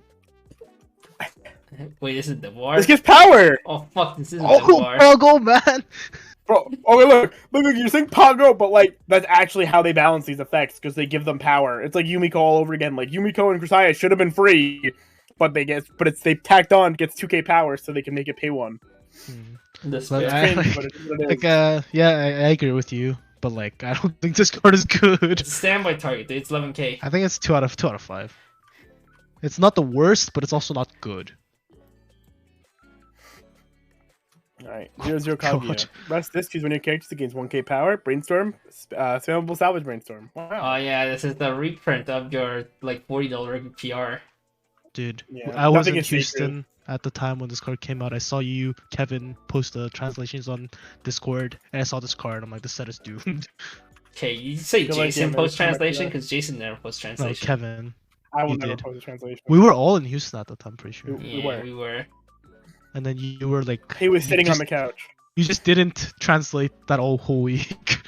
Wait, this is the war? This gives power! Oh fuck, this isn't the war. Oh, go, man! Bro, okay, look, you're saying Pago, but like, that's actually how they balance these effects, because they give them power. It's like Yumiko all over again. Like, Yumiko and Grisaya should have been free, but they tacked on, gets 2k power, so they can make it pay 1. Yeah, I agree with you, but like, I don't think this card is good. It's a standby target, dude. It's 11k. I think it's 2 out of 5. It's not the worst, but it's also not good. Alright, 0-0 Kaguya. Rest this, choose one of your characters against 1k power, brainstorm, spammable salvage brainstorm. Wow. Oh yeah, this is the reprint of your like $40 PR. Dude, yeah, I was in Houston at the time when this card came out. I saw you, Kevin, post the translations on Discord, and I saw this card. I'm like, this set is doomed. Okay, you say Jason post translation because Jason never post translation. No, Kevin. I will never post a translation. We were all in Houston at the time, pretty sure. Yeah, we were. And then you were like... He was sitting on the couch. You just didn't translate that whole week.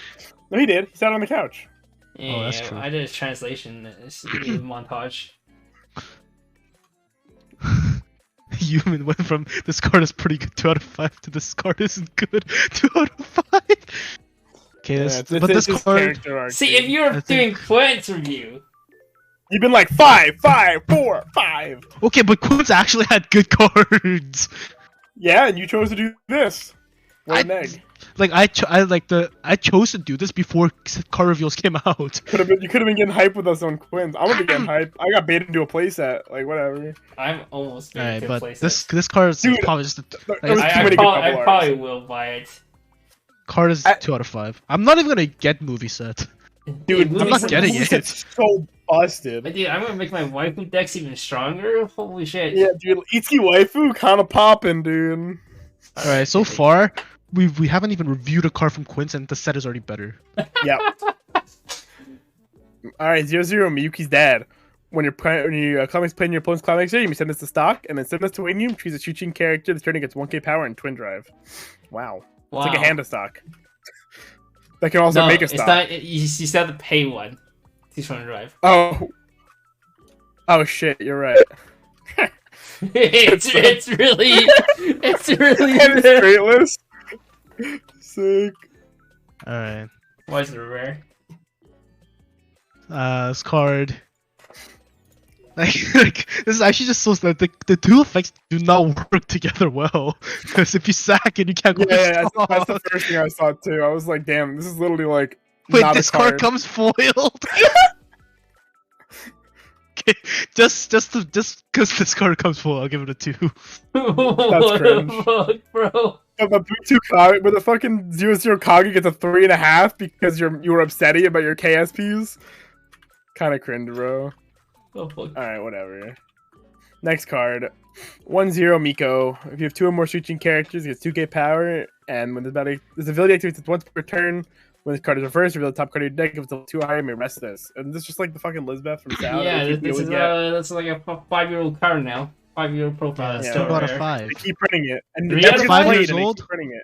No, he did. He sat on the couch. Yeah, oh, that's true. I did a translation montage. Human went from this card is pretty good 2 out of 5 to this card isn't good 2 out of 5. Okay, this card... See, if you're doing Quint's review... You've been like 5, 5, 4, 5. Okay, but Quint's actually had good cards. Yeah, and you chose to do this. What an egg. Like I chose to do this before card reveals came out. You could have been getting hyped with us on Quinns. I'm gonna be getting hyped. I got baited into a playset. Like whatever. I'm almost baited into a playset. This card is probably just. I probably will buy it. Card is 2 out of 5. I'm not even gonna get movie set. Dude, I'm not getting it. It's so busted. Dude, I'm gonna make my waifu decks even stronger. Holy shit. Yeah, dude, Itsuki waifu kind of popping, dude. All right, so far we haven't even reviewed a card from Quince, and the set is already better. Yeah. All right, 0-0 Miyuki's dad. When your climax playing your opponent's climax here, you may send this to stock, and then send this to Winium. Choose a Chuchin character. This turn gets 1k power and twin drive. Wow. It's like a hand of stock. That can also make a stock. Not, you still have to pay one. He's trying to drive. Oh shit! You're right. it's really straight list. Sick. All right. Why is it rare? This card. Like this is actually just so that the two effects do not work together well. Because if you sack it, you can't go. Yeah, that's the first thing I saw too. I was like, damn, this is literally like. Wait, this card comes foiled. Okay, just because this card comes foiled, I'll give it a 2. That's cringe, fuck, bro. But the fucking 0-0 Kage gets a 3.5 because you were upsetting about your KSPs. Kind of cringe, bro. Oh, fuck. Alright, whatever. Next card. 1-0 Miko. If you have 2 or more switching characters, it gets 2k power, and when this ability activates once per turn, when this card is reversed, reveal the top card of your deck. If it's level 2 higher, you may rest this. And this is just like the fucking Lisbeth from Sal. Yeah, that's like a 5-year-old card now. 5-year-old profile. Yeah, 2 out of 5. They keep printing it. And 3 out of 5 years old? Keep printing it.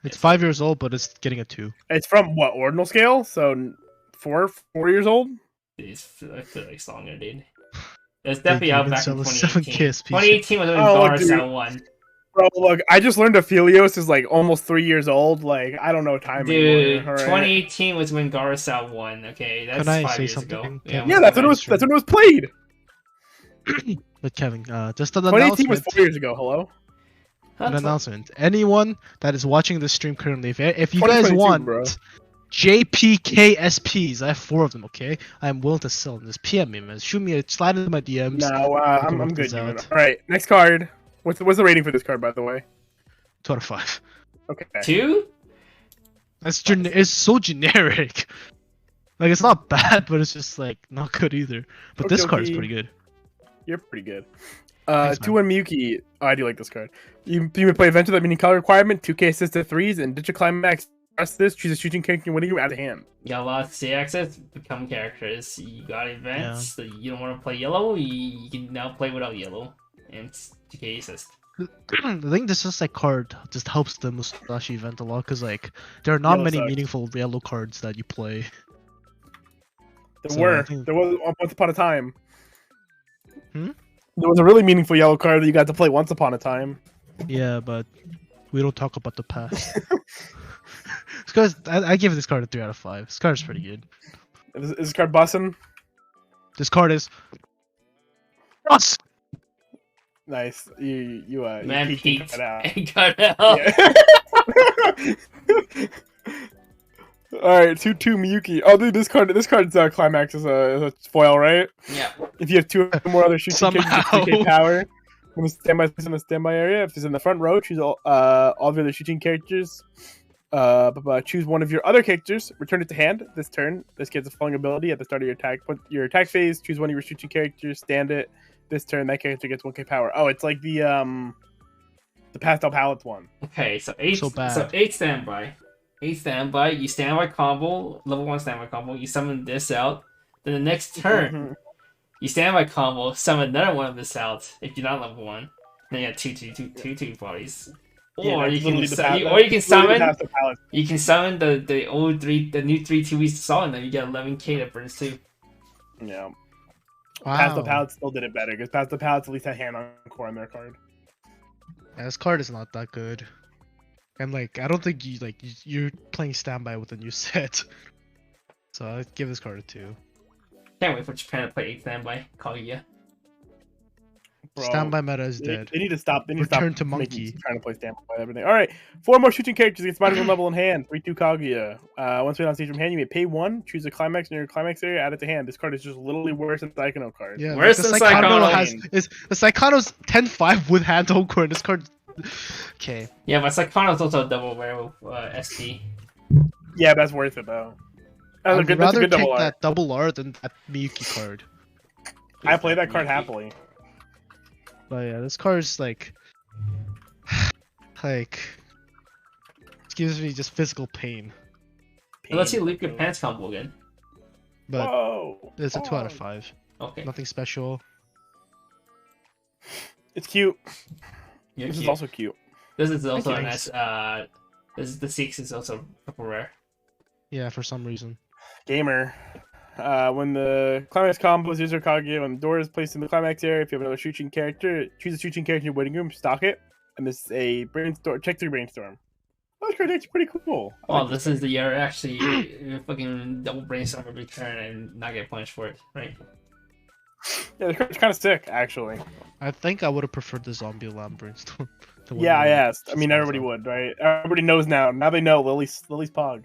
It's 5 years old, but it's getting a 2. It's from what ordinal scale? So 4 years old. I feel like longer, dude. It was definitely out back in 7 2018. KSP. 2018 was when Oh, Garza won. Bro, look, I just learned Aphelios is like almost 3 years old. Like, I don't know time Dude, anymore. Right? 2018 was when Garza won. Okay, that's Can I 5 say years something, ago. Kevin? Yeah, that's when it was. That's when it was played. But Kevin, just an 2018 was announcement. 4 years ago. Hello. An announcement. Anyone that is watching this stream currently, if you guys 2022, want bro. JPKSPs, I have 4 of them. Okay, I'm willing to sell them. Just PM me, man. Shoot me a slide into my DMs. No, We can I'm work good. this All out. right, next card. What's the rating for this card, by the way? 2 out of 5. Okay. 2? It's so generic. Like it's not bad, but it's just like not good either. But this card is pretty good. You're pretty good. Thanks, 2-1 Miyuki. Oh, I do like this card. You may play Adventure that meaning color requirement, 2k assisted 3s, and Digit Climax. Press this, choose a shooting character winning you out of hand. You got a lot of C access, become characters. You got events that you don't want to play yellow, you can now play without yellow. And it's 2k assist. I think this is like card just helps the Musashi event a lot because like there are not Yellow many sucks. meaningful yellow cards that you play. There So, there was once upon a time. Hmm? There was a really meaningful yellow card that you got to play once upon a time. Yeah, but we don't talk about the past. Because I give this card a 3 out of 5. This card is pretty good. Is this card bussin'? This card is us. Nice. You Man, peeked Pete. and cut out. And cut out. Yeah. All right, 2-2 Miyuki. Oh, dude, this card's climax is a foil, right? Yeah. If you have 2 or more other shooting characters Somehow. with 3k power, when the standby is in the standby area, if it's in the front row, choose all of your other shooting characters. Choose one of your other characters, return it to hand this turn. This gets a falling ability at the start of your attack. Put your attack phase, choose one of your shooting characters, stand it. This turn, that character gets 1k power. Oh, it's like the pastel palettes one. Okay, so 8 So bad. so 8 standby. 8 standby, you standby combo, level 1 standby combo, you summon this out. Then the next turn, you standby combo, summon another one of this out if you're not level 1. Then you have two bodies. Or you can summon the old the new 3/2s to summon them. You get 11k that burns too. Yeah. Wow. Pastel palettes still did it better because pastel palettes at least had hand on core on their card. Yeah, this card is not that good. And like I don't think you're playing standby with a new set. So I'd give this card a 2. Can't wait for Japan to play 8 standby. Kaguya. Bro, Standby meta is dead. They need to stop. They need Return to to stop monkey. trying to play standby and everything. All right, 4 more shooting characters against minus 1 level in hand. 3-2 Kaguya. Once we on stage from hand, you may pay 1. Choose a climax in your climax area. Add it to hand. This card is just literally worse than the Psychono card. Yeah, Worse the than Psychono Psychono. the Psychono's 10-5 with hand on core. This card. Okay. Yeah, but Psychono's also a double rare with SP. Yeah, that's worth it though. That's a I'd good rather double take art. that double R than that Miyuki card. I play that card happily. But yeah, this card is like it gives me just physical pain. Let's see Leap Your Pants combo again. But Whoa. it's a 2 out of 5. Okay. Nothing special. It's cute. You're This cute. is also cute. This is also a Thanks. nice. This is the 6 is also triple rare. Yeah, for some reason. Gamer. When the climax combo is user Kaguya, when the door is placed in the climax area, if you have another shooting character, choose a shooting character in your waiting room, stock it, and this is a brainstorm. Check 3 brainstorm. Oh, this card's actually pretty cool. I Oh, like this is the year actually fucking double brainstorm every turn and not get punished for it, right? Yeah, the card's kind of sick, actually. I think I would have preferred the zombie alarm brainstorm. Yeah, I asked. I mean, everybody would, right? Everybody knows now. Now they know Lily's Pog.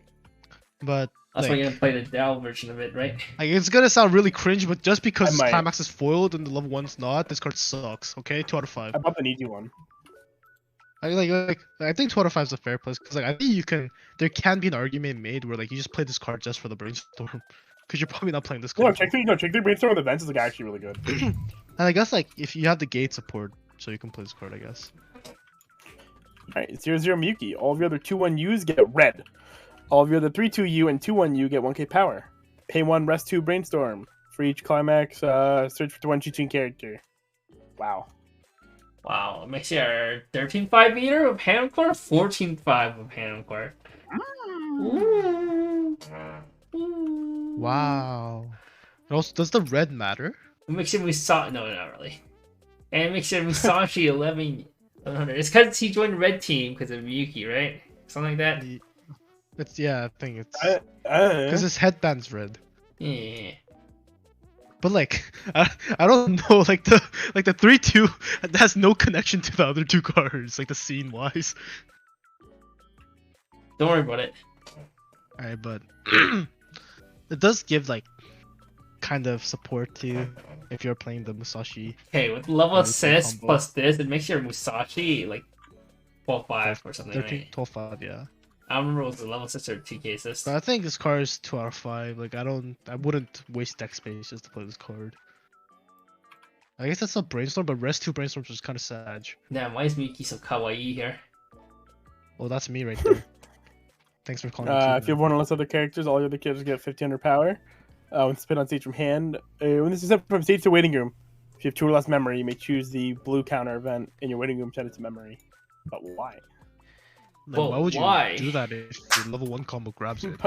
But That's why you're gonna play the Dell version of it, right? like, it's gonna sound really cringe, but just because I might. climax is foiled and the level 1's not, this card sucks. Okay, 2 out of 5. I bought the Niji one. I think 2 out of 5 is a fair place because like I think there can be an argument made where like you just play this card just for the brainstorm because you're probably not playing this No, card. check 3 brainstorm with events is like actually really good. And I guess like if you have the gate support, so you can play this card, I guess. Alright, 0-0 Miyuki. All of your other 2-1Us get red. All of your other 3-2U and 2-1U get 1k power. Pay 1, rest 2, brainstorm. For each climax, search for 1 shooting character. Wow. Wow, it makes your 13.5 meter of hand core, 14.5 of hand core. Ooh. Wow. And also, does the red matter? It makes your Musashi. No, not really. And it makes your Musashi 1100. It's because he joined Red Team because of Yuki, right? Something like that. It's yeah, I think it's I because his headband's red. Yeah. But like, I don't know, like the 3-2 has no connection to the other two cards, like the scene wise. Don't worry about it. Alright, but it does give like kind of support to you if you're playing the Musashi. Okay, with level Really cool 6 combo. plus this, it makes your Musashi like 12.5 or something, 13, right? 12-5, yeah. I don't remember what the level 6 or 2K assist. But I think this card is 2 out of 5. Like I wouldn't waste deck space just to play this card. I guess that's not brainstorm, but rest 2 brainstorms is kind of sad. Damn, why is Miki so kawaii here? Well, that's me right there. Thanks for calling me if cute, you have man. one less other characters, all the other characters get 1500 power. When spit on stage from hand. When this is sent from stage to waiting room, if you have 2 or less memory, you may choose the blue counter event in your waiting room, set it to memory. But why? Like, But why would you why? do that if your level 1 combo grabs it?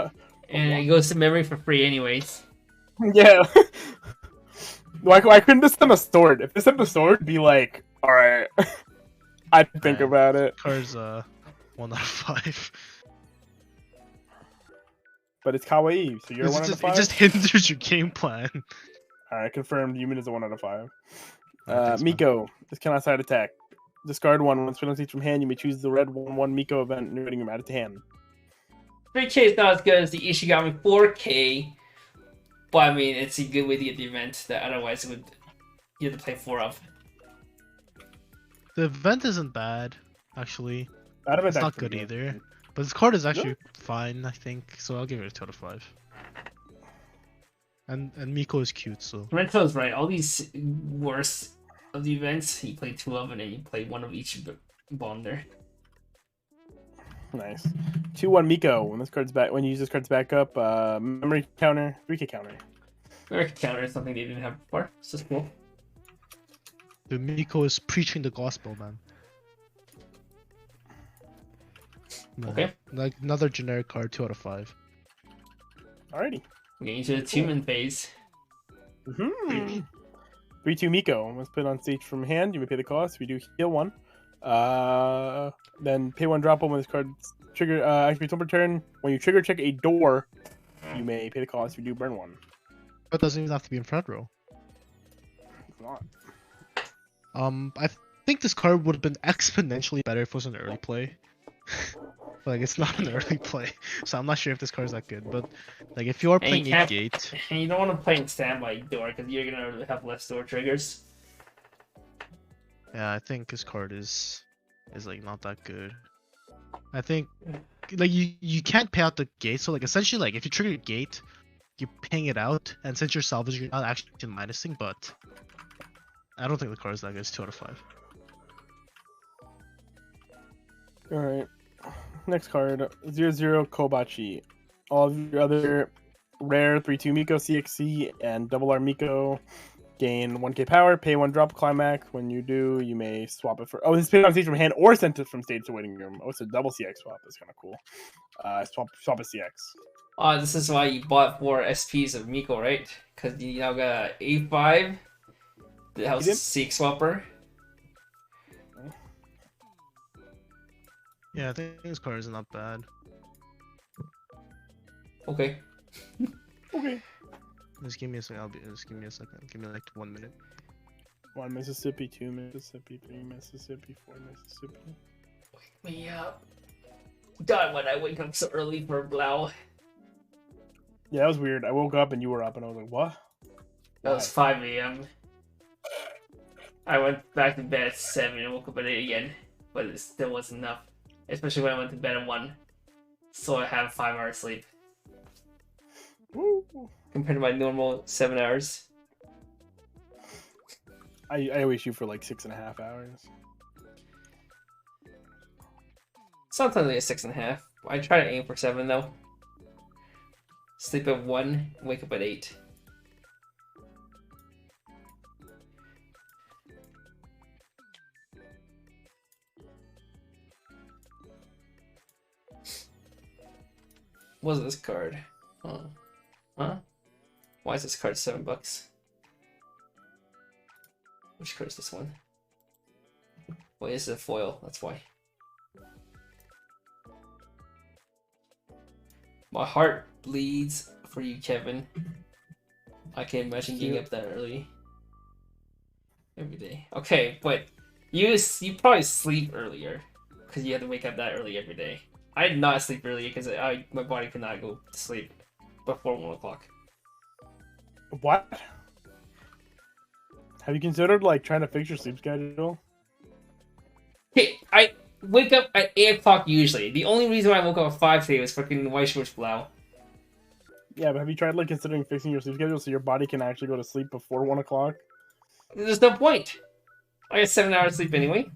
And it goes to memory for free anyways. Yeah. Why couldn't this send a sword? If this sent a sword, it'd be like, alright. I'd think Alright. about it. Card's 1 out of 5. But it's kawaii, so you're 1 out of 5? It just hinders your game plan. Alright, confirmed. Yumin is a 1 out of 5. Thanks, man. Miko. This cannot side attack. Discard 1. When spin on stage from hand, you may choose the red 1/1 Miko event in your waiting room. Add it to hand. 3K is not as good as the Ishigami 4K, but I mean, it's a good way to get the event that otherwise you have to play 4 of. The event isn't bad, actually. That event's It's not actually good pretty either. But this card is actually fine, I think. So I'll give it a 2 out of 5. And Miko is cute, so. Rento's right. All these worst of the events, you play 2 of, and then you play 1 of each bonder. Nice. 2/1 Miko. When you use this card's back up, memory counter, 3K counter. Memory counter is something they didn't have before. It's just cool. The Miko is preaching the gospel, man. Okay. Like another generic card, 2 out of 5. Alrighty. We're getting into the human phase. 3/2 Miko. Let's put it on stage from hand. You may pay the cost. We do heal 1. Then pay 1 drop 1 when this card trigger activates on return. When you trigger check a door, you may pay the cost. We do burn 1. But it doesn't even have to be in front row. It's not. I think this card would have been exponentially better if it was an early play. But, like, it's not an early play, so I'm not sure if this card is that good. But like, if you are playing can't- 8-gate, And you don't want to play in standby door because you're gonna have less door triggers. yeah, I think this card is like not that good. I think like you can't pay out the gate, so like essentially like if you trigger a gate, you're paying it out, and since you're salvaging, you're not actually minusing. But I don't think the card is that good. It's 2 out of 5. Alright. Next card, 0/0 Kobachi. All of your other rare 3/2 Miko CXC and double R Miko gain 1k power, pay 1 drop climax. When you do, you may swap it for. Oh, this is paid on stage from hand or sent it from stage to waiting room. Oh, it's a double CX swap. That's kind of cool. Swap a CX. This is why you bought 4 SPs of Miko, right? Because you now got an A5 that has a CX swapper. Yeah, I think this card is not bad. Okay. Okay. Just give me a second. Just give me a second. Give me like 1 minute. 1 Mississippi, 2 Mississippi, 3 Mississippi, 4 Mississippi. Wake me up. God, when I wake up so early for Blau. Yeah, that was weird. I woke up and you were up, and I was like, "What?" That was 5 a.m. I went back to bed at 7 and woke up at 8 again, but it still wasn't enough. Especially when I went to bed at 1. So I have 5 hours sleep. Woo. Compared to my normal 7 hours. I always shoot for like 6.5 hours. Sometimes I get 6.5. I try to aim for 7 though. Sleep at 1, wake up at 8. What's this card? Oh. Huh? Why is this card $7? Which card is this one? Wait, this is a foil, that's why. My heart bleeds for you, Kevin. I can't imagine getting up that early. Every day. Okay, but you probably sleep earlier. Because you have to wake up that early every day. I did not sleep earlier because my body could not go to sleep before 1 o'clock. What? Have you considered like trying to fix your sleep schedule? Hey, I wake up at 8 o'clock usually. The only reason why I woke up at 5 today was freaking Weiss Schwarz Blau. Yeah, but have you tried like considering fixing your sleep schedule so your body can actually go to sleep before 1 o'clock? There's no point. I get 7 hours sleep anyway.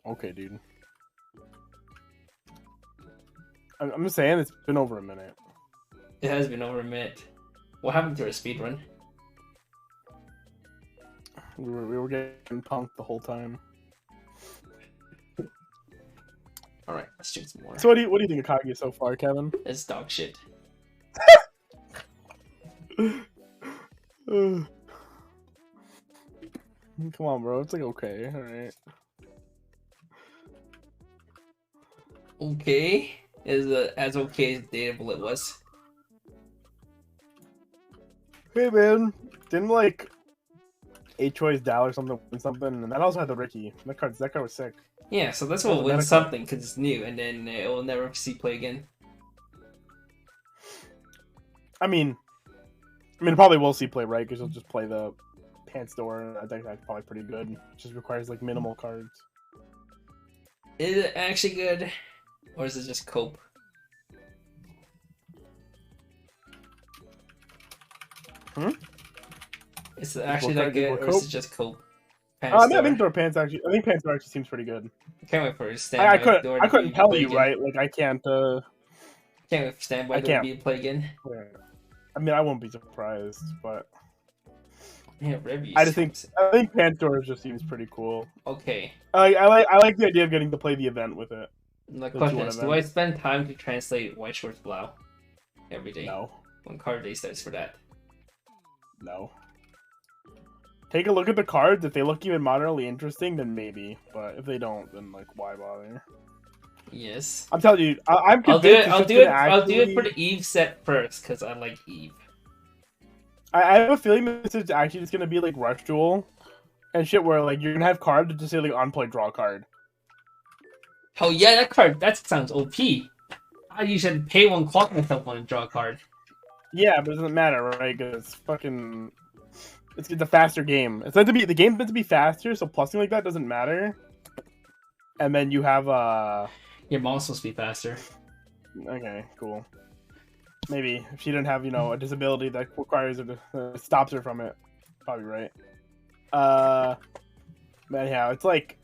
Okay, dude. I'm just saying it's been over a minute. It has been over a minute. What happened to our speed run? We were getting punked the whole time. Alright, let's drink some more. So what do you think of Kaguya so far, Kevin? It's dog shit. Come on, bro. It's like okay, alright. Okay. Is as okay as Data Bullet was. Hey man, didn't like A-Choice Dow or something win something, and that also had the Ricky. That card was sick. Yeah, so that's what win something because it's new, and then it will never see play again. I mean, it probably will see play, right? Because you'll just play the Pants Door, and I think that's probably pretty good. It just requires like minimal cards. Is it actually good, or is it just cope? Is it actually that good, or is it just cope? I think Pants Door actually seems pretty good. Can't wait for a I standby. couldn't tell you, right? Like I can't. Can't wait for standby to be play again. Yeah. I mean, I won't be surprised, but yeah, reviews. I think Pants Door just seems pretty cool. Okay. I like the idea of getting to play the event with it. The question is, do I spend time to translate Weiss Schwarz Blau every day? No. When card day starts for that? No. Take a look at the cards. If they look even moderately interesting, then maybe. But if they don't, then like, why bother? Yes. I'm telling you, I'm I'll convinced. I'll do it for the Eve set first, because I like Eve. I have a feeling this is actually just gonna be like Rush Duel and shit, where like you're gonna have cards that just say like on play draw card. Oh yeah, that card that sounds OP. I usually pay 1 clock myself on a draw card. Yeah, but it doesn't matter, right? Because fucking, it's a faster game. It's meant to be the game's meant to be faster, so plusing like that doesn't matter. And then you have your mom's supposed to be faster. Okay, cool. Maybe if she didn't have a disability that requires her to stops her from it, probably right. But anyhow, it's like,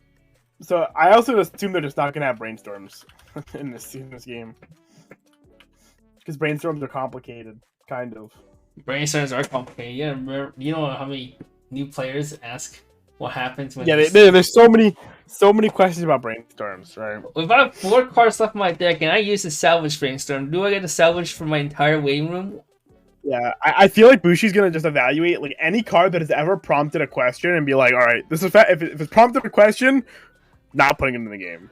so I also assume they're just not gonna have brainstorms in this game because brainstorms are complicated, kind of. Brainstorms are complicated. Yeah, remember, you know how many new players ask what happens when? Yeah, there's so many questions about brainstorms, right? If I have 4 cards left in my deck and I use a salvage brainstorm, do I get a salvage for my entire waiting room? Yeah, I feel like Bushi's gonna just evaluate like any card that has ever prompted a question and be like, all right, this is if it's prompted a question, not putting it in the game.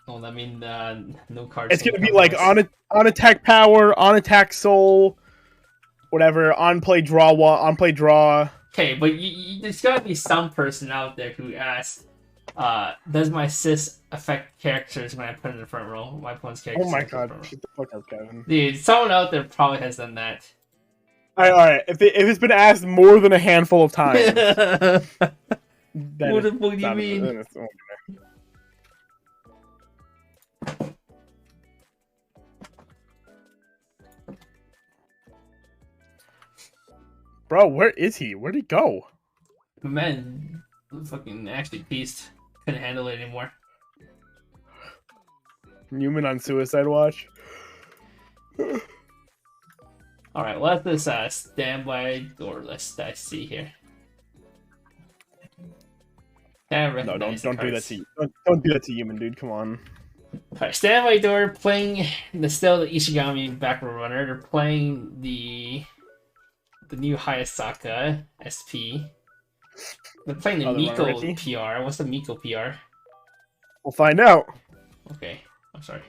Oh, that means no cards. It's gonna be like on attack power, on attack soul, whatever, on play draw, on play draw. Okay, but there's gotta be some person out there who asks, does my assist affect characters when I put in the front row? My opponent's characters. Oh my god, shut the fuck up, Kevin. Dude, someone out there probably has done that. All right. If it's been asked more than a handful of times, what the fuck do you mean? Bro, where is he? Where'd he go? The man fucking actually pieced. Couldn't handle it anymore. Newman on suicide watch. Alright, what's this standby door list I see here? No, don't do that to you. Don't do that to Newman, dude. Come on. Alright, stand by door playing the Ishigami backward runner. They're playing the new Hayasaka SP. They're playing the Miko PR. What's the Miko PR? We'll find out. Okay, I'm sorry.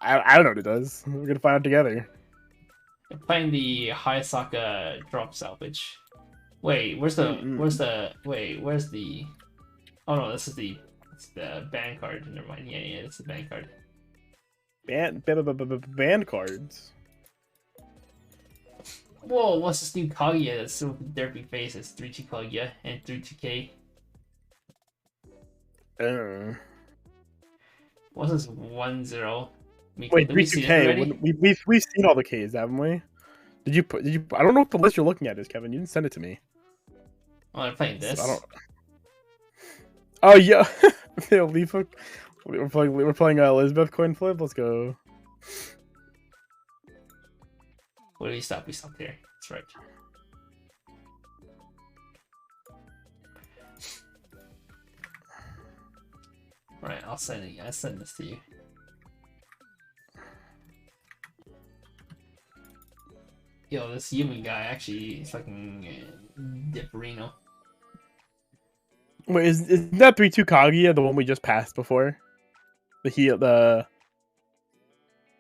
I don't know what it does. We're gonna find out together. They're playing the Hayasaka drop salvage. Wait, where's the oh no, it's the band card. Never mind. Yeah, it's the band card. Band cards. Whoa, what's this new Kaguya that's so derpy face? It's 3-2 Kaguya and 3-2K. What's this 1-0? Wait, 3-2K. We've seen all the Ks, haven't we? Did you? I don't know what the list you're looking at is, Kevin. You didn't send it to me. Oh, I'm playing this. Oh yeah, we're playing Elizabeth coin flip. Let's go. Where do we stop? We stopped there. That's right. Right, I'll send it. I send this to you. Yo, this human guy actually is fucking Dipperino. Wait, is that 3-2 Kaguya the one we just passed before? We haven't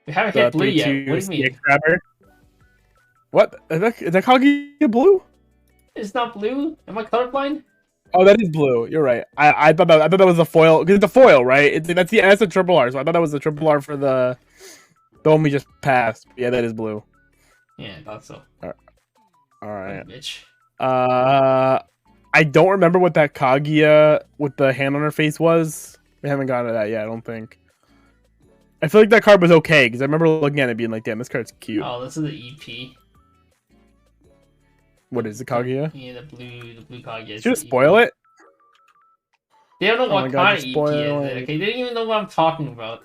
hit blue yet. What do you mean? Grabber? What? Is that Kaguya blue? It's not blue. Am I colorblind? Oh, that is blue. You're right. I thought that was a foil. Because it's a foil, right? That's a triple R. So I thought that was the triple R for the one we just passed. Yeah, that is blue. Yeah, I thought so. All right. Bitch. I don't remember what that Kaguya with the hand on her face was. We haven't gotten to that yet, I don't think. I feel like that card was okay, because I remember looking at it being like, damn, this card's cute. Oh, this is the EP. What is the Kaguya? Yeah, the blue Kaguya. Should I spoil it? They don't know what kind of EP is it. Okay, they don't even know what I'm talking about.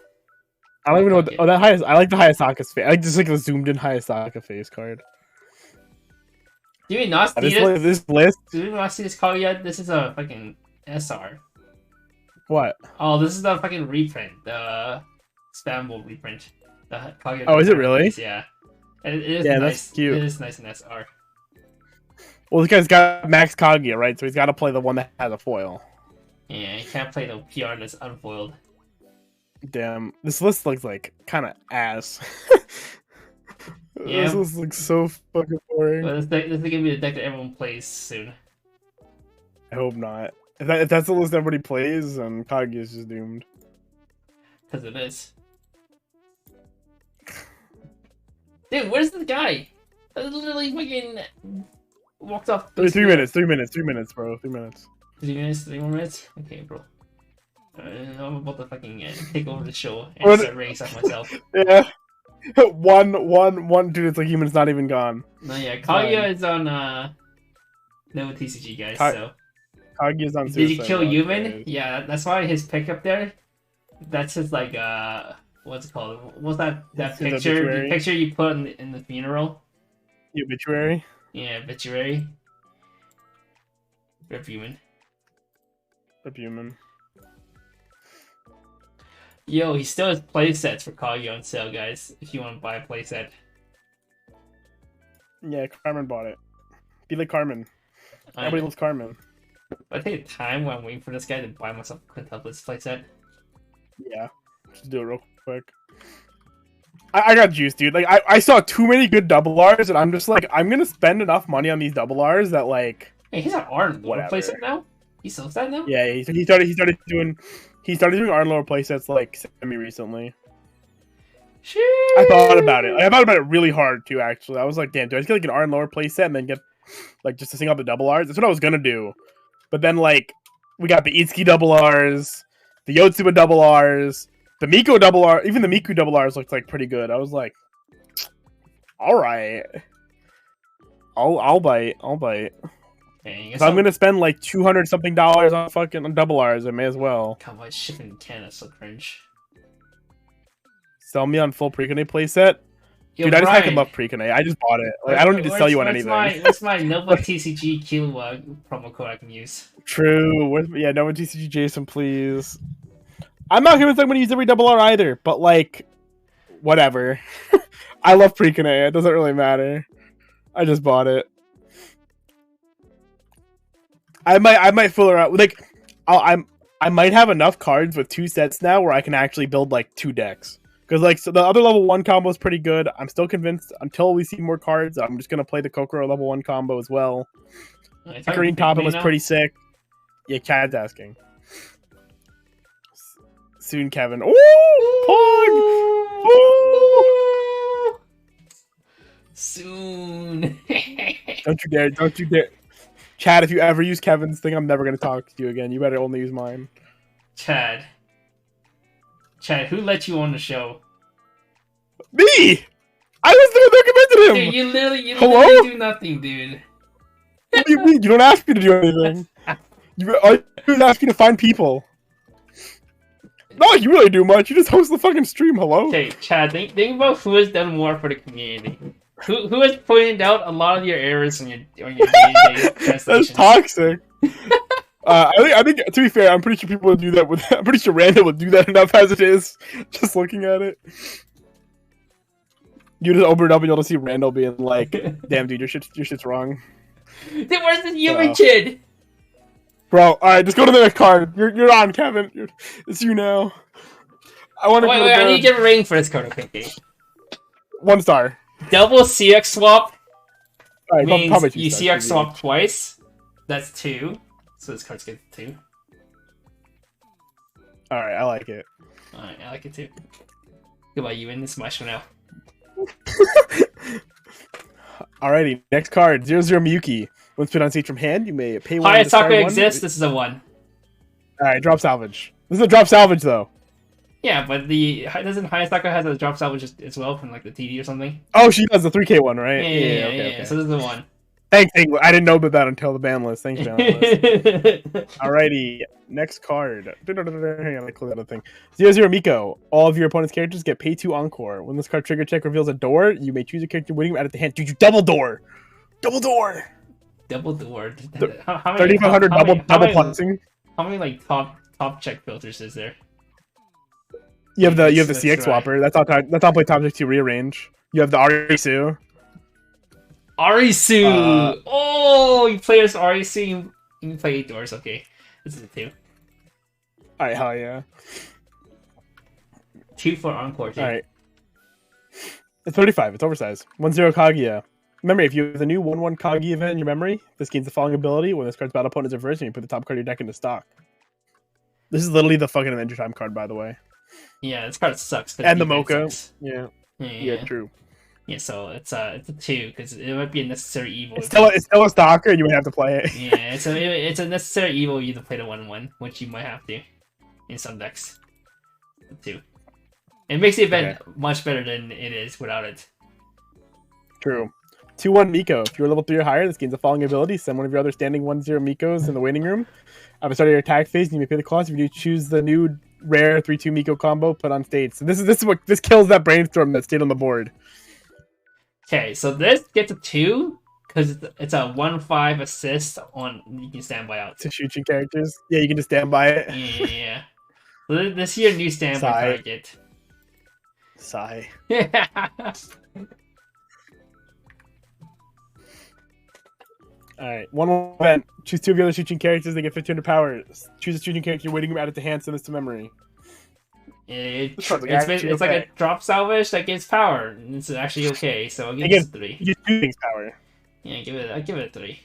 I don't even know what I like the Hayasaka's face. I like just like the zoomed in Hayasaka face card. Do you not see this list? Do you not see this Kaguya? This is a fucking SR. What? Oh, this is the fucking reprint. The Spamble reprint. The Kaguya. Oh, is it really? Yeah. It is yeah, nice. That's cute. It is nice in SR. Well, this guy's got Max Kaguya, right? So he's got to play the one that has a foil. Yeah, you can't play the PR that's unfoiled. Damn, this list looks like kind of ass. Yeah. This list looks so fucking boring. But this is gonna be the deck that everyone plays soon. I hope not. If that's the list everybody plays, then Kaguya is just doomed. Because it is. Dude, where's the guy? I literally fucking walked off. 3 minutes, bro. 3 minutes. 3 minutes, 3 more minutes? Okay, bro. I'm about to fucking take over the show and start raising up myself. Yeah. One, dude, it's like human's not even gone. No, yeah, Kaguya is on, no TCG, guys, so. Kaguya's on Did you kill human? Yeah, that's why his pick up there. That's his, like, what's it called? What's that picture? The picture you put in the funeral? The obituary? Yeah, obituary. Rip human. Rip human. Yo, he still has playsets for Kaguya on sale, guys. If you want to buy a playset. Yeah, Carmen bought it. Be like Carmen. Everybody loves Carmen. I take time while I'm waiting for this guy to buy myself a quintuplet playset. Yeah, just do it real quick. I got juice, dude. Like I saw too many good double R's, and I'm just like, I'm gonna spend enough money on these double R's that like. Hey, he's an Arn lower playset now. He sells that now. Yeah, he started doing Arn lower playsets like semi recently. Sheesh. I thought about it. I thought about it really hard too. Actually, I was like, damn, do I just get like an Arn lower playset and then get like just to sing out the double R's? That's what I was gonna do. But then like we got the Itsuki double R's, the Yotsuba double R's, the Miko double R, even the Miku double R's looked like pretty good. I was like, all right, I'll bite. Dang, if I'm gonna spend like $200 something on fucking double R's, I may as well. God, why shipping in Canada so cringe? Sell me on full Precone playset. Yo, dude, I just Brian, him up Precone. I just bought it. Like, I don't need to sell you on anything. What's my Nova TCG Killua promo code I can use? True. Yeah, Nova TCG Jason, please. I'm not convinced I'm going to use every double R either, but like, whatever. I love Precone. It doesn't really matter. I just bought it. I might fool around. Like, I might have enough cards with 2 sets now where I can actually build like 2 decks. Because like, so the other level 1 combo is pretty good. I'm still convinced until we see more cards. I'm just gonna play the Kokoro level 1 combo as well. Green Toppin was pretty sick. Yeah, Cad's asking. Soon, Kevin. Ooh, Pog! Ooh! Soon. Don't you dare! Don't you dare! Chad, if you ever use Kevin's thing, I'm never gonna talk to you again. You better only use mine. Chad, who let you on the show? Me! I was the one that recommended him! Dude, you literally do nothing, dude. What do you mean? You don't ask me to do anything. You ask me to find people. Not like you really do much. You just host the fucking stream. Hello? Okay, Chad, think about who has done more for the community. Who has pointed out a lot of your errors on your day-to-day translations? That's toxic. I think to be fair, I'm pretty sure people would do that with. I'm pretty sure Randall would do that enough as it is. Just looking at it, you just open it up and you'll see Randall being like, "Damn, dude, your shit's wrong." Then where's the human kid? Bro, all right, just go to the next card. You're on, Kevin. It's you now. I want to. Wait, I need to get a rating for this card. Okay. 1 star. Double CX swap Right, means you CX swap twice. That's 2. So this card's good 2. Alright, I like it. Alright, I like it too. Goodbye, you win this match for now. Alrighty, next card. 0-0 Miyuki. When spin on stage from hand, you may pay 1. Hayasaka exists, this is a 1. Alright, drop salvage. This is a drop salvage though. Yeah, but doesn't Hayasaka has a drop salvage as well from like the TD or something? Oh, she does the 3K one, right? Yeah. Okay. So this is the 1. Thanks, I didn't know about that until the ban list. Thanks, ban list. Alrighty, next card. Hang on, I close that thing. 0-0 Miko. All of your opponent's characters get pay 2 encore. When this card trigger check reveals a door, you may choose a character winning out of the hand. Dude, you double door! Double door! Double door. 3,500 double plussing. How many like top check filters is there? You have the CX swapper. That's how play top check to rearrange. You have the Arisu. Arisu! Oh, you play as Arisu. You can play 8 doors. Okay, this is a 2. Alright, hell yeah. 2 for encore. Alright. It's 35. It's oversized. 1-0 Kaguya. Remember, if you have the new 1-1 Kaguya event in your memory, this gains the following ability. When this card's battle opponent is reversed, and you put the top card of your deck into stock. This is literally the fucking Adventure Time card, by the way. Yeah, this card sucks. And the Mocha. Yeah, true. Yeah, so it's a 2 because it might be a necessary evil. It's still a stalker, and you would have to play it. Yeah, it's a necessary evil. You to play the 1-1, which you might have to in some decks. 2. It makes the event much better than it is without it. True. 2-1 Miko. If you're level 3 or higher, this gains the following ability. Send one of your other standing 1-0 Mikos in the waiting room. At the start of your attack phase, and you may pay the cost. If you choose the new rare 3-2 Miko combo, put on stage. So this kills that brainstorm that stayed on the board. Okay, so this gets a 2 because it's a 1-5 assist on you can standby out. To shoot your characters. Yeah, you can just stand by it. Yeah. So this is your new standby target. Sigh. Alright, 1 event. Choose 2 of your other shooting characters, they get 1500 power. Choose a shooting character you're waiting to add it to hand, send this to memory. It's like a drop salvage that gives power. It's actually okay, so I'll give it a 3. You get 2 things power. Yeah, I'll give it a 3.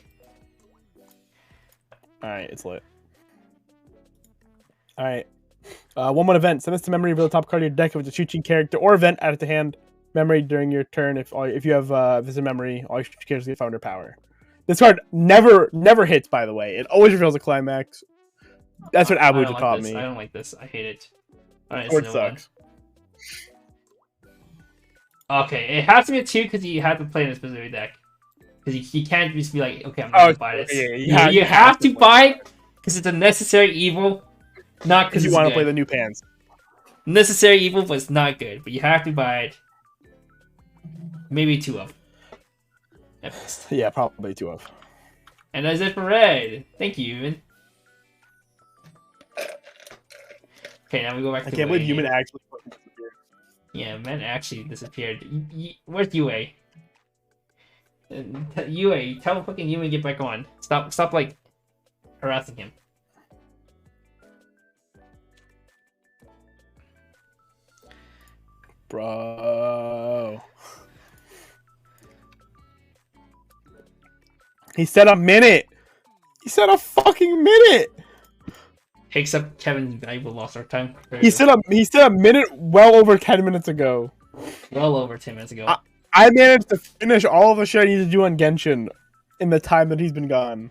Alright, it's lit. Alright. 1-1 event. Send this to memory, reveal the top card of your deck if it's a shooting character or event, add it to hand. Memory during your turn. If you have this in memory, all your shooting characters get 500 power. This card never hits, by the way. It always reveals a climax. That's what Abu taught me. I don't like this. I hate it. Alright, or it sucks. Okay, it has to be a 2 because you have to play in a specific deck. Because you can't just be like, okay, I'm going to buy this. Yeah, you have to buy it because it's a necessary evil, not because you want to play the new pans. Necessary evil, but it's not good. But you have to buy it. Maybe 2 of. Yeah, probably 2 of. And that's it for red. Thank you, Evan. Okay, now we go back to I can't believe Wei. Human actually fucking disappeared. Yeah, men actually disappeared. Where's Yue? Yue, tell fucking Yue to get back on. Stop like harassing him. Bro. He said a minute. He said a fucking minute. Takes up Kevin's valuable lost our time. He said a minute well over 10 minutes ago. Well over 10 minutes ago. I managed to finish all of the shit I need to do on Genshin in the time that he's been gone.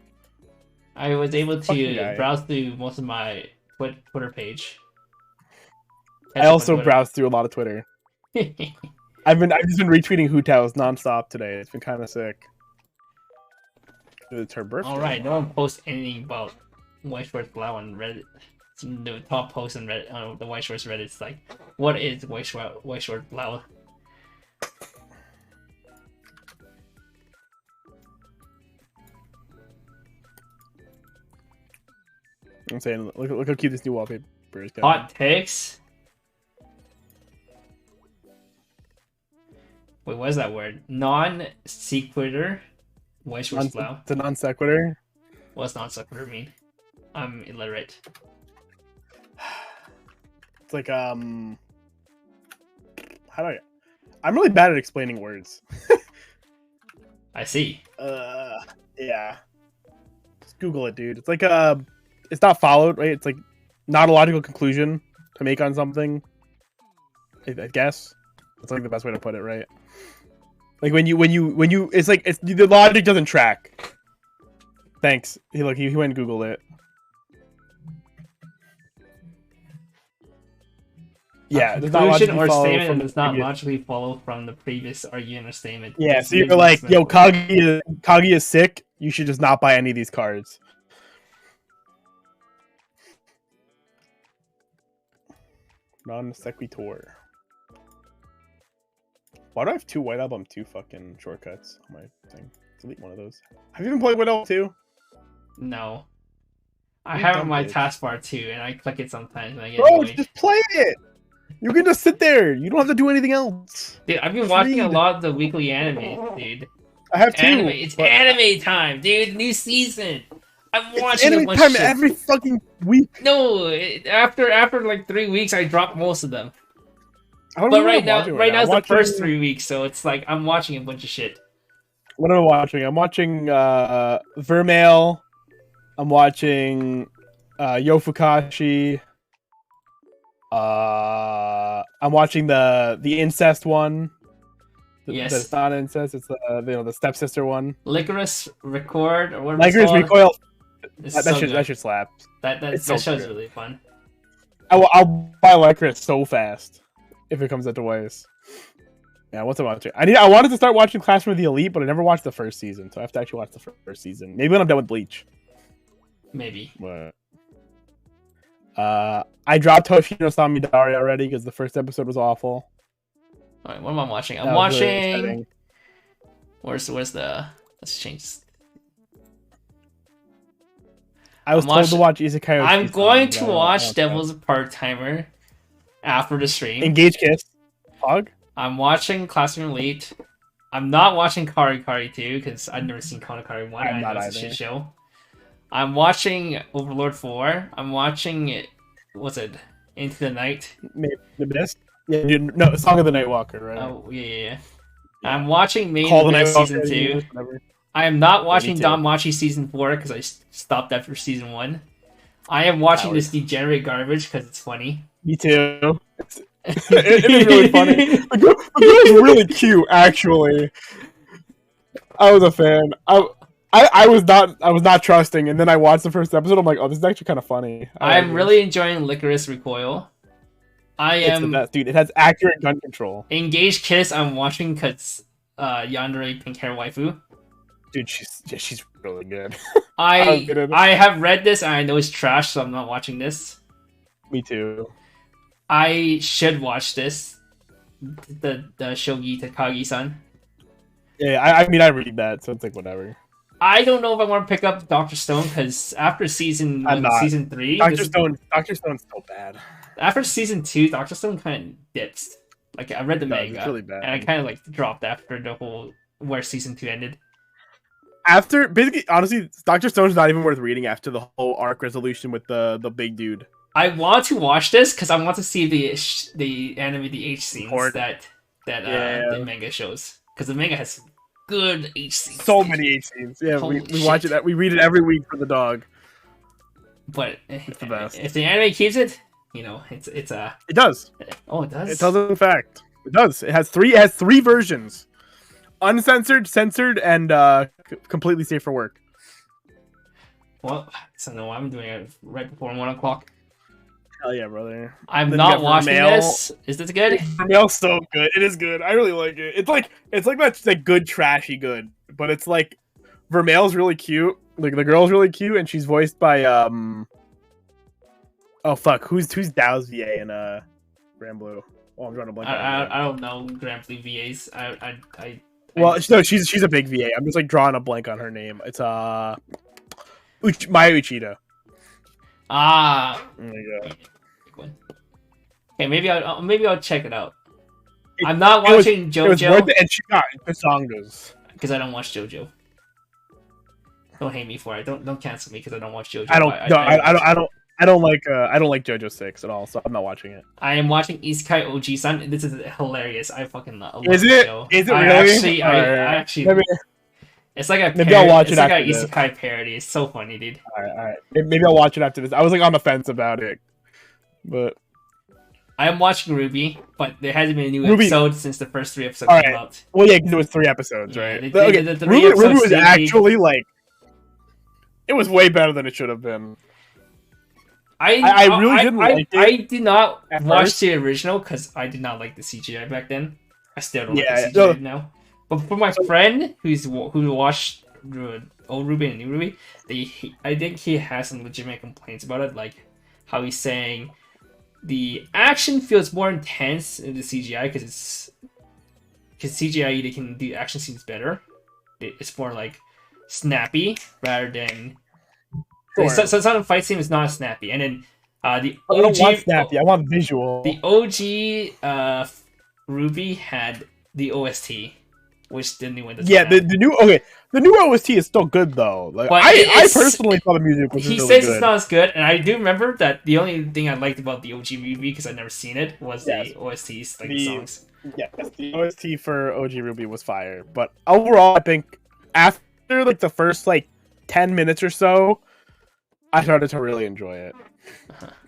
I was able Fucking to guy. browse through most of my Twitter page. I also browsed through a lot of Twitter. I've just been retweeting Hootaos nonstop today. It's been kind of sick. It's her birthday. Alright, no one posts anything about Weiss Schwarz Blau on Reddit. The top post on Reddit, on the Weiss Schwarz Reddit is like, what is Weiss Schwarz Blau? I'm saying, look how cute this new wallpaper is. Kevin. Hot takes? Wait, what is that word? Non-sequitur? Weiss Schwarz Blau? It's a non sequitur. What's non-sequitur mean? I'm illiterate. It's like how do I'm really bad at explaining words. I see. Yeah. Just Google it, dude. It's like it's not followed, right? It's like not a logical conclusion to make on something. I guess that's like the best way to put it, right? Like when you it's like the logic doesn't track. Thanks. He went and Googled it. Yeah, there's not Conclusion or follow statement from that does not previous- logically follow from the previous argument or statement. Yeah, It's so you're usually like, yo, dismissed. Kaguya is sick. You should just not buy any of these cards. Non sequitur. Why do I have 2 White Album 2 fucking shortcuts on my thing? Delete one of those. Have you even played White Album 2? No. I You have it on dumb my bitch. taskbar too, and I click it sometimes and I get Bro, annoyed. just play it! You can just sit there. You don't have to do anything else. Dude, I've been watching a Read. lot of the weekly anime, dude. I have 2. Anime. It's but anime time, dude. New season. I'm it's watching a anime bunch time of shit. every fucking week. No, after like 3 weeks, I dropped most of them. I don't But know what right I'm now, watching right now I'm it's the watching- first 3 weeks, so it's like I'm watching a bunch of shit. What am I watching? I'm watching Vermail. I'm watching Yofukashi. I'm watching the incest one. Yes. That's not incest. It's the stepsister one. Licorice Record or whatever. Licorice it's called. Recoil. It's That so should good. that should slap. That it's so show's good. really fun. I'll buy Licorice so fast if it comes out to Weiss. Yeah, what's I watching? I wanted to start watching Classroom of the Elite, but I never watched the first season, so I have to actually watch the first season. Maybe when I'm done with Bleach. Maybe. But I dropped Hoshino Samidari already because the first episode was awful. Alright, what am I watching? I'm That was really watching. upsetting. Where's the? Let's change. This. I was I'm told watch- to watch Isekai. I'm Oshi-san, going but to I don't watch that. Devil's Part-Timer after the stream. Engage Kiss. Pog. I'm watching Classroom Elite. I'm not watching Kari Kari 2 because I've never seen Kari 1. I'm I not know it's a either. shit show. I'm watching Overlord 4. I'm watching what's it? Into the Night. Maybe the best. Yeah, dude, no, Song of the Nightwalker, right? Oh yeah. I'm watching Main Call the Event Nightwalker. Season 2. Whatever. I am not watching too. Danmachi Season 4 because I stopped after Season 1. I am watching Hours. this degenerate garbage because it's funny. Me too. It is really funny. The girl is really cute, actually. I was a fan. I was not trusting, and then I watched the first episode. I'm like, oh, this is actually kind of funny. I I'm like really enjoying Licorice Recoil. I this. It's the am best, dude. It has accurate gun control. Engaged Kiss. I'm watching because Yandere Pink Hair Waifu. Dude, she's really good. I get it. I have read this and I know it's trash, so I'm not watching this. Me too. I should watch this. The Shogi Takagi-san. Yeah, I mean, I read that, so it's like whatever. I don't know if I want to pick up Dr. Stone because after I'm season not. 3, Doctor Stone's so bad. after season 2, Doctor Stone kind of dips. Like I read the manga, it's really bad. and I kind of like dropped after the whole where season 2 ended. After basically, honestly, Doctor Stone's not even worth reading after the whole arc resolution with the big dude. I want to watch this because I want to see the anime, the H scenes that the manga shows, because the manga has good H scenes. So many H scenes. Yeah, we watch it. We read it every week for the dog. But it's the best. If the anime keeps it, you know, it's a. It does. Oh, it does. It does, in fact. It does. It has three versions: uncensored, censored, and completely safe for work. Well, so no, I'm doing it right before 1 o'clock. Hell yeah, brother! I'm not watching this. Is this good? Vermeil's so good. It is good. I really like it. It's like that like good trashy good, but it's like Vermeil's really cute. Like the girl's really cute, and she's voiced by oh fuck, who's Dow's VA in Grand Blue? Oh, I'm drawing a blank. I don't know Grand Blue VAs. Well, no, she's a big VA. I'm just like drawing a blank on her name. It's Maya Uchida. Ah. There you go. Okay, maybe I'll check it out. I'm not watching JoJo. It was worth it, and she got the song goes. Because I don't watch JoJo. Don't hate me for it. Don't cancel me because I don't watch JoJo. I don't like JoJo 6 at all, so I'm not watching it. I am watching Isekai OG-san. This is hilarious. I fucking love Is this it? show. Is it really? I actually. Maybe, it's like a maybe I'll watch it like after an Isekai parody. It's so funny, dude. All right. Maybe I'll watch it after this. I was like on the fence about it, but I am watching Ruby, but there hasn't been a new episode since the first 3 episodes came out. Well, yeah, it was 3 episodes, right? The Ruby was actually like, it was way better than it should have been. I really didn't like it. I did not watch the original because I did not like the CGI back then. I still don't like the CGI now. But for my friend who watched old Ruby and new Ruby, I think he has some legitimate complaints about it, like how he's saying the action feels more intense in the CGI because CGI they can do action scenes better. It's more like snappy rather than. Sure. So some of the fight scene is not snappy, and then the OG. I don't want snappy. I want visual. The OG Ruby had the OST, which the new one doesn't. Yeah, the new OST is still good though. Like I personally thought the music was really good. He says it's not as good, and I do remember that the only thing I liked about the OG Ruby because I've never seen it was the OSTs, like the songs. Yeah, the OST for OG Ruby was fire, but overall, I think after like the first like 10 minutes or so, I started to really enjoy it.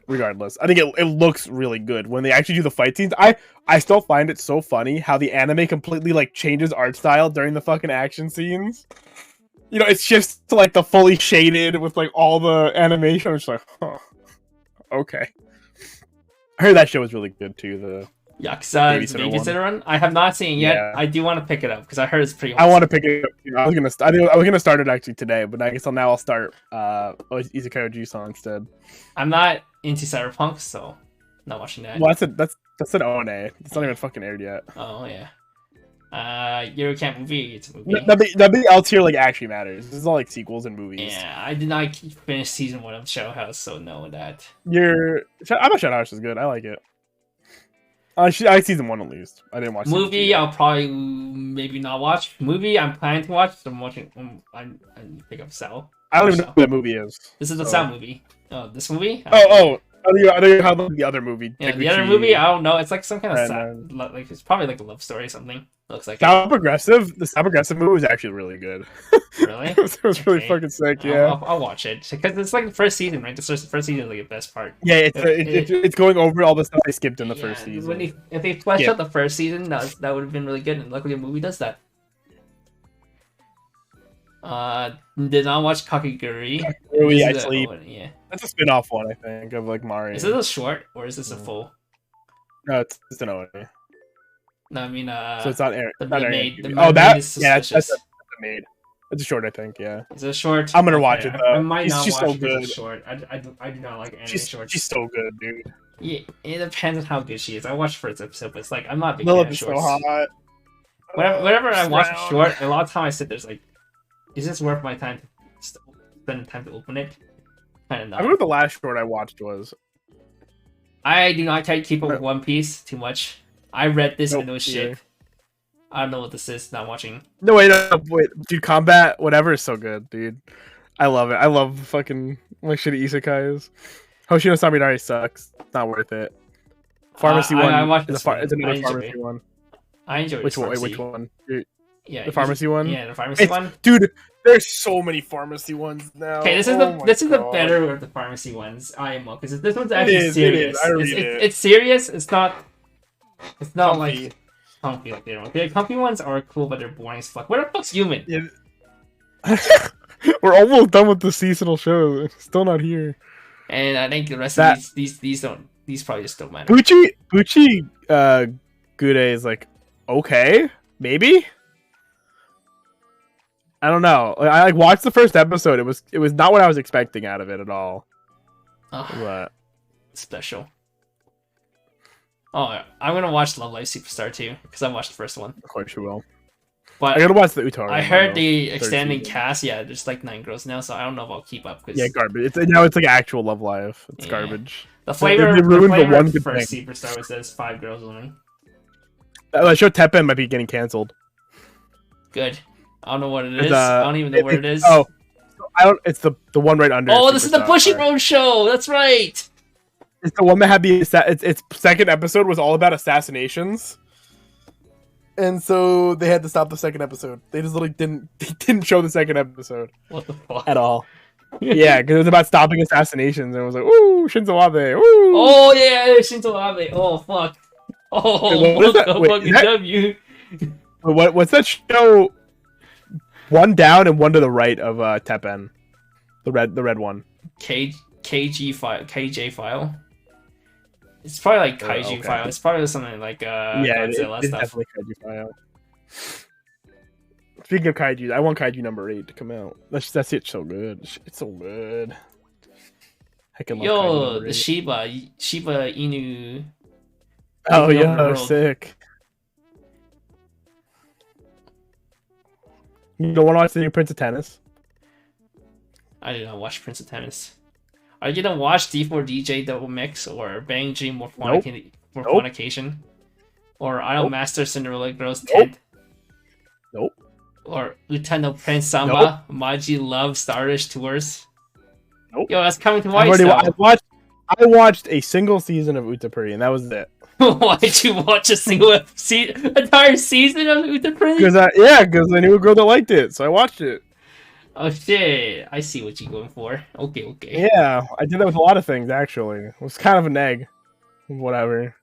Regardless, I think it looks really good when they actually do the fight scenes. I still find it so funny how the anime completely like changes art style during the fucking action scenes. You know, it's just like the fully shaded with like all the animation. It's like, huh, okay. I heard that show was really good too. The Yakuza Babysitter Run. I have not seen it yet. Yeah. I do want to pick it up because I heard it's pretty awesome. I want to pick it up. You know, I was gonna start it actually today, but I guess I'll start Isekai OG-san instead. I'm not into Cyberpunk, so not watching that. Well, that's an ONA. It's not even fucking aired yet. Oh yeah. Eurocamp movie. It's a movie. Nothing else here like actually matters. This is all like sequels and movies. Yeah, I did not finish season 1 of Shadow House, so know that. I thought Shadow House is good. I like it. I season 1 at least. I didn't watch movie. I'll probably maybe not watch. Movie I'm planning to watch. So I'm watching. I'm pick up Cell. I don't even know what that movie is. This is the Cell movie. Oh, this movie. I don't know how the other movie. Yeah, the other movie. I don't know. It's like some kind of sad, like it's probably like a love story or something. Looks like Sound Progressive. The Sound Progressive movie was actually really good. Really? it was really fucking sick. Yeah, I'll watch it because it's like the first season, right? The first season is like the best part. Yeah, it's going over all the stuff they skipped in the first season. If they fleshed out the first season, that would have been really good. And luckily, the movie does that. Did not watch Kakegurui. I sleep. Yeah, that's a spin-off one, I think, of like Mario. Is this a short or is this a full? No, it's an OA. No, I mean, so it's not Aaron. The maid. That's a maid. It's a short, I think. Yeah. It's a short. I'm gonna watch it though. I might not she's watch so it good. Short. I do not like anime shorts. She's so good, dude. Yeah, it depends on how good she is. I watched first episode, but it's like I'm not a big fan of shorts. So hot. Whenever I watch a short, a lot of time I sit there's like, is this worth my time to spend time to open it? Kind of not. I remember the last short I watched was. I do not try to keep up with One Piece too much. I read this and know shit. Either. I don't know what this is. Not watching. No, wait, dude. Combat, whatever, is so good, dude. I love it. I love fucking like shitty isekai is. Hoshino Saminari sucks. It's not worth it. Pharmacy one. I watched this It's another pharmacy one. I enjoy Which one? Pharmacy. Which one? Yeah, the pharmacy one. Yeah, the pharmacy one. Dude, there's so many pharmacy ones now. Okay, this is the better of the pharmacy ones. IMO, because this one's actually serious. It's serious. It's not comfy. like comfy like the other one. The comfy ones are cool, but they're boring as fuck. Where the fuck's Human? Yeah. We're almost done with the seasonal show. Still not here. And I think the rest of these probably just don't matter. Buchi Gude is like okay, maybe. I don't know. I like watched the first episode. It was not what I was expecting out of it at all. But special. Oh, I'm gonna watch Love Live Superstar too because I watched the first one. Of course you will. But I gotta watch the Utaro. I heard the extending cast. Yeah, there's like 9 girls now, so I don't know if I'll keep up. Cause... Yeah, garbage. It's like actual Love Live. It's garbage. The flavor of the first Superstar was there's 5 girls only. That show Teppen might be getting canceled. Good. I don't know what it is. I don't even know where it is. Oh, I don't. It's the one right under. Oh, this is the Bushy Road show. That's right. It's the one that had the its second episode was all about assassinations, and so they had to stop the second episode. They just literally didn't show the second episode. What the fuck at all? Yeah, because it was about stopping assassinations, and it was like, ooh, Shinzo Abe. Ooh. Oh yeah, Shinzo Abe. Oh fuck. Oh, wait, W. What's that show? One down and one to the right of Teppen, the red one. KJ file. It's probably like Kaiju file. It's probably something like Godzilla it's stuff. Definitely Kaiju file. Speaking of Kaiju, I want Kaiju number 8 to come out. That's it. So good. It's so good. I can love Kaiju the Shiba Inu. Oh yeah, sick. You don't want to watch the new Prince of Tennis? I did not watch Prince of Tennis. Are you gonna watch D4DJ Double Mix or Bang Dream More Fornication? Or Idol Master Cinderella Girls 10? Nope. Or Utano Prince Samba Maji Love Stardust Tours? Nope. Yo, that's coming to Weiss I watched a single season of Utapuri, and that was it. Why'd you watch a single entire season of Utapuri? Because I knew a girl that liked it, so I watched it. Oh shit! I see what you're going for. Okay. Yeah, I did that with a lot of things actually. It was kind of an egg. Whatever.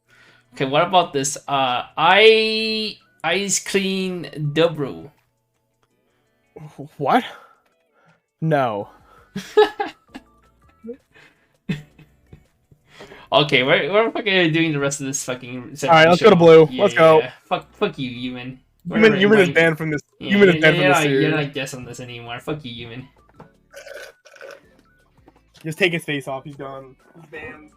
Okay, what about this? Ice Clean Dobro. What? No. Okay, we're fucking doing the rest of this fucking. All right, let's go to blue. Yeah, let's go. Fuck you, Human. Human is banned from this. Human is banned from this series. You're not guessing this anymore. Fuck you, Human. Just take his face off. He's gone. He's banned.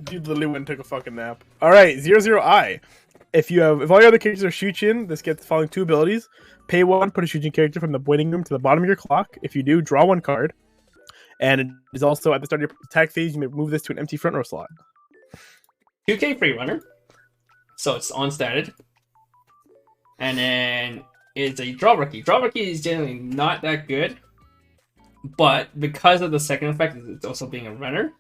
Dude literally went and took a fucking nap. All right, 00I. If all your other characters are Shujin, this gets the following 2 abilities. Pay 1, put a Shujin character from the waiting room to the bottom of your clock. If you do, draw 1 card. And it is also at the start of your attack phase, you may move this to an empty front row slot. 2K free runner. So it's on-statted. And then it's a draw rookie. Draw rookie is generally not that good. But because of the second effect, it's also being a runner,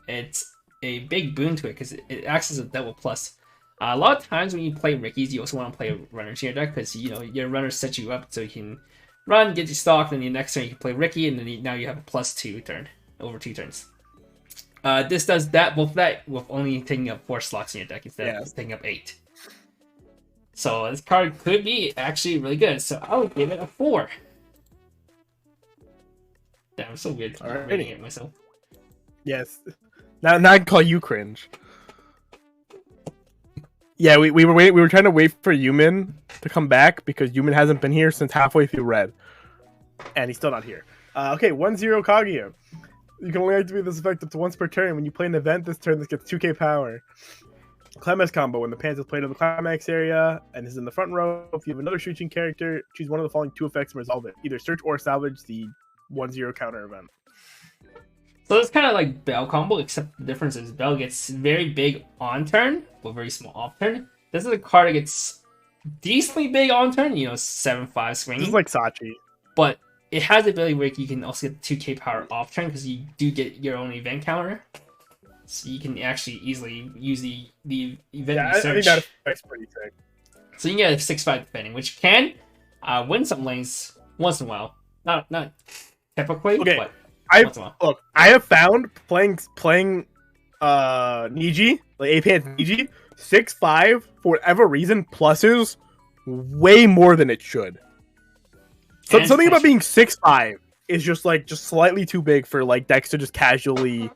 it's a big boon to it because it acts as a double plus. A lot of times when you play Rickies, you also want to play runners in your deck because your runners set you up so you can run, get your stock, then the next turn you can play Ricky, and then now you have a +2 turn over 2 turns. This does both that with only taking up 4 slots in your deck instead of taking up 8. So this card could be actually really good. So I would give it a 4. Damn, it's so weird. I'm rating it myself. Yes. Now I can call you cringe. Yeah, we were trying to wait for Yumin to come back because Yumin hasn't been here since halfway through Red. And he's still not here. Okay, 1-0 Kaguya. You can only activate this effect up to once per turn. When you play an event this turn, this gets 2k power. Climax combo. When the pants is played in the climax area and is in the front row, if you have another shooting character, choose one of the following 2 effects and resolve it. Either search or salvage the 1-0 counter event. So it's kind of like Bell combo, except the difference is Bell gets very big on turn, but very small off turn. This is a card that gets decently big on turn, 7/5 swinging. This is like Sachi. But it has the ability where you can also get 2k power off turn because you do get your own event counter. So you can actually easily use the event research. I think that effect's pretty sick. So you can get a 6/5 defending, which can win some lanes once in a while. Not typically, Okay. but once in a while. Look, I have found playing Niji, like APS Niji, 6/5 for whatever reason pluses way more than it should. So something about being 6/5 is just slightly too big for like decks to just casually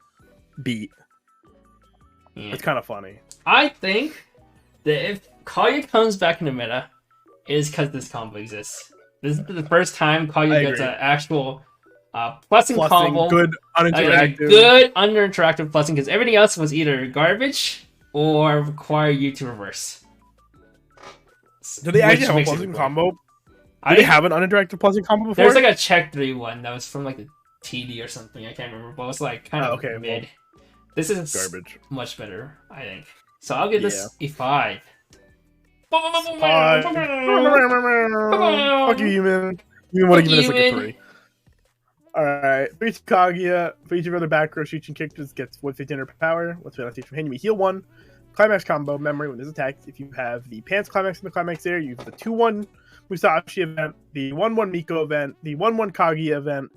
beat. Yeah. It's kind of funny. I think that if Kaguya comes back in the meta, it is because this combo exists. This is the first time Kaguya gets an actual plussing combo. Good uninteractive. Good under-interactive plussing, because everything else was either garbage or require you to reverse. Do they actually have a plussing combo? Do they have an uninteractive plussing combo before? There's like a check 3-1 that was from like the TD or something. I can't remember, but it was like kind of mid. This is garbage. Much better, I think. So I'll give this a 5. Fuck you, human. You want to give this like a 3. Alright. For each Kaguya, for each of your other back row shooting characters gets 1,500 power. Once we from hand, you may heal 1. Climax combo, memory when this attacked. If you have the Pants Climax in the Climax area, you have the 2-1 Musashi event, the 1-1 Miko event, the 1-1 Kaguya event,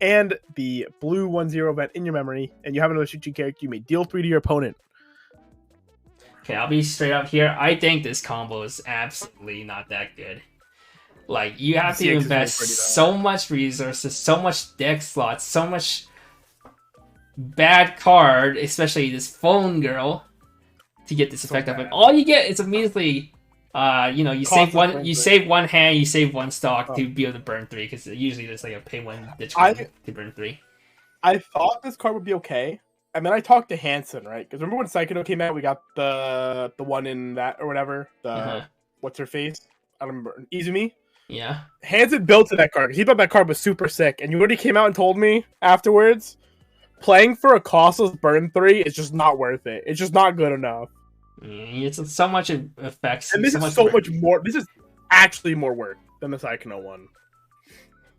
and the blue 1-0 event in your memory, and you have another shooting character, you may deal 3 to your opponent. Okay, I'll be straight up here. I think this combo is absolutely not that good. Like, you have to invest so much resources, so much deck slots, so much bad card, especially this phone girl, to get this effect up. And all you get is immediately, you save one hand, you save 1 stock to be able to burn 3, because usually there's like a pay 1 ditch to burn 3. I thought this card would be okay. And then I talked to Hansen, right? Because remember when Psycho came out, we got the one in that or whatever. What's her face? I don't remember. Izumi? Yeah. Hansen built to that card. He thought that card was super sick. And you already came out and told me afterwards, playing for a costless burn 3 is just not worth it. It's just not good enough. It's so much effects. And this is so much more. This is actually more work than the Psycho one.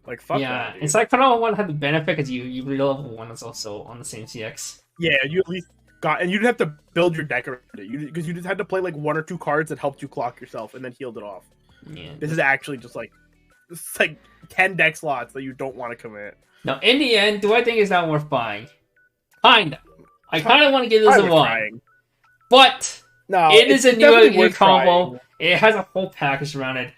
Like, fuck that, dude. It's like Psycho 1 had the benefit because you level 1 is also on the same CX. Yeah, you at least got, and you didn't have to build your deck around it. Because you just had to play like 1 or 2 cards that helped you clock yourself and then healed it off. Yeah. This is actually just like, it's like 10 deck slots that you don't want to commit. Now, in the end, do I think it's not worth buying? Kinda. I kind of want to give this a 1. But no, it is a new combo. It has a whole package around it.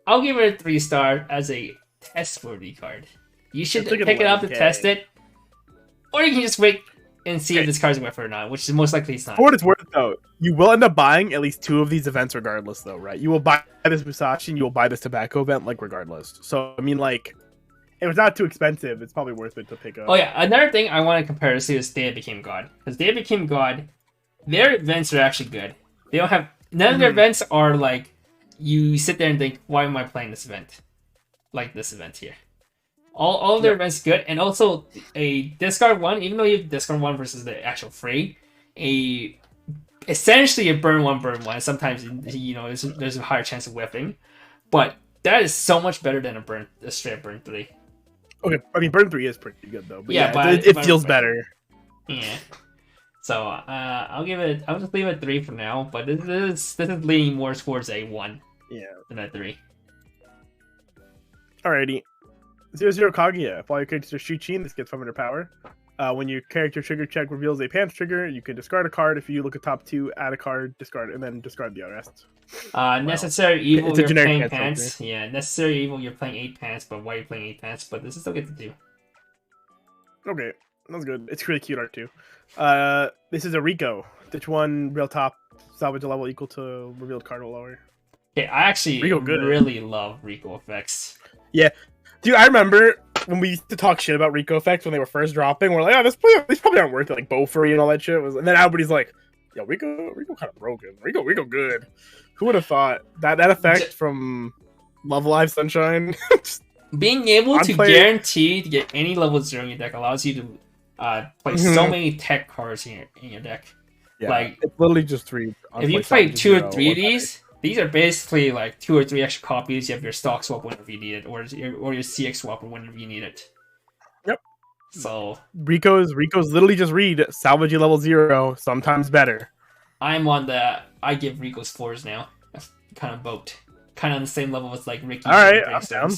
I'll give it a 3-star as a test-worthy card. You should pick it up to test it. Or you can just wait and see if this card's worth it or not, which is most likely it's not. For what it's worth, though, you will end up buying at least 2 of these events regardless, though, right? You will buy this Musashi and you will buy this Tobacco event, like, regardless. So, I mean, like, if it's not too expensive, it's probably worth it to pick up. Oh, yeah. Another thing I want to compare this to is Day Became God. Because Day Became God, their events are actually good. They don't have... None of their events are, like, you sit there and think, why am I playing this event? Like this event here. All of their events good, and also a discard 1, even though you have discard 1 versus the actual free, essentially a burn 1. Sometimes there's a higher chance of whiffing, but that is so much better than a straight burn 3. Okay, I mean burn 3 is pretty good though. But it feels better. Yeah. So I'll just leave it 3 for now, but this is leaning more towards a 1. Yeah. Than a 3. Alrighty. 0-0 Kaguya. If all your characters are Shuchin, this gets 500 power. When your character trigger check reveals a pants trigger, you can discard a card. If you look at top 2, add a card, discard, and then discard the rest. Necessary Evil, you're playing pants. Yeah, Necessary Evil, you're playing 8 pants, but why are you playing 8 pants? But this is still good to do. Okay, that's good. It's really cute art too. This is a Rico. Ditch 1, real top, salvage a level equal to revealed card or lower. Okay, I actually really love Rico effects. Yeah. Dude, I remember when we used to talk shit about Rico effects when they were first dropping. We're like, oh, these probably aren't worth it, like Bofuri and all that shit. And then everybody's like, yo, Rico kind of broken. Rico good. Who would have thought that effect from Love Live Sunshine? Being able to guarantee to get any level 0 in your deck allows you to play so many tech cards in your deck. Yeah, like it's literally just 3. If you play 2 or 3 of these are basically like 2 or 3 extra copies. You have your stock swap whenever you need it, or your CX swap whenever you need it. Yep. So Rico's literally just read salvage level 0, sometimes better. I'm on the I give Rico's 4s now. That's kind of boat. Kind of on the same level as like Ricky. Alright, I'm down.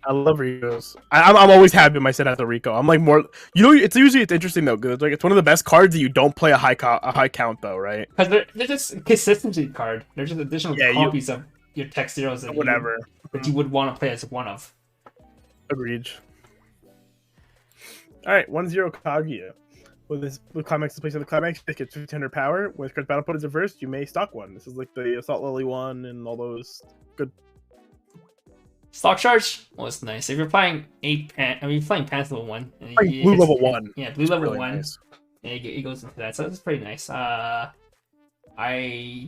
I love Rico's. I'm always happy when I set out the Rico. I'm like more, it's interesting though, because it's one of the best cards that you don't play a high count though, right? Because they're just a consistency card. They're just additional copies of your tech zeros that you would want to play as one of. Agreed. All right, 1-0 Kaguya. With climax is placed on the climax, it gets 1500 power. When card's battle put is reversed, you may stock one. This is like the Assault Lily one and all those good. Stock charge was nice. If you're playing you're playing Pants level 1. Blue level 1. Yeah, blue level really 1. Nice. Yeah, it goes into that, so that's pretty nice. I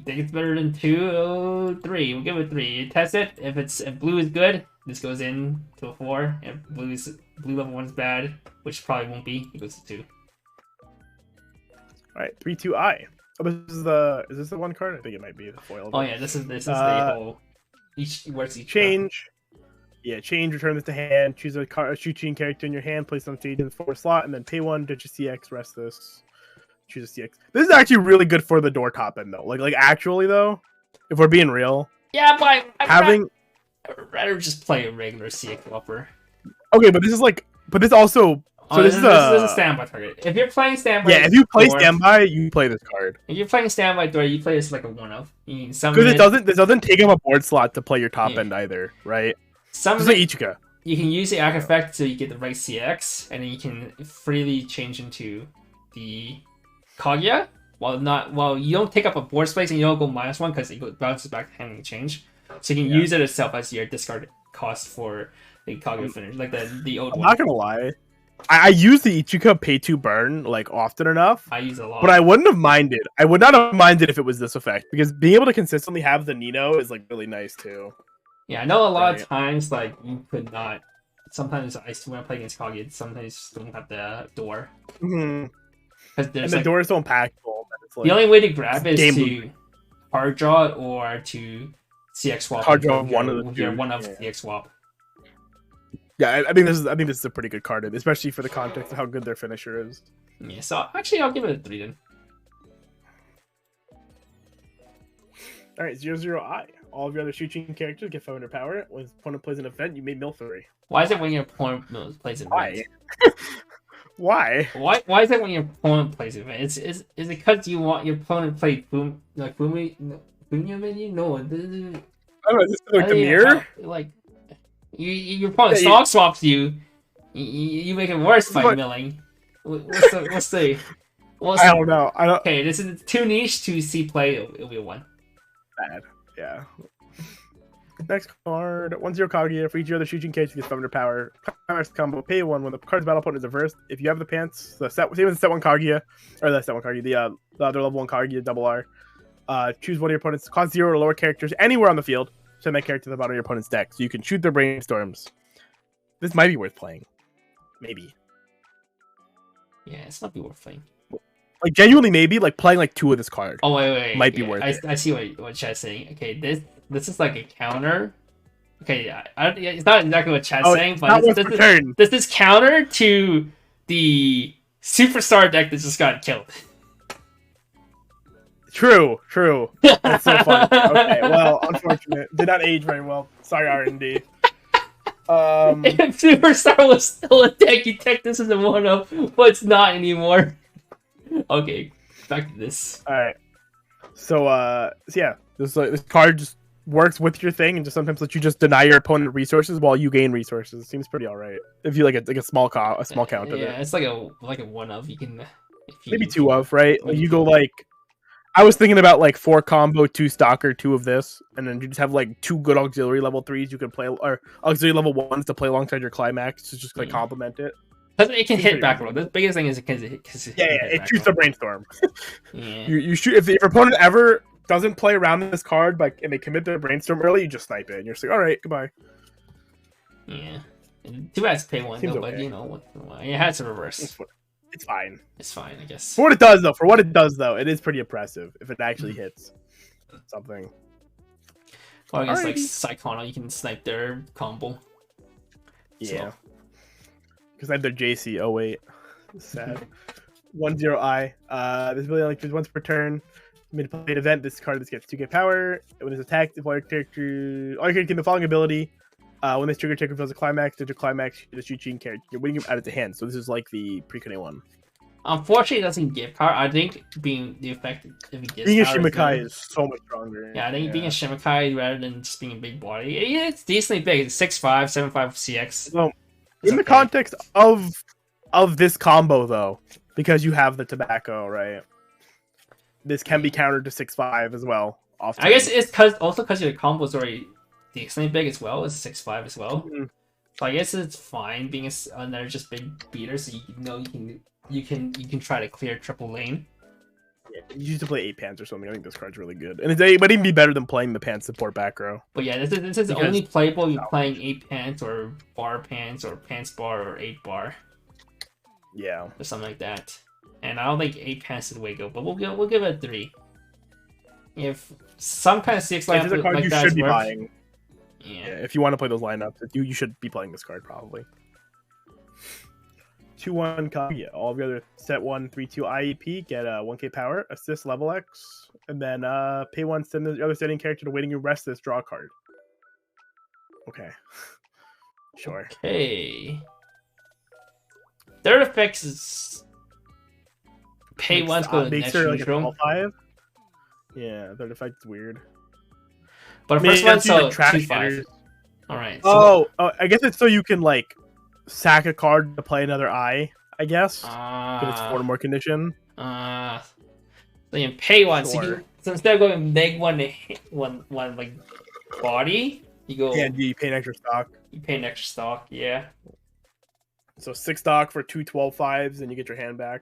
think it's better than 2, 3. We'll give it 3. You test it. If blue is good, this goes in to a 4. If blue level 1 is bad, which probably won't be, it goes to 2. All right, 3-2-I. Oh, is this the one card? I think it might be the foil. Oh yeah, this is the whole where's each change. Yeah, change, return this to hand, choose a shooting character in your hand, place on stage in the 4 slot, and then pay 1, ditch a CX, rest this, choose a CX. This is actually really good for the door top end, though. Like actually, though, if we're being real. Yeah, but I'd rather just play a regular CX swapper. Okay, but this also... So this is a standby target. If you're playing standby... Yeah, if you play standby, you play this card. If you're playing standby door, you play this like a 1-of. Because this doesn't take up a board slot to play your top end either, right? Just like Ichika. You can use the Act effect so you get the right CX, and then you can freely change into the Kaguya, while you don't take up a board space and you don't go -1 because it bounces back to handling change. So you can use it itself as your discard cost for the Kaguya finish, like the old one. I'm not gonna lie. I use the Ichika pay to burn like often enough. I use it a lot, but I wouldn't have minded. I would not have minded if it was this effect, because being able to consistently have the Nino is like really nice too. Yeah, I know a lot of times like you could not. Sometimes when I play against Kaguya, sometimes don't have the door. Because the door is so impactful. The only way to grab is to hard draw or to CX swap. Hard draw one of the two. One of CX swap. Yeah, I think this is a pretty good card, especially for the context of how good their finisher is. Yeah, so actually I'll give it a 3 then. Alright, 0-0-I. All of your other shooting characters get 500 power. When the opponent plays an event, you may mill 3. Why is it when your opponent plays an event? Why? Why is it when your opponent plays an event? Is it because you want your opponent to play Boomy menu? No. I don't know, is this like the mirror? Like your opponent stock swaps you. You make it worse by milling. What's the? I don't know. Okay, this is too niche to see play. It'll be a 1. Bad. Yeah. Next card, 1-0 Kaguya. For each other shooting case, you get 500 power. Climax combo, pay 1 when the card's battle opponent is reversed. If you have the pants, same as the set 1 Kaguya, or the set 1 Kaguya, the other level 1 Kaguya, double R. Choose one of your opponent's cost 0 or lower characters anywhere on the field. Send that character to the bottom of your opponent's deck, so you can shoot their brainstorms. This might be worth playing. Maybe. Yeah, it's not be worth playing. Like genuinely, maybe like playing like 2 of this card. Oh wait. Might be worth it. I see what Chat's saying. Okay, this is like a counter. Okay, it's not exactly what Chat's saying, but this is counter to the superstar deck that just got killed. True. That's so funny. Okay, well, unfortunate. Did not age very well. Sorry, R&D. If Superstar was still a deck, you take this as a 1-of, but it's not anymore. Okay, back to this. Alright. So yeah, this card just works with your thing and just sometimes lets you just deny your opponent resources while you gain resources. It seems pretty alright. If you like a small count of it. Yeah, it's like a 1-of. You can maybe 2 of, right? Like you go like I was thinking about like 4 combo, 2 stalker, 2 of this, and then you just have like 2 good auxiliary level 3s you can play, or auxiliary level 1s to play alongside your climax to just like complement it. It can hit back row. The biggest thing is because it shoots a brainstorm. Yeah. You shoot if your opponent ever doesn't play around this card, and they commit their brainstorm early, you just snipe it, and you're just like, all right, goodbye. Yeah. Too bad it's pay one Seems though, but okay. you know, it has a reverse. It's fine. It's fine, I guess. For what it does, though, it is pretty impressive if it actually hits something. Or I guess like Alrighty. Psychono, you can snipe their combo. Yeah. Because I have their JC. Oh wait, sad. 1-0I. This ability only once per turn. Mid played event. This card gets 2k power. When it's attacked, if all your character can the following ability. When this trigger reveals a climax, there's a climax. The shooting character you're winning him out of the hand. So this is like the pre-Kune one. Unfortunately, it doesn't give power. I think being the effect if it gives Being a power Shimikai is so much stronger. Yeah, I think being a Shimikai rather than just being a big body, it's decently big. It's 6'5", 7'5" CX. Well, in the context of this combo though, because you have the tobacco, right? This can be countered to 6'5" as well. I guess it's because your combo is already decently big as well. It's 6'5" as well. Mm-hmm. So I guess it's fine being another just big beater. So you can try to clear triple lane. Yeah, you used to play 8 pants or something. I think this card's really good, and it might even be better than playing the pants support back row. But yeah, this is only playable if you're playing 8 pants or bar pants or pants bar or 8 bar. Yeah, or something like that. And I don't think 8 pants is the way to go, but we'll give it a 3. If some kind of 6 lineup like you that should be works, buying. Yeah, if you want to play those lineups, you should be playing this card probably. 2-1 Kaguya. All of the other set 1, 3-2 IEP get 1k power, assist level X, and then pay 1, send the other setting character to waiting room, rest this, draw a card. Okay. Sure. Okay. Third effects is pay once go to makes next her like neutral. a 5. Yeah, third effect's weird. But the first one's so trash 2-5. Alright. So I guess it's so you can like sack a card to play another eye, I guess. But it's 4 more condition. So you can pay 1. Sure. So instead of going neg 1 to hit one like body, you go. Yeah, you pay an extra stock. You pay an extra stock, yeah. So 6 stock for 2 12-5s, and you get your hand back.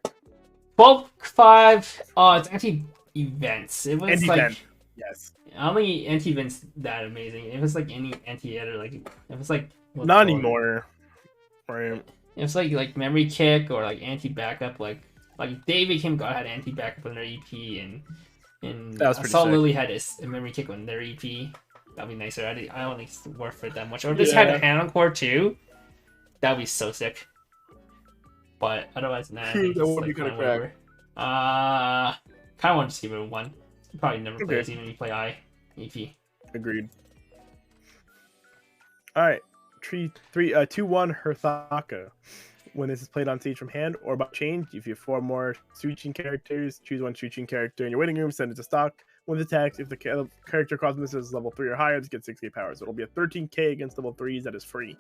12-5. Oh, it's actually events. It was Anti-event. like Yes. I don't think anti-events that amazing. It was like any anti-editor, like it was like not anymore. Right. It was like memory kick or like anti-backup, like David Kim God had anti-backup on their EP, and that was pretty Assault sick. Lily had a memory kick on their EP. That'd be nicer. I don't think it's worth it that much. Or if this had a hand on core too, that'd be so sick. But otherwise, nah. That would be kind of crack. Kind of want to just give it a 1. You probably never play this even if you play I EP. Agreed. All right. 2-1 Herthaka. When this is played on stage from hand or by change, if you have 4 more switching characters, choose 1 switching character in your waiting room, send it to stock. With attacks, if the character cosmos is level 3 or higher, this gets 6k power. So it'll be a 13k against level 3s that is free.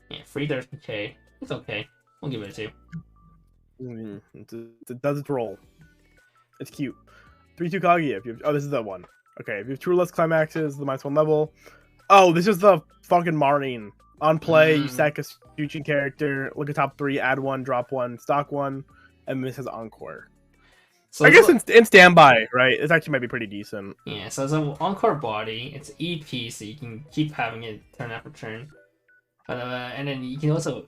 Yeah, free 13k. It's okay. We'll give it a 2. It does its role. It's cute. 3-2 Kaguya. If you have, this is the one. Okay, if you have 2 or less climaxes, the -1 level. Oh, this is the fucking Marine. On play, you stack a switching character, look at top 3, add 1, drop 1, stock 1, and this has Encore. So I guess in standby, right? This actually might be pretty decent. Yeah, so it's an Encore body. It's EP, so you can keep having it turn after turn. And then you can also,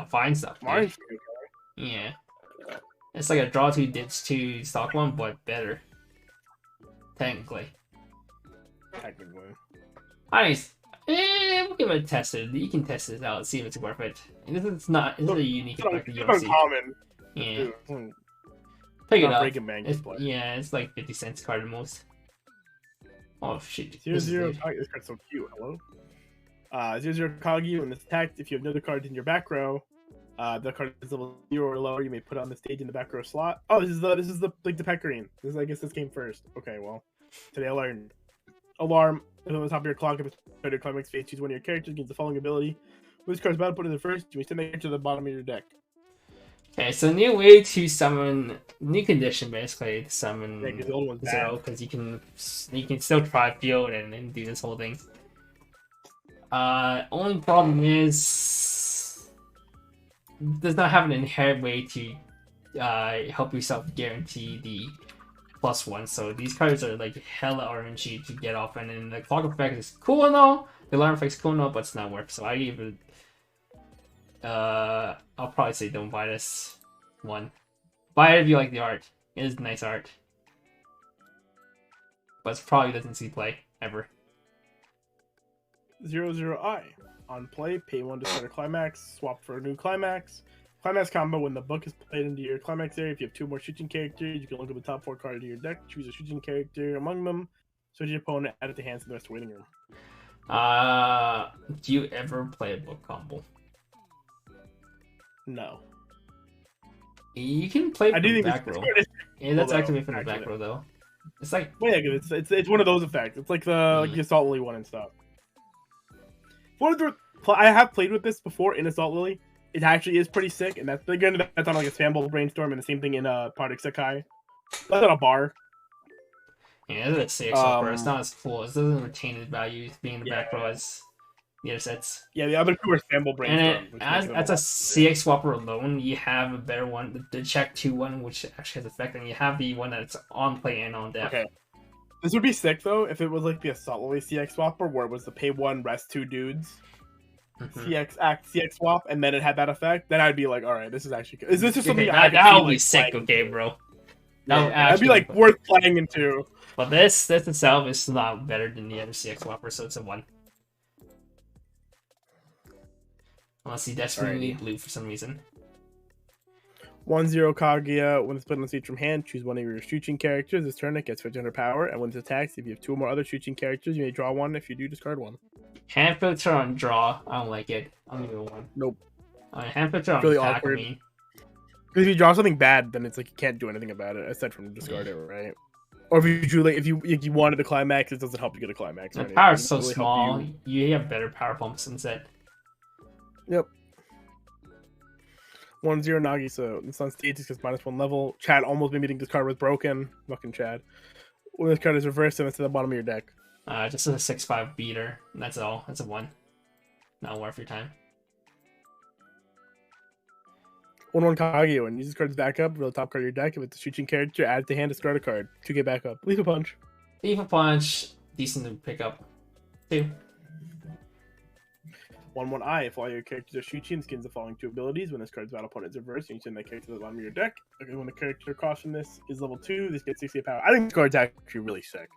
find stuff. Yeah. It's like a draw 2, ditch 2, stock 1, but better. Technically. We'll give it a test. You can test this out, see if it's worth it. And it's a unique effect you don't see. Uncommon. Yeah. Pick it up. Yeah, it's like 50 cents card at most. Oh shit. 0-0 Kaguya. This card's so cute. Hello? 0-0 Kaguya. When it's attacked, if you have another card in your back row, the card is level 0 or lower, you may put it on the stage in the back row slot. Oh, this is the pecorine. I guess this came first. Okay, well. Today I learned. Alarm. If on the top of your clock, if it's started climax phase, choose one of your characters, gains the following ability. When this card's about to put in the first, you may send it to the bottom of your deck. Okay, so new way to summon, new condition basically to summon the old one's 0, because you can still try field and do this whole thing. Only problem is does not have an inherent way to help yourself guarantee the +1, so these cards are like hella RNG to get off, and then the clock effect is cool and all, the alarm effect is cool and all, but it's not worth. So I give it. I'll probably say don't buy this one. Buy it if you like the art. It is nice art, but it probably doesn't see play ever. 00I. On play, pay 1 to start a climax, swap for a new climax. Climax combo, when the book is played into your climax area, if you have 2 more shooting characters, you can look at the top 4 cards of your deck, choose a shooting character among them, switch your opponent, add it to hand to the rest of the waiting room. Do you ever play a book combo? No. You can play from the back row. Yeah, that's activated from the back row though. It's like well, yeah, it's one of those effects. It's like the Assault Lily one and stuff. I have played with this before in Assault Lily. It actually is pretty sick, and that's again that's on like a Spamble Brainstorm, and the same thing in Project Sekai. That's on a bar. Yeah, it's a CX offer. It's not as full. It doesn't retain its value being in the back row as the other sets. Yeah, the other two are Spamble Brainstorm. And as a CX swapper alone, you have a better one, the check 2-1, which actually has effect, and you have the one that's on play and on deck. Okay. This would be sick though if it was like the Assault Lily CX swapper, where it was the pay 1, rest 2 dudes. CX swap, and then it had that effect. Then I'd be like, all right, this is actually good. Is this just something that would be sick? Okay, bro. That'd be like worth playing into. But this itself is not better than the other CX swapper, so it's a 1. Unless he desperately need blue for some reason. 1-0 Kaguya. When it's put on the seat from hand, choose one of your shooting characters. This turn it gets 500 power, and when it attacks, if you have 2 or more other shooting characters, you may draw 1. If you do, discard 1. Hand filter on draw. I don't like it. I'll give it a 1. Nope. Hand filter on really attack. Awkward. Because if you draw something bad, then it's like you can't do anything about it aside from discard it, right? Or if you drew like if you wanted a climax, it doesn't help you get a climax. The power's so really small. You have better power pumps instead. Yep. 1-0 Nagi, so it's on stage, it gets -1 level. Chad almost made me think this card was broken. Fucking Chad. When this card is reversed, and it's at the bottom of your deck. Just a 6/5 beater. That's all. That's a 1. Not worth your time. 1-1 Kaguya. When you use this card's backup, reveal the top card of your deck. If it's a shooting character, add it to hand, discard a card. 2 get backup. Leave a punch. Leave a punch. Decent to pick up. 2. 1-1 I. If all your characters are shooting, skins the following 2 abilities. When this card's battle opponent is reversed, you send that character to the bottom of your deck. Okay, when the character cost from this is level 2, this gets 60 power. I think this card's actually really sick.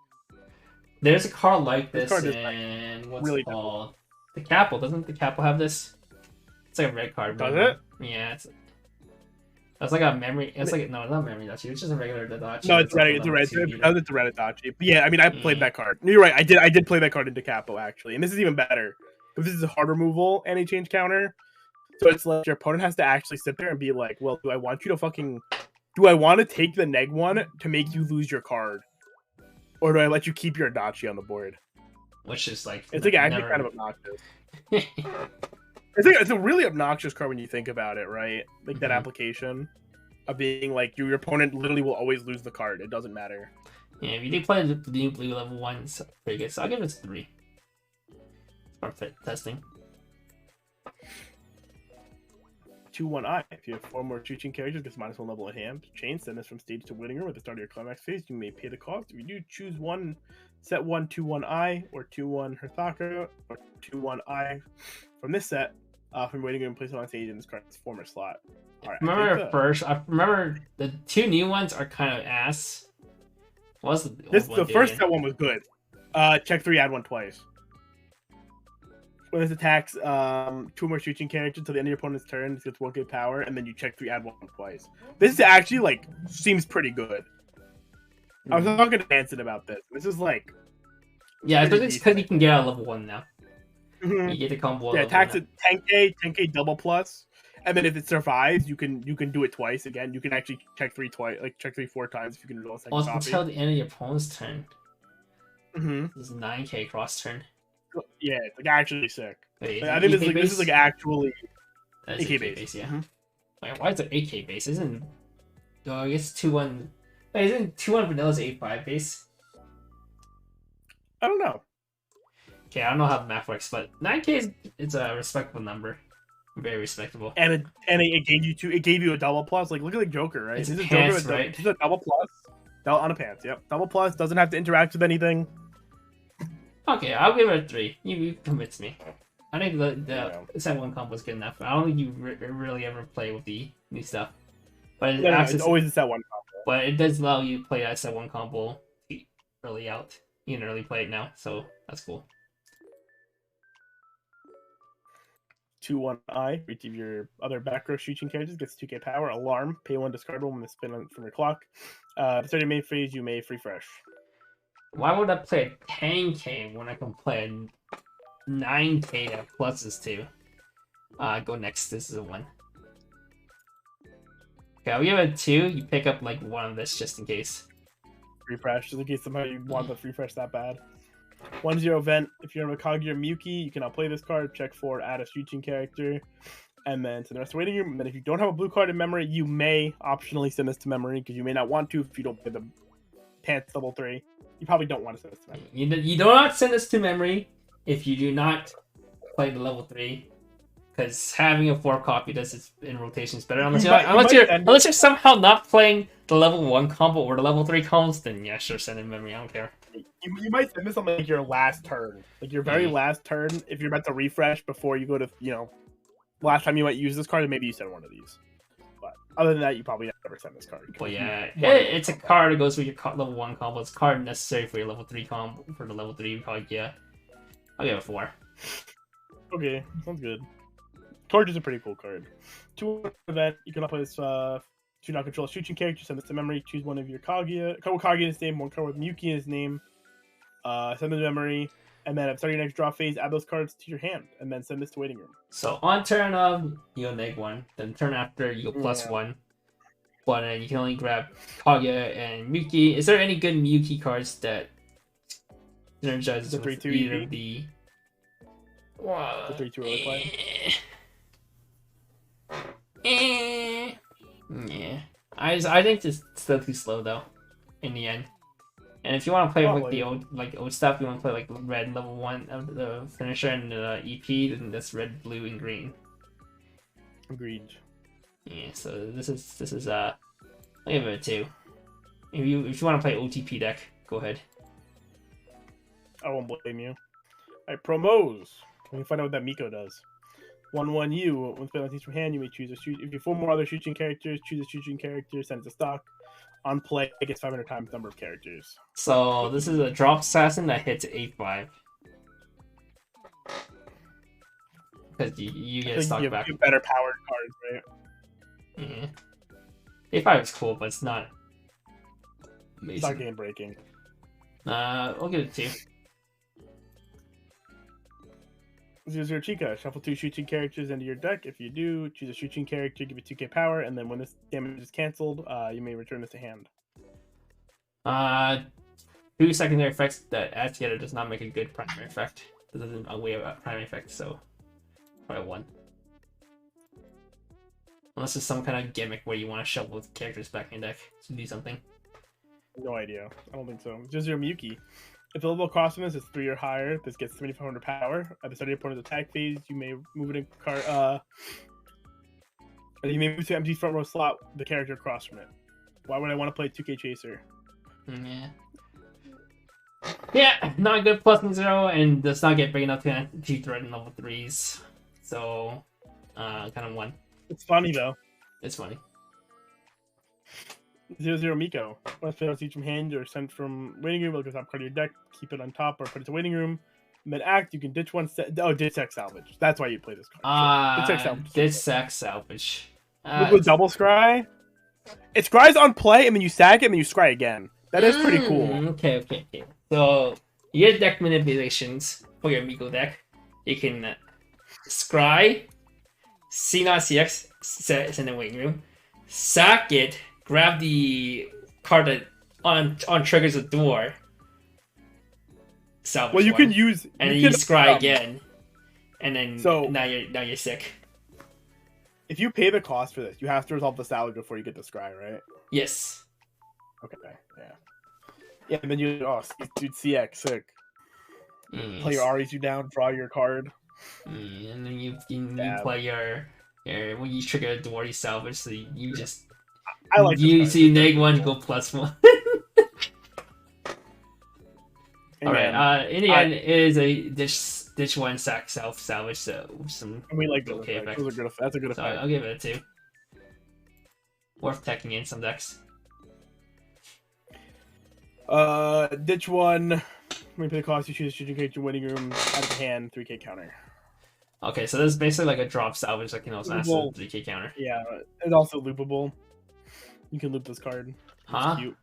There's a card like this card and what's really it called? The Capel. Doesn't the Capel have this? It's like a red card. Does it? Yeah, it's like a memory. It's like no, not memory Dachi. It's just a regular Dachi. No, it's red. It's a red. It's a red Dachi. But yeah, I mean, I played that card. You're right. I did play that card into Capo actually, and this is even better. Because this is a hard removal anti-change counter, so it's like your opponent has to actually sit there and be like, well, do I want to take the neg 1 to make you lose your card, or do I let you keep your Adachi on the board? Which is like it's like actually kind of obnoxious. It's a really obnoxious card when you think about it, right? Like that application of being like your opponent literally will always lose the card. It doesn't matter. Yeah, if you did play the new blue level 1, it's pretty good. So I'll give it 3. Perfect testing. 2-1 I. If you have 4 more shooting characters, gets -1 level in hand. Chain, send this from stage to waiting room at the start of your climax phase. You may pay the cost. If you do, choose 1, set 1 2-1 I, or 2-1 Herthaka, or 2-1 I from this set. From waiting room, place it on stage in this card's former slot. All right, I remember the 2 new ones are kind of ass. What was the first set one was good. Check 3, add 1 twice. When this attacks 2 more shooting characters until the end of your opponent's turn, this gets 1 good power, and then you check 3, add 1 twice. This is actually like seems pretty good. I was talking to Hanson about this. This is like especially because you can get out of level 1 now. You get the combo. Yeah, attacks at 10k double plus, and then if it survives, you can do it twice again. You can actually check 3 twice, like check 3 4 times if you can roll a second copy. Until the end of your opponent's turn. This is 9k cross turn. Yeah, it's like actually sick. Wait, I think this is like actually AK base. Yeah. Wait, why is it AK base? Isn't I guess 2-1. Wait, isn't 2-1 Vanilla's 8-5 base? I don't know. Okay, I don't know how the math works, but 9k is a respectable number. Very respectable. And it gave you a double plus. Like look at the Joker, right? It's is it enhanced, Joker right? Is it a double plus? On a pants. Yep. Double plus doesn't have to interact with anything. Okay, I'll give it a 3. You convinced me. I think the set 1 combo is good enough. I don't think you really ever play with the new stuff. But It's always a set 1 combo. But it does allow you to play that set 1 combo early out. You can early play it now, so that's cool. 2-1-I. For each of your other back row shooting characters gets 2k power. Alarm. Pay 1 discardable when they spin from your clock. To start your main phase, you may refresh. Why would I play a 10k when I can play a 9k that pluses to? Go next. This is a 1. Okay, I'll give it a 2. You pick up like one of this just in case. Refresh, just in case somehow you want the refresh that bad. 1-0 event. If you're a Kaguya Miyuki, you cannot play this card. Check for add a shooting character. And then to the rest of the waiting room. And then if you don't have a blue card in memory, you may optionally send this to memory because you may not want to if you don't play the pants level 3. You probably don't want to send this to memory. You do not send this to memory if you do not play the level 3. Because having a 4 copy does it in rotation is better. Unless you're somehow not playing the level 1 combo or the level 3 combos, then yeah, sure, send in memory. I don't care. You might send this on like your last turn, like your very last turn. If you're about to refresh before you go to, last time you might use this card, and maybe you send one of these. But other than that, you probably never send this card. Well, yeah, it's a card that goes with your level 1 combo. It's a card necessary for your level 3 combo. For the level 3 card, yeah. I'll give it a 4. Okay, sounds good. Torch is a pretty cool card. 2 event, you cannot play this. Do not control a shooting character. Send this to memory. Choose one of your Kaguya. Kaguya in his name. One card with Miyuki in his name. Send them to memory. And then at the start of your next draw phase, add those cards to your hand. And then send this to waiting room. So on turn of, you go -1. Then turn after, you go +1. But then you can only grab Kaguya and Miyuki. Is there any good Miyuki cards that synergizes the with 3-2 either EV? of the... The 3-2 early play? Yeah, I think it's still too slow though, in the end. And if you want to play with the old stuff, you want to play like red level 1 of the finisher and the EP, then that's red, blue, and green. Agreed. Yeah, so this is I'll give it a 2. If you want to play OTP deck, go ahead. I won't blame you. Alright, promos. We can find out what that Miko does. 1-1 you. When spelling things from hand, you may choose a shoot. If you have 4 more other shooting characters, choose a shooting character, send it to stock. On play, it gets 500 times number of characters. So this is a drop assassin that hits 8/5. Because you get stock you back. have better powered cards, right? Yeah. 8/5 is cool, but it's not amazing. It's not game breaking. I'll give it 2. 0-0 Chica. Shuffle 2 shooting characters into your deck. If you do, choose a shooting character, give it 2k power, and then when this damage is cancelled, you may return this to hand. 2 secondary effects that add together does not make a good primary effect. This isn't a way of a primary effect, so probably 1. Unless it's some kind of gimmick where you want to shuffle characters back in your deck to do something. No idea. I don't think so. 0-0 Miyuki. If the level of costliness is 3 or higher, this gets 7,500 power. At the start of your opponent's attack phase, you may move it in card. You may move to empty front row slot the character across from it. Why would I want to play 2K Chaser? Yeah. Yeah, not good +0, and does not get big enough to threaten level 3s. So, kind of 1. It's funny though. It's funny. 0-0 Miko. Once played each from hand or sent from waiting room, look at the top card of your deck, keep it on top or put it to waiting room. Mid act, you can ditch one set. Oh, ditch sack salvage. That's why you play this card. Ditch sack salvage. With double scry. It scries on play, and then you sack it, and then you scry again. That is pretty cool. Okay. So you get deck manipulations for your Miko deck. You can scry, C0CX, send in waiting room, sack it. Grab the card that on triggers a door. Salvage well, you one, can use and then you scry again, and then now you're sick. If you pay the cost for this, you have to resolve the salvage before you get the scry, right? Yes. Okay. Yeah, and then you dude CX sick. Play your Arisu down, draw your card. And then you play your when you trigger a door, you salvage. So you just. I like you see -1 go +1. All right. In the end, it is a ditch one sack salvage. So some. We like those okay effects. That's a good so effect. I'll give it a 2. Worth teching in some decks. Ditch 1. When you pay the cost, you choose shooting cage your winning room out of the hand, 3k counter. Okay, so this is basically like a drop salvage that can also ask a 3k counter. Yeah, it's also loopable. You can loop this card. Huh? Cute.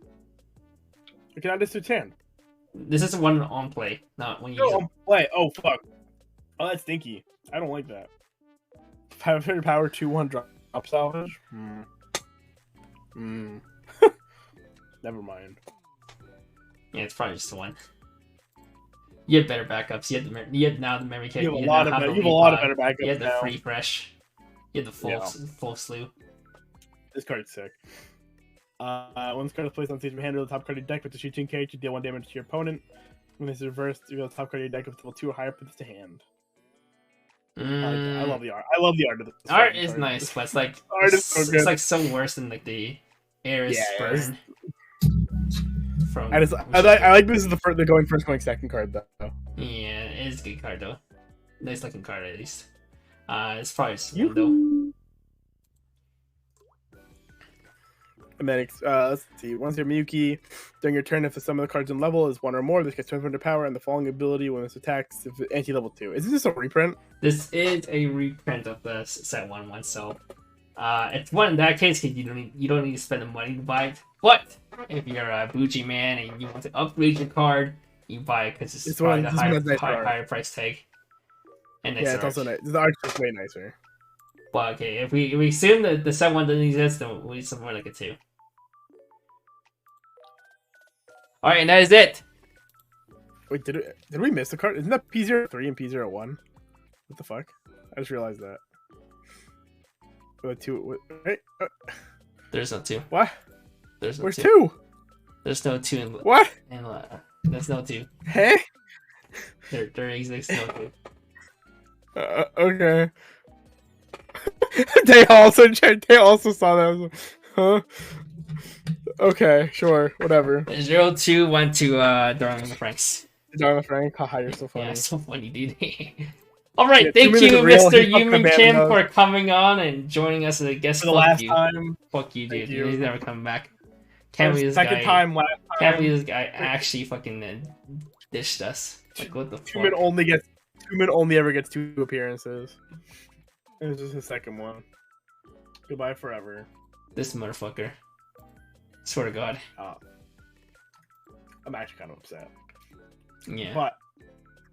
You can add this to its hand. This is one on play, not when you No, use it. on play. Oh, fuck. Oh, that's stinky. I don't like that. 500 power, 2-1 drop salvage? Never mind. Yeah, it's probably just the one. You have better backups. You have now the memory kit. You have a lot of better backups. You have the now. free fresh. You have the full slew. This card's sick. When this card is placed on stage, hand, reveal the top card of your deck with the shooting cage. You deal 1 damage to your opponent. When this is reversed, reveal the top card of your deck with level 2 or higher. Put this to hand. I love the art. I love the art of this. Art is nice, but it's like art is so good. It's like so worse than like the Ares burn. I like this is the going first, going second card though. Yeah, it is a good card though. Nice looking card at least. It's probably just one though. And then let's see. Once you're Miyuki, during your turn, if the sum of the cards in level is 1 or more, this gets 200 power, and the following ability when this attacks, if anti-level 2. Is this a reprint? This is a reprint of the set 1/1, so it's one in that case because you don't need to spend the money to buy it. But if you're a bougie man and you want to upgrade your card, you buy it because it's probably the higher price tag. And it's also nice. The art's just way nicer. But okay, if we assume that the set 1 doesn't exist, then we need something more like a 2. All right, and that is it. Wait, did we miss a card? Isn't that P03 and P01? What the fuck? I just realized that. Right? There's no 2. What? There's no Where's 2? 2? There's no 2 in what? There's no 2. Hey? There exists no 2. Okay. They also saw that. Huh? Okay, sure, whatever. 0-2 went to Darling Franks. Darling Frank, haha, you're so funny. Yeah, so funny, dude. All right, thank you, Mr. Yumin Kim, for coming on and joining us as a guest. For the last time. Fuck you, dude. He's never coming back. Can't believe this second guy. Time, last time. Can't believe this guy actually fucking dished us. Like, what the fuck? Tumen only ever gets 2 appearances. It was just his second one. Goodbye forever. This motherfucker. Swear to God. I'm actually kind of upset. Yeah. But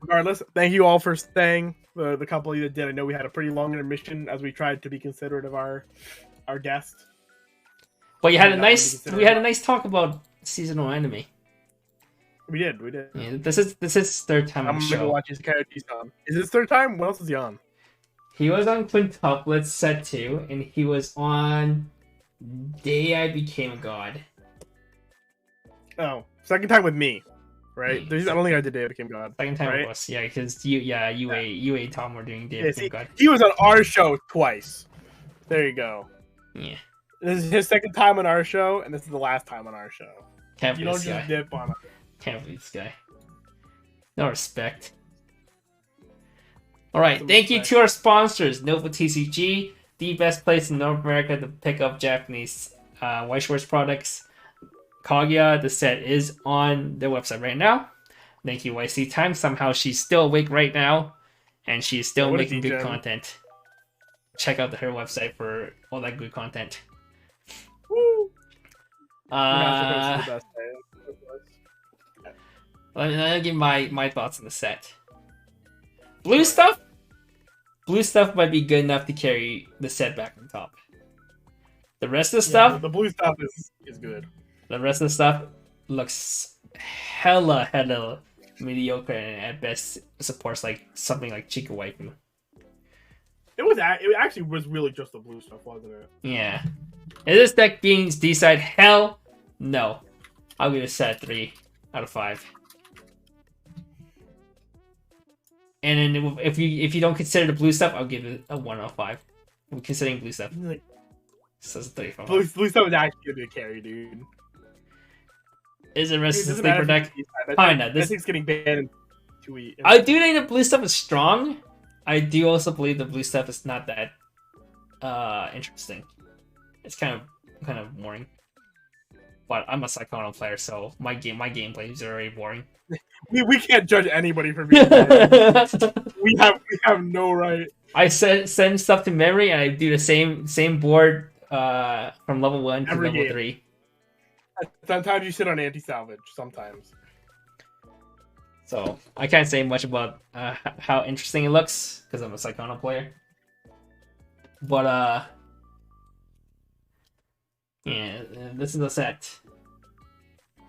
regardless, thank you all for staying. The couple of you that did. I know we had a pretty long intermission as we tried to be considerate of our guest. But we had a nice talk about seasonal anime. We did. Yeah, this is third time on the show. I'm gonna watch his Karachi-san. Is this third time? What else is he on? He was on Quintuplets set 2, and he was on Day I Became a God. Oh, second time with me, right? I don't think I did Day I Became God. Second time right? with us, yeah, because you and Tom were doing Day I Became God. He was on our show twice. There you go. Yeah. This is his second time on our show, and this is the last time on our show. Can't you don't just dip on it. Can't believe this guy. No respect. Alright, thank you to our sponsors, Nova TCG, the best place in North America to pick up Japanese Weiss Schwarz products. Kaguya, the set is on their website right now. Thank you, YC Time. Somehow she's still awake right now, and she's still making good content. Check out her website for all that good content. Woo! Let me give my thoughts on the set. Blue stuff might be good enough to carry the set back on top. The rest of the stuff, the blue stuff is good. The rest of the stuff looks hella mediocre, and at best supports like something like Chica Waifu. It actually was really just the blue stuff, wasn't it? Yeah. Is this deck being D-side? Hell no. I'll give it a set 3 out of 5. And then if you don't consider the blue stuff, I'll give it a 1 out of 5. I'm considering blue stuff. So it's 3 from 5. Blue stuff is actually gonna be a carry, dude. Is it resistant doesn't matter sleeper if deck? it's East side. Kinda. This thing's getting banned in 2 weeks. I do think the blue stuff is strong. I do also believe the blue stuff is not that interesting. It's kind of boring. But I'm a Psychono player, so my gameplay is already boring. We can't judge anybody for being bad. we have no right. I send stuff to memory, and I do the same board from level 1 to Every level game. 3. Sometimes you sit on anti-salvage. Sometimes. So I can't say much about how interesting it looks because I'm a Psychono player. But yeah, this is a set.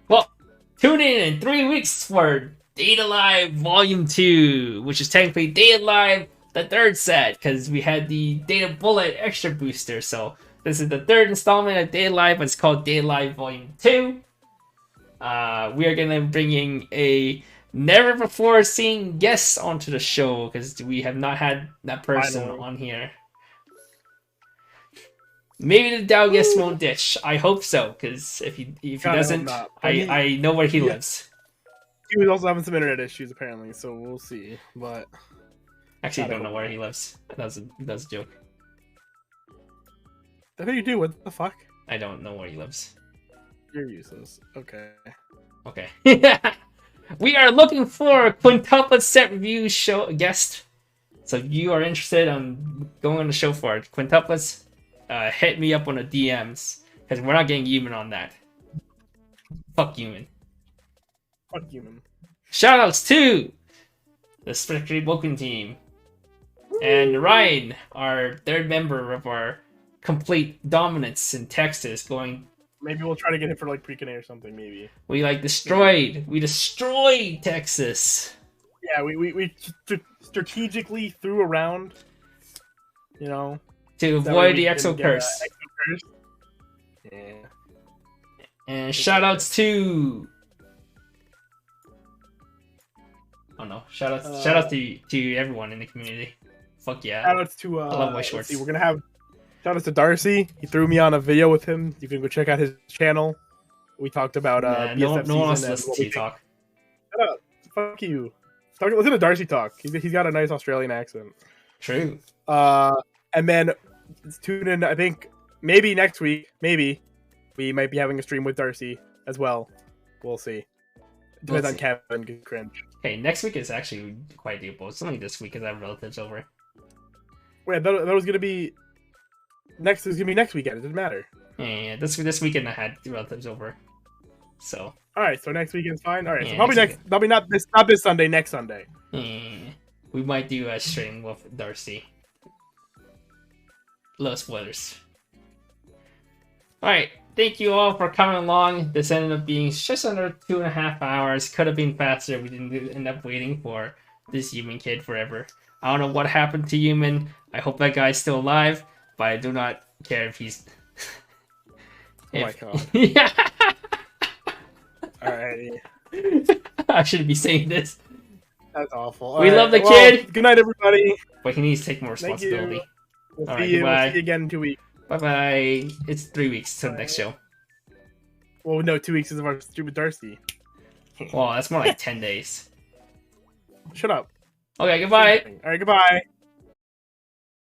Well, tune in 3 weeks for Data Live Volume 2, which is technically Data Live the third set because we had the Data Bullet extra booster. So this is the third installment of Data Live, but it's called Data Live Volume 2. We are gonna be bringing a never before seen guest onto the show because we have not had that person on here. Maybe the Dow guest won't ditch. I hope so, because if he doesn't, I know where he lives. He was also having some internet issues apparently, so we'll see. But actually, I don't know where he lives. That's a joke. I think you do. What the fuck? I don't know where he lives. You're useless. Okay. Okay. We are looking for a quintuplet set review show guest. So if you are interested on going on the show for it, quintuplets, hit me up on the DMs because we're not getting human on that. Fuck human. Fuck human. Shoutouts to the Spectre Woken team and Ryan, our third member of our complete dominance in Texas, going. Maybe we'll try to get him for like pre-Canay or something. Maybe we destroyed Texas. Yeah, we strategically threw around, you know, to avoid the Exo Curse. Yeah. And shoutouts to. Oh no! Shoutouts to everyone in the community. Fuck yeah! Shoutouts to I love Weiss Schwarz. We're gonna have. Shoutouts to Darcy. He threw me on a video with him. You can go check out his channel. We talked about BSF no one wants to season listen to you talk. Shut up! Fuck you. Listen to Darcy talk. He's got a nice Australian accent. True. And then tune in. I think maybe next week. Maybe we might be having a stream with Darcy as well. We'll see. Depends on Kevin. Cringe. Hey, next week is actually quite doable. It's only this week because I have relatives over. Wait, that was gonna be. Next is gonna be next weekend. It doesn't matter. Yeah, this weekend I had relatives over, so. All right, so next weekend's fine. All right, yeah, so probably not this Sunday. Next Sunday. Yeah, we might do a stream with Darcy. Little spoilers. All right, thank you all for coming along. This ended up being just under 2.5 hours. Could have been faster. We didn't end up waiting for this human kid forever. I don't know what happened to human. I hope that guy's still alive. But I do not care if he's. Oh my god. Yeah. Alrighty. I shouldn't be saying this. That's awful. We love the kid. Good night, everybody. But he needs to take more responsibility. Thank you. All right, goodbye. We'll see you again in 2 weeks. Bye bye. It's 3 weeks till the next show. Well, no, 2 weeks is of our stupid Darcy. Well, that's more like 10 days. Shut up. Okay, goodbye. All right, goodbye.